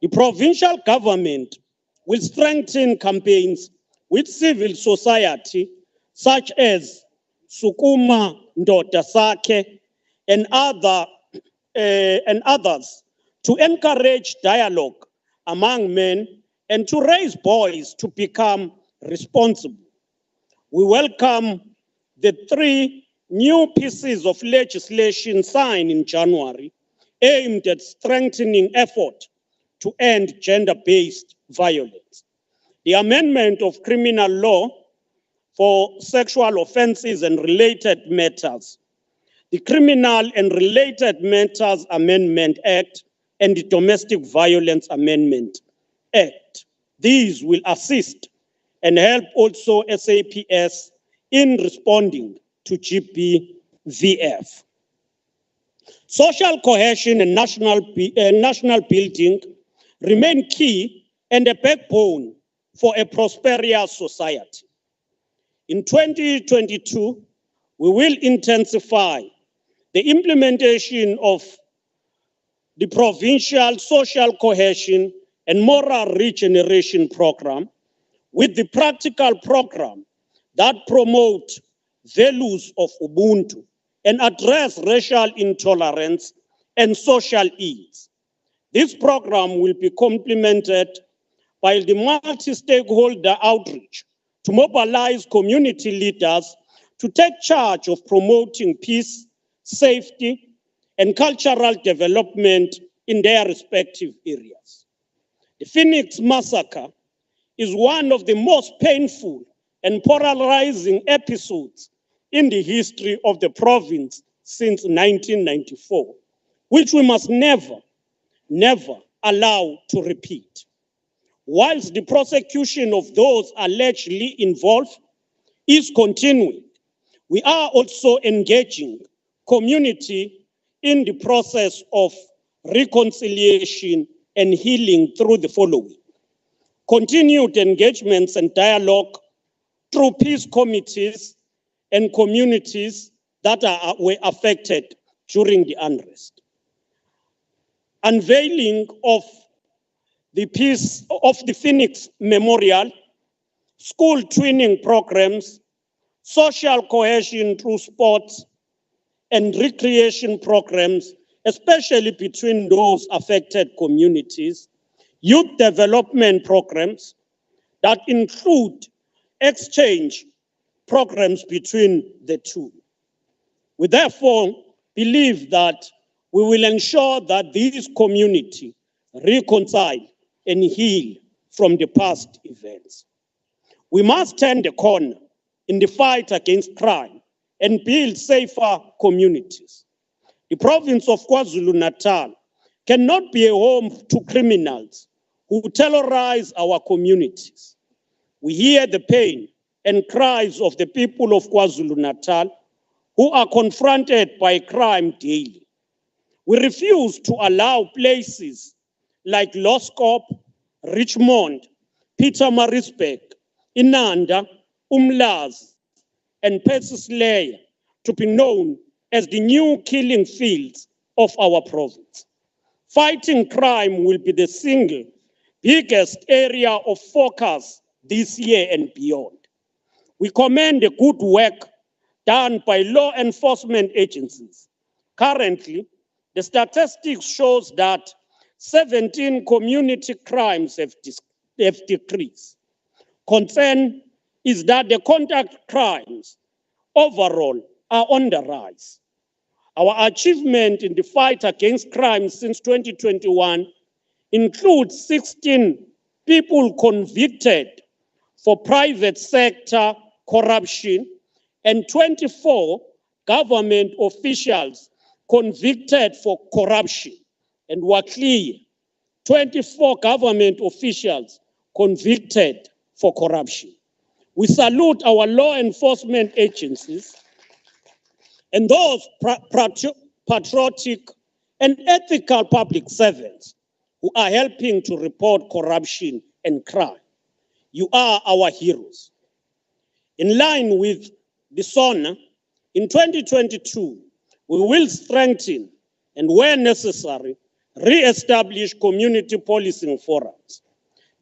The provincial government will strengthen campaigns with civil society such as Sukuma Ndoda Sakhe and others to encourage dialogue among men and to raise boys to become responsible. We welcome the 3 new pieces of legislation signed in January aimed at strengthening effort to end gender-based violence. The amendment of criminal law for sexual offenses and related matters, the Criminal and Related Matters Amendment Act, and the Domestic Violence Amendment Act. These will assist and help also SAPS in responding to GBVF. Social cohesion and national building remain key and a backbone for a prosperous society. In 2022, we will intensify the implementation of the provincial social cohesion and moral regeneration program with the practical program that promote values of Ubuntu and address racial intolerance and social ills. This program will be complemented by the multi-stakeholder outreach to mobilize community leaders to take charge of promoting peace, safety, and cultural development in their respective areas. The Phoenix massacre is one of the most painful and polarizing episodes in the history of the province since 1994, which we must never allow to repeat. Whilst the prosecution of those allegedly involved is continuing, we are also engaging community in the process of reconciliation and healing through the following: continued engagements and dialogue through peace committees and communities that were affected during the unrest. Unveiling of the Peace of the Phoenix Memorial, school twinning programs, social cohesion through sports and recreation programs, especially between those affected communities, youth development programs that include exchange programs between the two. We therefore believe that we will ensure that these communities reconcile and heal from the past events. We must turn the corner in the fight against crime and build safer communities. The province of Kwazulu-Natal cannot be a home to criminals who terrorize our communities. We hear the pain and cries of the people of KwaZulu-Natal who are confronted by crime daily. We refuse to allow places like Loskop, Richmond, Pietermaritzburg, Inanda, Umlazi, and Purchase to be known as the new killing fields of our province. Fighting crime will be the single biggest area of focus this year and beyond. We commend the good work done by law enforcement agencies. Currently, the statistics shows that 17 community crimes have decreased. Concern is that the contact crimes overall are on the rise. Our achievement in the fight against crime since 2021 includes 16 people convicted for private sector corruption and 24 government officials convicted for corruption, and were clear, 24 government officials convicted for corruption. We salute our law enforcement agencies and those patriotic and ethical public servants who are helping to report corruption and crime. You are our heroes. In line with the SONA, in 2022, we will strengthen and, where necessary, re-establish community policing forums.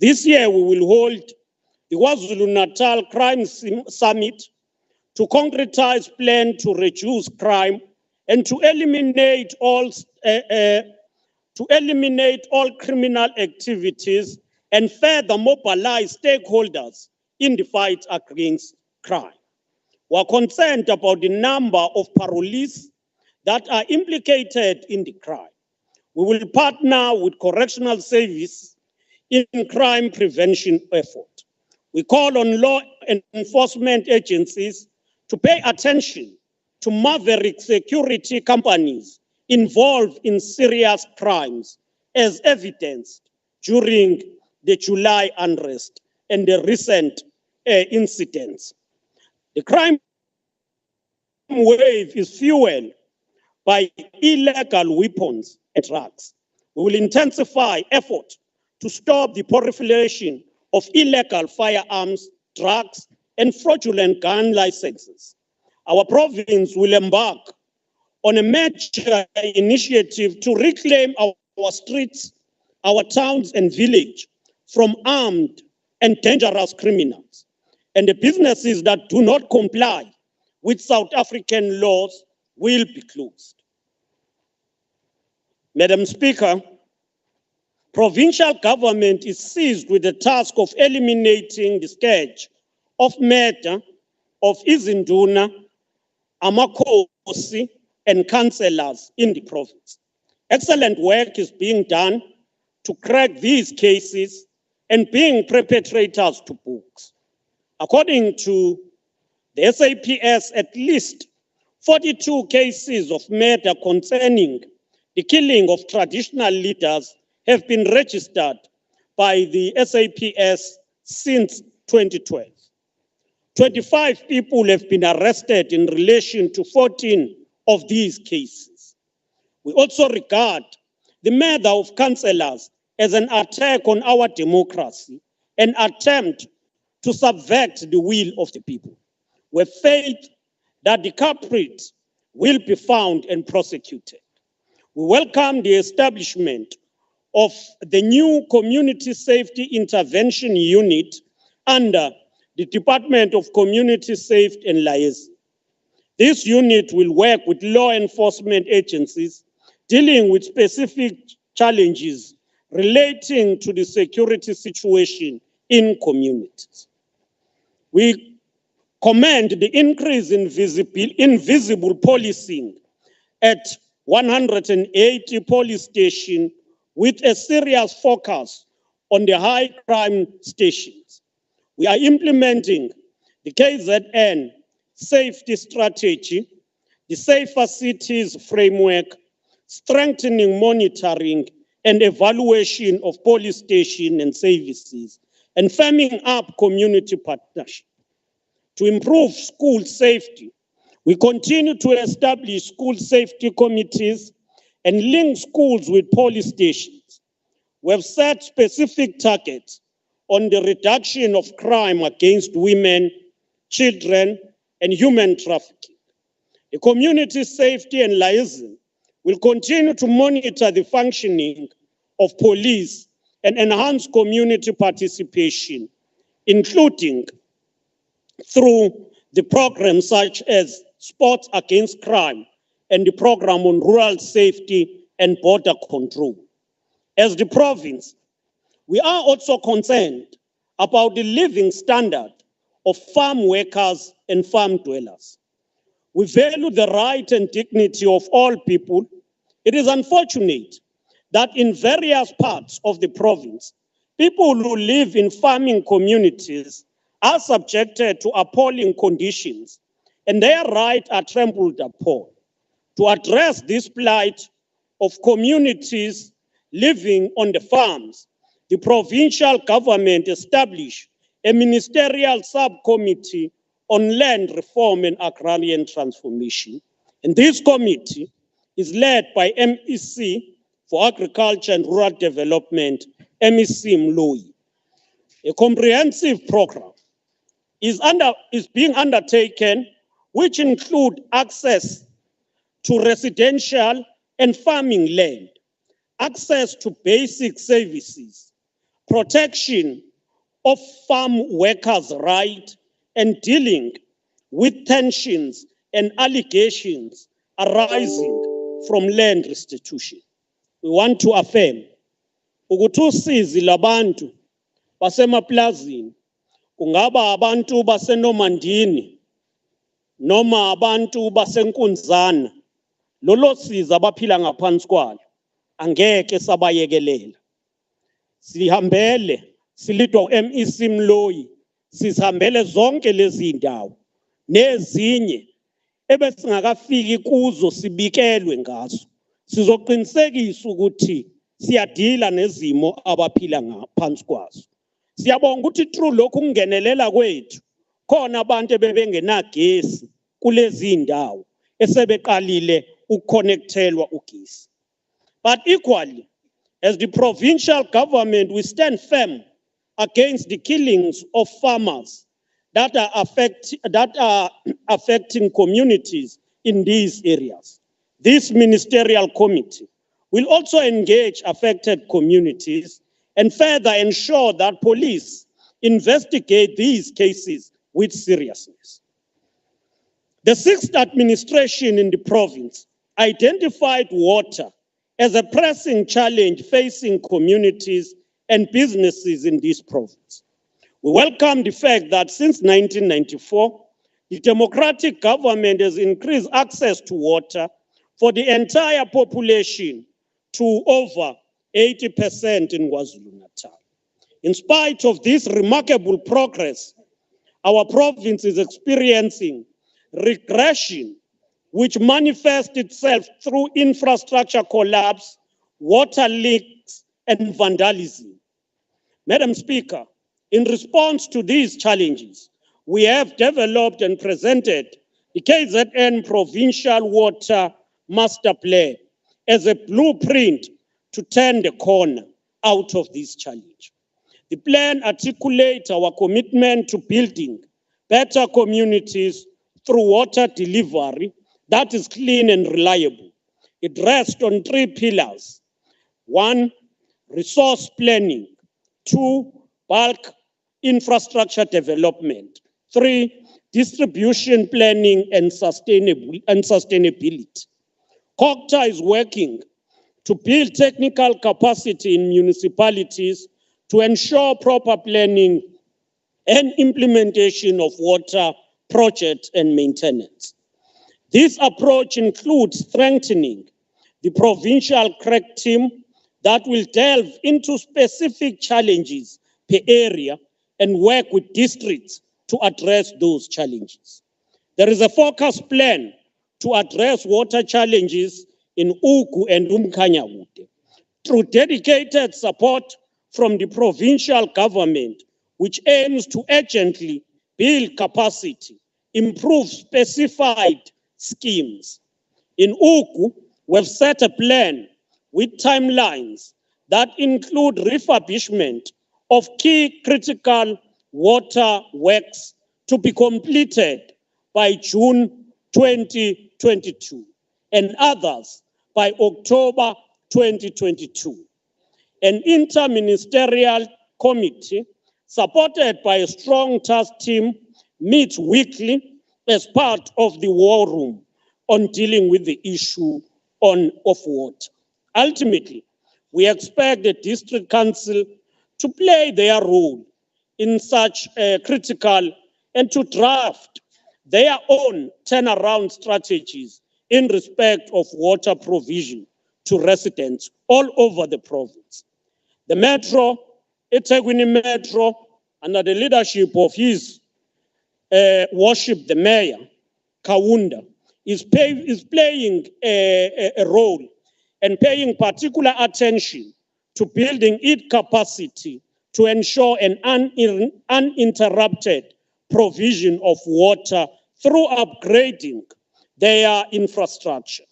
This year, we will hold the Wasulu-Natal Crime Summit to concretize plan to reduce crime and to eliminate all criminal activities and further mobilize stakeholders in the fight against crime. We are concerned about the number of parolees that are implicated in the crime. We will partner with correctional service in crime prevention effort. We call on law enforcement agencies to pay attention to maverick security companies involved in serious crimes, as evidenced during the July unrest and the recent incidents. The crime wave is fueled by illegal weapons and drugs. We will intensify effort to stop the proliferation of illegal firearms, drugs, and fraudulent gun licenses. Our province will embark on a major initiative to reclaim our streets, our towns and villages from armed and dangerous criminals. And the businesses that do not comply with South African laws will be closed. Madam Speaker, provincial government is seized with the task of eliminating the scourge of murder of izinduna, amakhosi, and councillors in the province. Excellent work is being done to crack these cases and bring perpetrators to books. According to the SAPS, at least 42 cases of murder concerning the killing of traditional leaders have been registered by the SAPS since 2012. 25 people have been arrested in relation to 14 of these cases. We also regard the murder of councillors as an attack on our democracy, an attempt to subvert the will of the people. We have faith that the culprits will be found and prosecuted. We welcome the establishment of the new Community Safety Intervention Unit under the Department of Community Safety and Liaison. This unit will work with law enforcement agencies dealing with specific challenges relating to the security situation in communities. We commend the increase in invisible policing at 180 police stations with a serious focus on the high crime stations. We are implementing the KZN safety strategy, the Safer Cities framework, strengthening monitoring and evaluation of police stations and services, and firming up community partnership. To improve school safety, we continue to establish school safety committees and link schools with police stations. We have set specific targets on the reduction of crime against women, children, and human trafficking. The Community Safety and Liaison will continue to monitor the functioning of police and enhance community participation, including through the programs such as Sports Against Crime and the program on rural safety and border control. As the province, we are also concerned about the living standard of farm workers and farm dwellers. We value the right and dignity of all people. It is unfortunate that in various parts of the province, people who live in farming communities are subjected to appalling conditions and their rights are trampled upon. To address this plight of communities living on the farms, the provincial government established a ministerial subcommittee on land reform and agrarian transformation. And this committee is led by MEC for Agriculture and Rural Development, MEC Mloyi. A comprehensive program is being undertaken, which include access to residential and farming land, access to basic services, protection of farm workers' rights, and dealing with tensions and allegations arising from land restitution. We want to affirm ukuthi usizi labantu basemaplazini kungaba abantu baseNomandini noma abantu basenkunzana, lolo siza abaphila ngaphansi kwalo angeke sabayekelela. Sihambele silidwa MEC Mloyi, sihambele zonke lezi ndawo nezinye ebesingakafiki kuzo sibikelwe ngazo. Sizoqinisekisa ukuthi siyadila nezimo abaphila ngaphansi kwazo. Siyabonga ukuthi through lokhu kungenelela kwethu khona abantu ebebengenagesi kulezi ndawo esebeqalile ukuconnectelwa ugesi. But equally, as the provincial government, we stand firm against the killings of farmers that are affecting communities in these areas. This ministerial committee will also engage affected communities and further ensure that police investigate these cases with seriousness. The sixth administration in the province identified water as a pressing challenge facing communities and businesses in this province. We welcome the fact that since 1994, the democratic government has increased access to water for the entire population to over 80% in Kwazulu-Natal. In spite of this remarkable progress, our province is experiencing regression, which manifests itself through infrastructure collapse, water leaks, and vandalism. Madam Speaker, in response to these challenges, we have developed and presented the KZN Provincial Water Master Plan as a blueprint to turn the corner out of this challenge. The plan articulates our commitment to building better communities through water delivery that is clean and reliable. It rests on three pillars. One, resource planning. 2, bulk infrastructure development. 3, distribution planning and sustainability. COGTA is working to build technical capacity in municipalities to ensure proper planning and implementation of water projects and maintenance. This approach includes strengthening the provincial crack team that will delve into specific challenges per area and work with districts to address those challenges. There is a focus plan to address water challenges in Ugu and Umkhanyakude through dedicated support from the provincial government, which aims to urgently build capacity, improve specified schemes. In Ugu, we've set a plan with timelines that include refurbishment of key critical water works to be completed by June 2022 and others by October 2022. An interministerial committee supported by a strong task team meets weekly as part of the war room on dealing with the issue of water. Ultimately, we expect the district council to play their role in such critical and to draft their own turnaround strategies in respect of water provision to residents all over the province. The Metro, eThekwini Metro, under the leadership of his worship, the mayor, Kaunda, is playing a role and paying particular attention to building its capacity to ensure an uninterrupted provision of water through upgrading their infrastructure.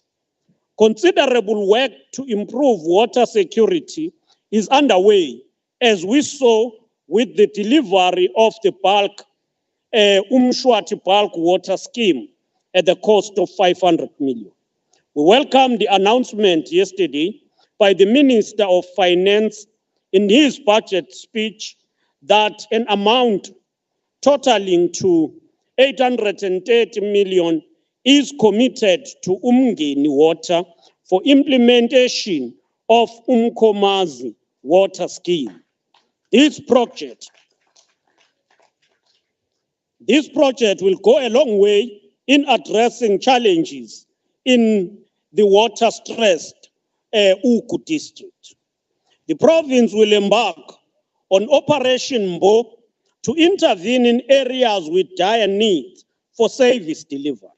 Considerable work to improve water security is underway, as we saw with the delivery of the bulk Umshwati bulk water scheme at the cost of 500 million. We welcome the announcement yesterday by the Minister of Finance in his budget speech that an amount totaling to 830 million is committed to Umngeni Water for implementation of Umkomazi water scheme. This project will go a long way in addressing challenges in the water-stressed Ugu district. The province will embark on Operation Mbo to intervene in areas with dire needs for service delivery.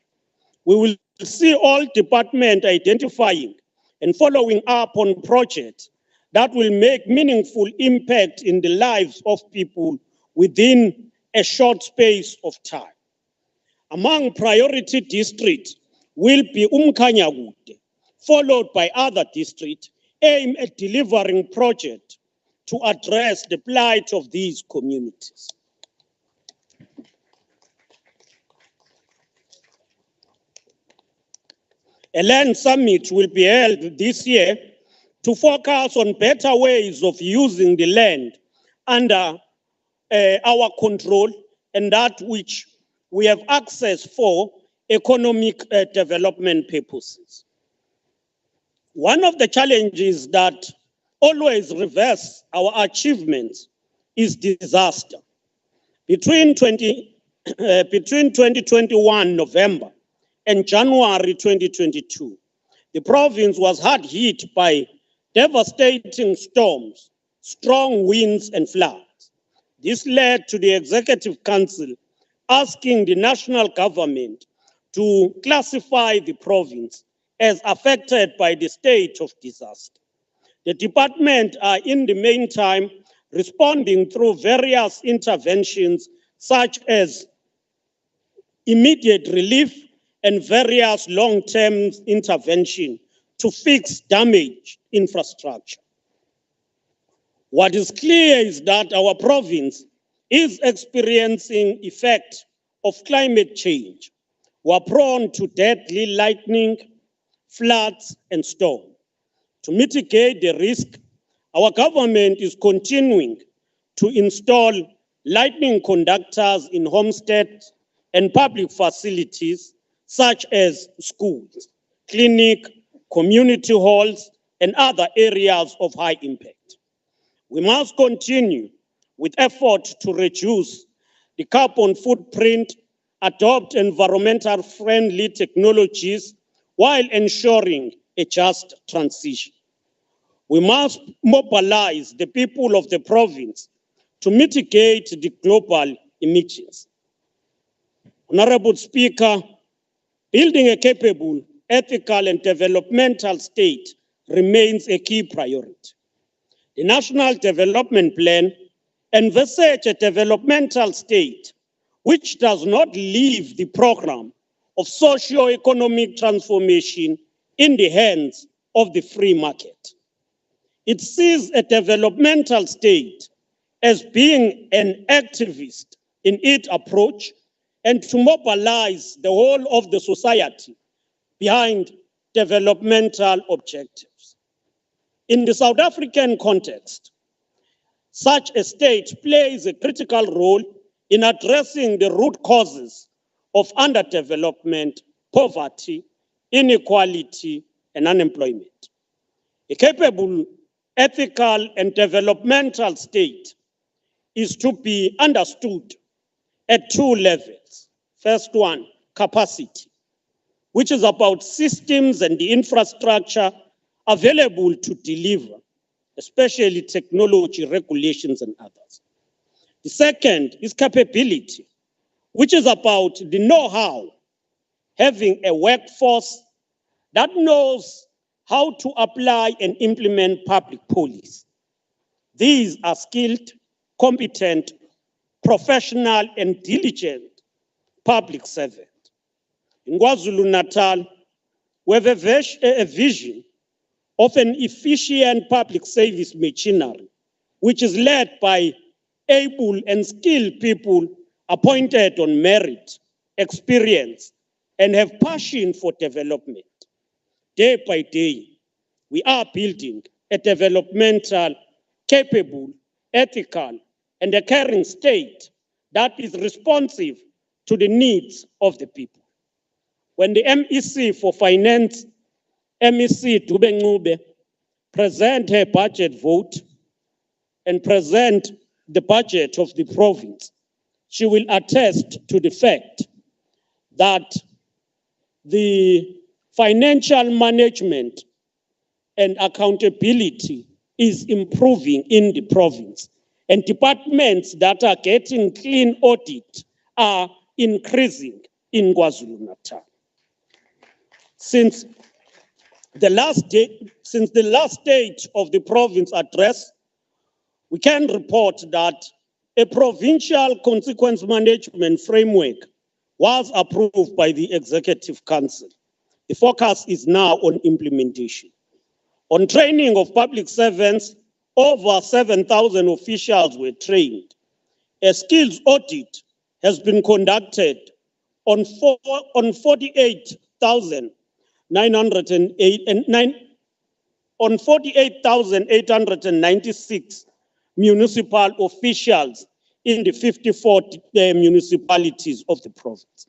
We will see all departments identifying and following up on projects that will make meaningful impact in the lives of people within a short space of time. Among priority districts will be Umkhanyakude, followed by other districts aimed at delivering projects to address the plight of these communities. A land summit will be held this year to focus on better ways of using the land under our control and that which we have access for economic development purposes. One of the challenges that always reverse our achievements is disaster. Between 2021 November and January 2022, the province was hard hit by devastating storms, strong winds and floods. This led to the Executive Council asking the national government to classify the province as affected by the state of disaster. The department are in the meantime responding through various interventions such as immediate relief and various long-term intervention to fix damaged infrastructure. What is clear is that our province is experiencing effect of climate change. We are prone to deadly lightning, floods, and storms. To mitigate the risk, Our government is continuing to install lightning conductors in homesteads and public facilities such as schools, clinic, community halls, and other areas of high impact. We must continue with efforts to reduce the carbon footprint, adopt environmental friendly technologies while ensuring a just transition. We must mobilize the people of the province to mitigate the global emissions. Honorable Speaker, building a capable, ethical, and developmental state remains a key priority. The National Development Plan envisages a developmental state which does not leave the program of socio-economic transformation in the hands of the free market. It sees a developmental state as being an activist in its approach and to mobilize the whole of the society behind developmental objectives. In the South African context, such a state plays a critical role in addressing the root causes of underdevelopment, poverty, inequality, and unemployment. A capable, ethical, and developmental state is to be understood at two levels. First one, capacity, which is about systems and the infrastructure available to deliver, especially technology, regulations, and others. The second is capability, which is about the know-how, having a workforce that knows how to apply and implement public policy. These are skilled, competent, professional, and diligent public servants. In Kwazulu-Natal, we have a vision of an efficient public service machinery, which is led by able and skilled people appointed on merit, experience, and have passion for development. Day by day, we are building a developmental, capable, ethical, and a caring state that is responsive to the needs of the people. When the MEC for Finance, MEC Dube Ncube, present her budget vote and present the budget of the province, she will attest to the fact that the financial management and accountability is improving in the province, and departments that are getting clean audit are increasing in Kwazulu-Natal. Since the last date of the province address, we can report that a provincial consequence management framework was approved by the Executive Council. The focus is now on implementation. On training of public servants, over 7,000 officials were trained. A skills audit has been conducted on 48,896 municipal officials in the 54 municipalities of the province.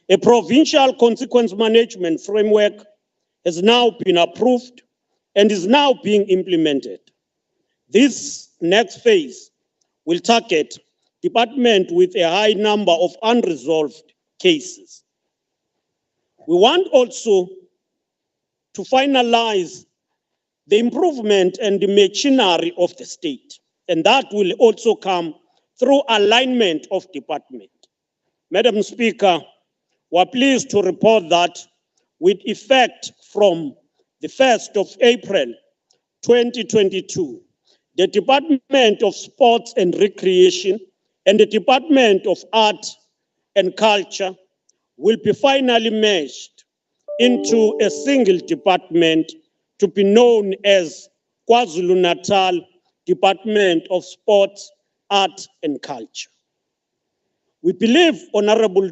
A provincial consequence management framework has now been approved and is now being implemented. This next phase will target departments with a high number of unresolved cases. We want also to finalize the improvement and the machinery of the state, and that will also come through alignment of department. Madam Speaker, we're pleased to report that with effect from the 1st of April 2022, the Department of Sports and Recreation and the Department of Art and Culture will be finally merged into a single department to be known as KwaZulu-Natal Department of Sports, Art and Culture. We believe, honorable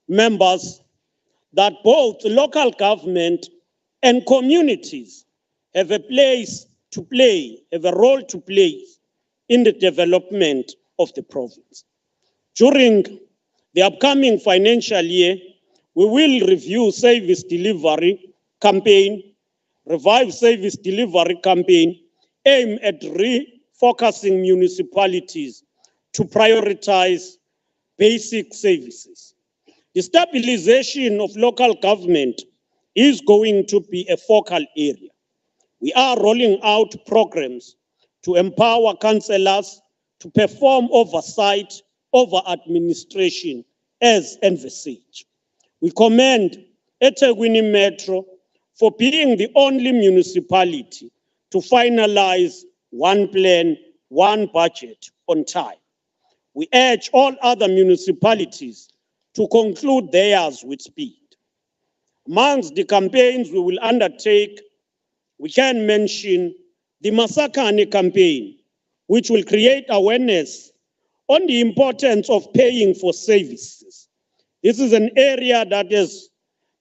members, that both local government and communities have a place to play, have a role to play in the development of the province. During the upcoming financial year, we will review service delivery campaign, revive service delivery campaign, aim at refocusing municipalities to prioritize basic services. The stabilization of local government is going to be a focal area. We are rolling out programs to empower councillors to perform oversight over administration as envisaged. We commend eThekwini Metro for being the only municipality to finalize one plan, one budget on time. We urge all other municipalities to conclude theirs with speed. Amongst the campaigns we will undertake, we can mention the Masakane campaign, which will create awareness on the importance of paying for services. This is an area that has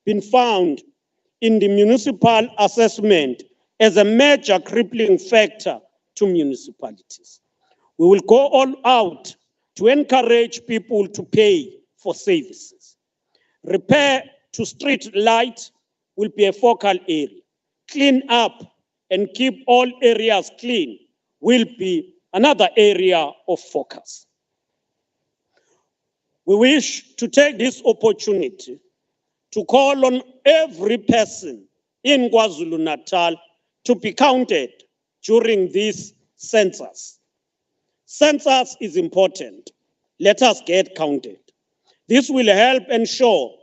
been found in the municipal assessment as a major crippling factor to municipalities. We will go all out to encourage people to pay for services. Repair to street light will be a focal area. Clean up and keep all areas clean will be another area of focus. We wish to take this opportunity to call on every person in KwaZulu-Natal to be counted during this census. Census is important. Let us get counted. This will help ensure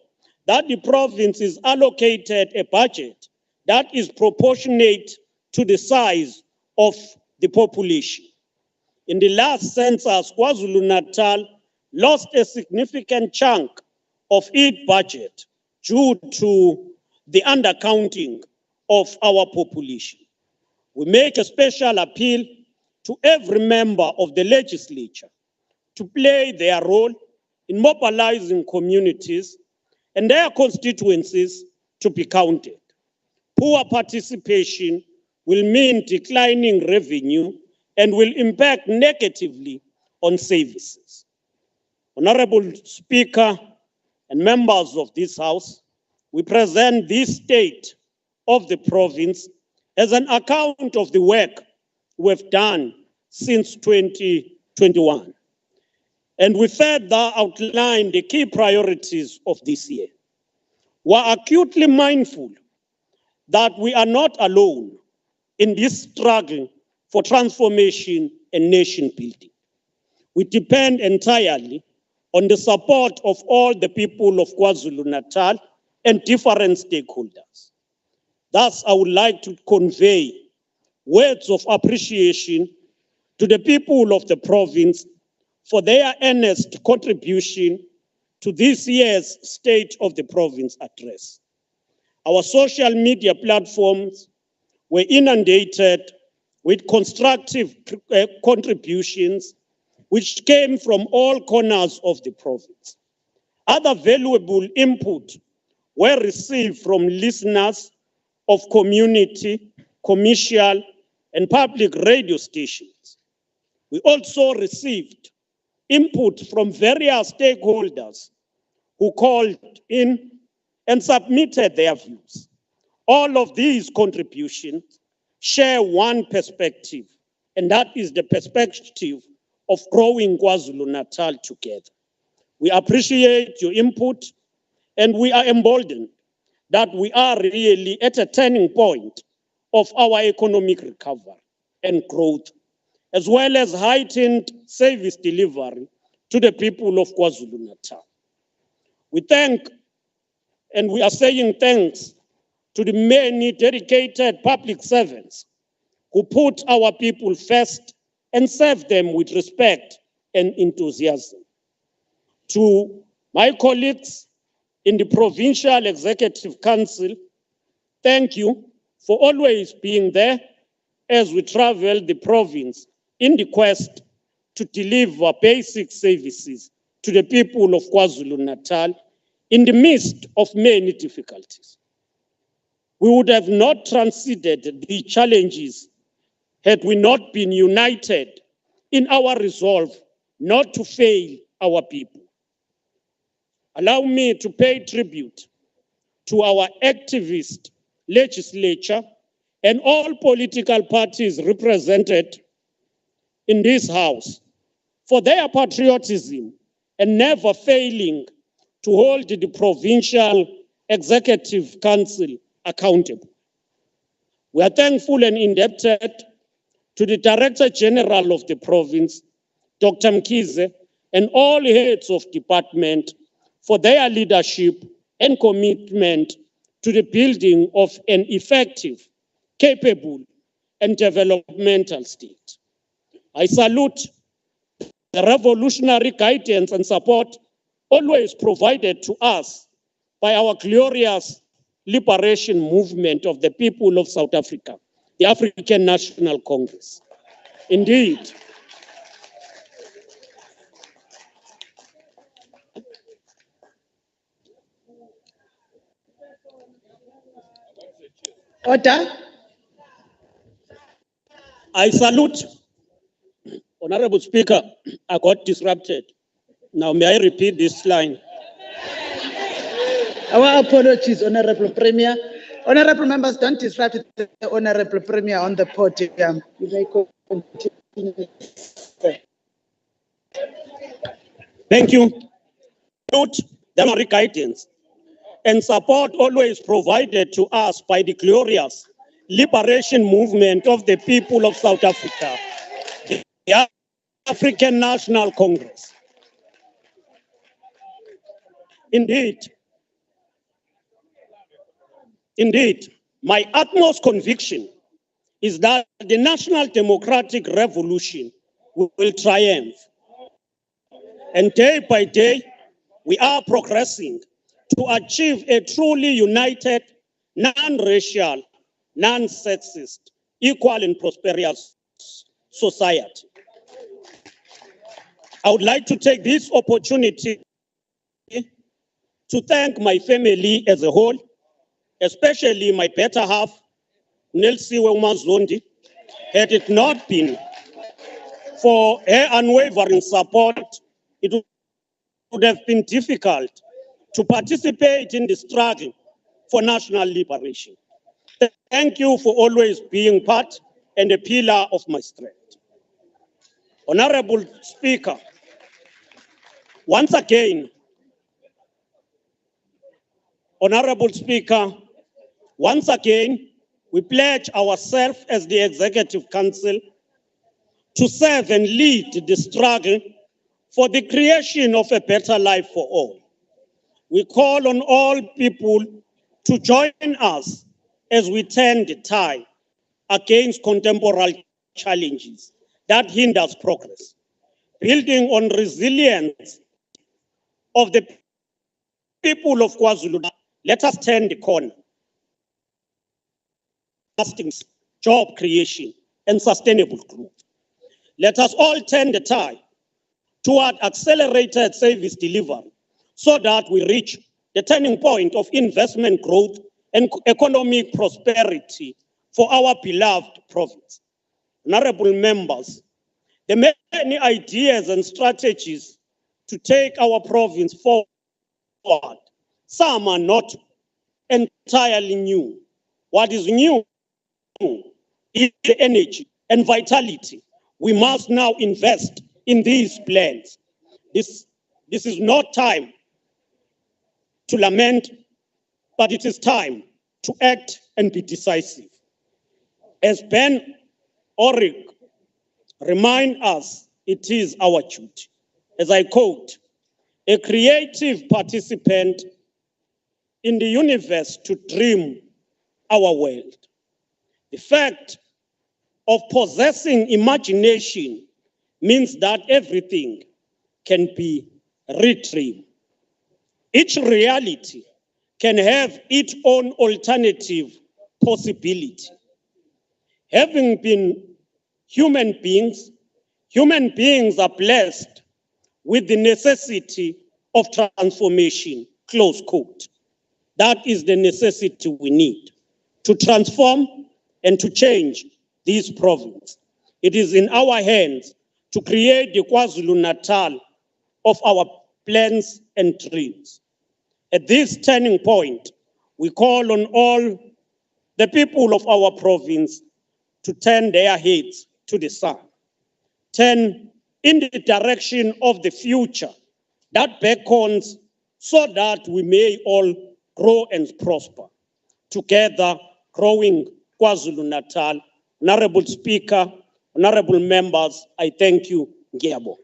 that the province is allocated a budget that is proportionate to the size of the population. In the last census, KwaZulu-Natal lost a significant chunk of its budget due to the undercounting of our population. We make a special appeal to every member of the legislature to play their role in mobilizing communities and their constituencies to be counted. Poor participation will mean declining revenue and will impact negatively on services. Honorable Speaker and members of this House, we present this state of the province as an account of the work we've done since 2021. And we further outline the key priorities of this year. We are acutely mindful that we are not alone in this struggle for transformation and nation building. We depend entirely on the support of all the people of KwaZulu-Natal and different stakeholders. Thus, I would like to convey words of appreciation to the people of the province for their earnest contribution to this year's State of the Province address. Our social media platforms were inundated with constructive contributions which came from all corners of the province. Other valuable input were received from listeners of community, commercial, and public radio stations. We also received input from various stakeholders who called in and submitted their views. All of these contributions share one perspective, and that is the perspective of growing KwaZulu-Natal together. We appreciate your input, and we are emboldened that we are really at a turning point of our economic recovery and growth, as well as heightened service delivery to the people of KwaZulu-Natal. We thank, and we are saying thanks to the many dedicated public servants who put our people first and serve them with respect and enthusiasm. To my colleagues in the Provincial Executive Council, thank you for always being there as we travel the province in the quest to deliver basic services to the people of KwaZulu-Natal in the midst of many difficulties. We would have not transcended the challenges had we not been united in our resolve not to fail our people. Allow me to pay tribute to our activist legislature and all political parties represented in this House for their patriotism and never failing to hold the Provincial Executive Council accountable. We are thankful and indebted to the Director General of the province, Dr. Mkhize, and all heads of department for their leadership and commitment to the building of an effective, capable, and developmental state. I salute the revolutionary guidance and support always provided to us by our glorious liberation movement of the people of South Africa, the African National Congress. Indeed, Order. I salute, Honorable Speaker, I got disrupted. Now may I repeat this line? Our apologies, Honorable Premier. Honorable members, don't disrupt the Honorable Premier on the podium. You may continue. Thank you. Salute the guidance and support always provided to us by the glorious liberation movement of the people of South Africa, the African National Congress. Indeed, my utmost conviction is that the National Democratic Revolution will triumph. And day by day, we are progressing to achieve a truly united, non-racial, non-sexist, equal and prosperous society. I would like to take this opportunity to thank my family as a whole, especially my better half, Nelsiwe Umazondi. Had it not been for her unwavering support, it would have been difficult to participate in the struggle for national liberation. Thank you for always being part and a pillar of my strength. Honorable Speaker, once again, we pledge ourselves as the Executive Council to serve and lead the struggle for the creation of a better life for all. We call on all people to join us as we turn the tide against contemporary challenges that hinders progress. Building on resilience of the people of Kwazulu-Natal, let us turn the corner. Job creation and sustainable growth. Let us all turn the tide toward accelerated service delivery so that we reach the turning point of investment growth and economic prosperity for our beloved province. Honorable members, the many ideas and strategies to take our province forward, some are not entirely new. What is new is the energy and vitality. We must now invest in these plans. This is not time to lament, but it is time to act and be decisive. As Ben Oric reminds us, it is our duty. As I quote, a creative participant in the universe to dream our world. The fact of possessing imagination means that everything can be redreamed. Each reality can have its own alternative possibility. Having been human beings are blessed with the necessity of transformation, close quote. That is the necessity we need to transform and to change this province. It is in our hands to create the Kwazulu-Natal of our plans and dreams. At this turning point, we call on all the people of our province to turn their heads to the sun, turn in the direction of the future that beckons so that we may all grow and prosper. Together, growing KwaZulu-Natal. Honorable Speaker, honorable members, I thank you. Ngiyabonga.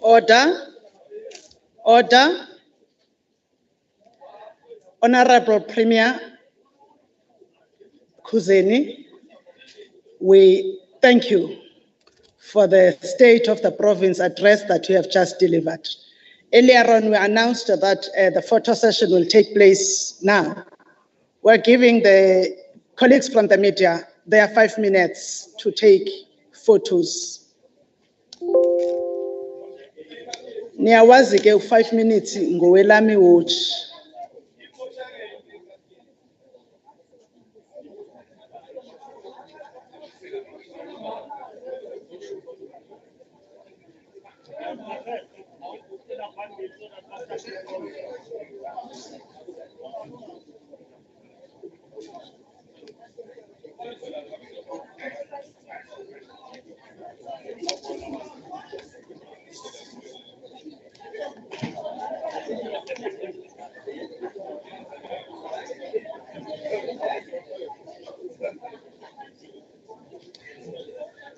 Order. Order. Honorable Premier Khuzeni, we thank you for the State of the Province address that you have just delivered. Earlier on, we announced that the photo session will take place now. We're giving the colleagues from the media their 5 minutes to take photos. Niyawazi ke 5 minutes ngowelami watch.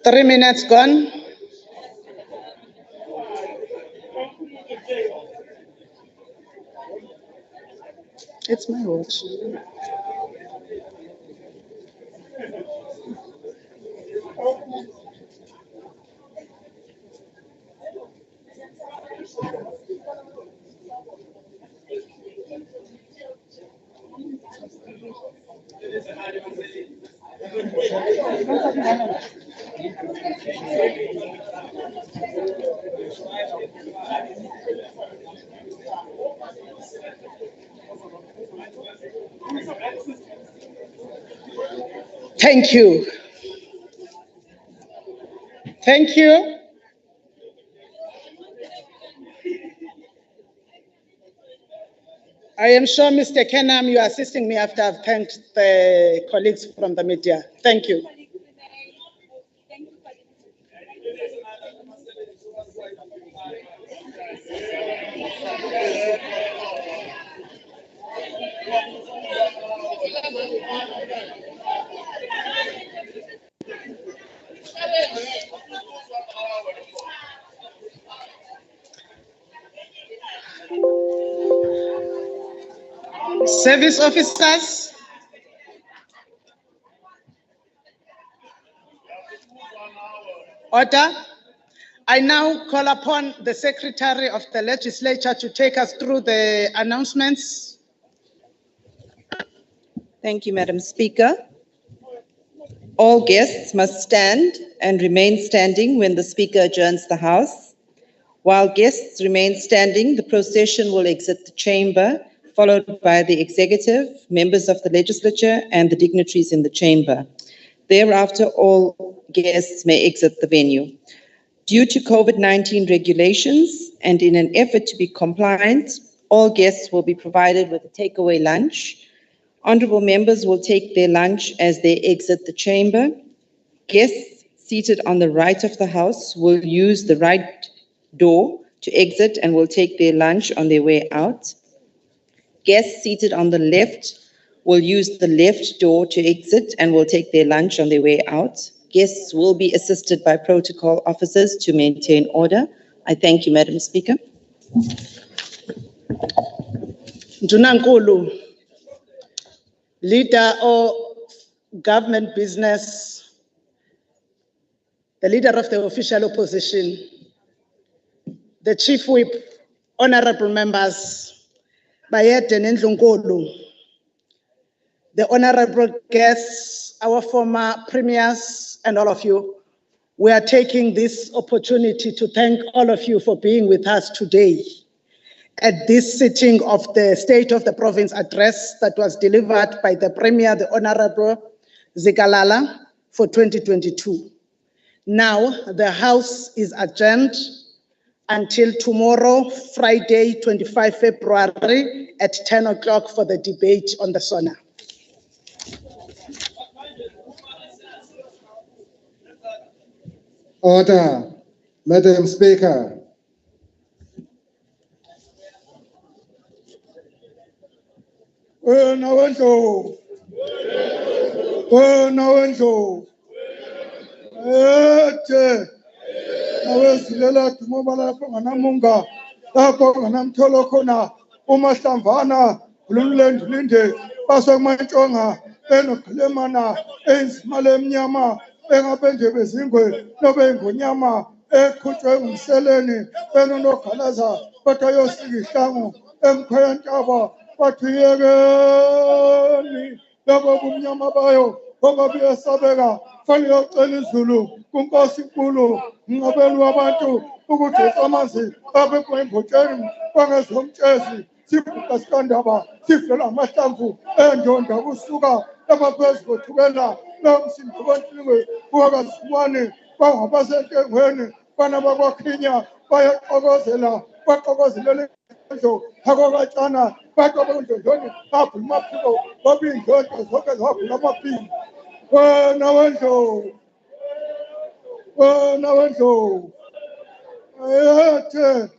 Three minutes gone. It's my watch. Thank you. Thank you. I am sure, Mr. Kenam, you are assisting me after I've thanked the colleagues from the media. Thank you. Service officers. Order. I now call upon the Secretary of the Legislature to take us through the announcements. Thank you, Madam Speaker. All guests must stand and remain standing when the Speaker adjourns the House. While guests remain standing, the procession will exit the chamber, followed by the executive, members of the legislature, and the dignitaries in the chamber. Thereafter, all guests may exit the venue. Due to COVID-19 regulations and in an effort to be compliant, all guests will be provided with a takeaway lunch. Honorable members will take their lunch as they exit the chamber. Guests seated on the right of the House will use the right door to exit and will take their lunch on their way out. Guests seated on the left will use the left door to exit and will take their lunch on their way out. Guests will be assisted by protocol officers to maintain order. I thank you, Madam Speaker. Ndunankulu, leader of government business, the leader of the official opposition, the chief whip, honorable members, Bayede Ndlunkulu, the honorable guests, our former premiers, and all of you. We are taking this opportunity to thank all of you for being with us today at this sitting of the State of the Province address that was delivered by the Premier, the Honorable Zikalala, for 2022. Now, the House is adjourned until tomorrow, Friday, 25 February, at 10 o'clock for the debate on the SONA. Order, Madam Speaker. Wena wendlovu. Wena wendlovu. Ethe. Awesilela ngoba lapho nganamunga. Lapho nganamtholo khona uMahlamvana, uLumlende Linde, baseMantshonga, enoGlemana, enzimale emnyama, engaphende bezingwe, nobe ingonyama, eqhutshwe ngumseleni, benonogalaza, kodwa yosika ihlangu, emkhwentaba, bathi yekeni, labo kumnyama bayo, ngoba buyasabeka, fanele yocela izulu, kunkosi inkulu, ngingabeli wabantu, ukuthi amanzi, babe kwembotsheni, bangezomtshezi, sibhuqa sikandaba, sifela amahlamvu, endonda kusuka, emaphezu kothukela, nomsindo konhlingwe, kuwakazifumane, bangabasenkengweni, bana bakwakhinya, bayaxokozela, baxokozelele indlo, akwakatshana, baxokozendlondloni, abhula amaphiko, babe indlonto zonke zabhula amaphiko. Wena wendlovu, wena wendlovu, ayethe,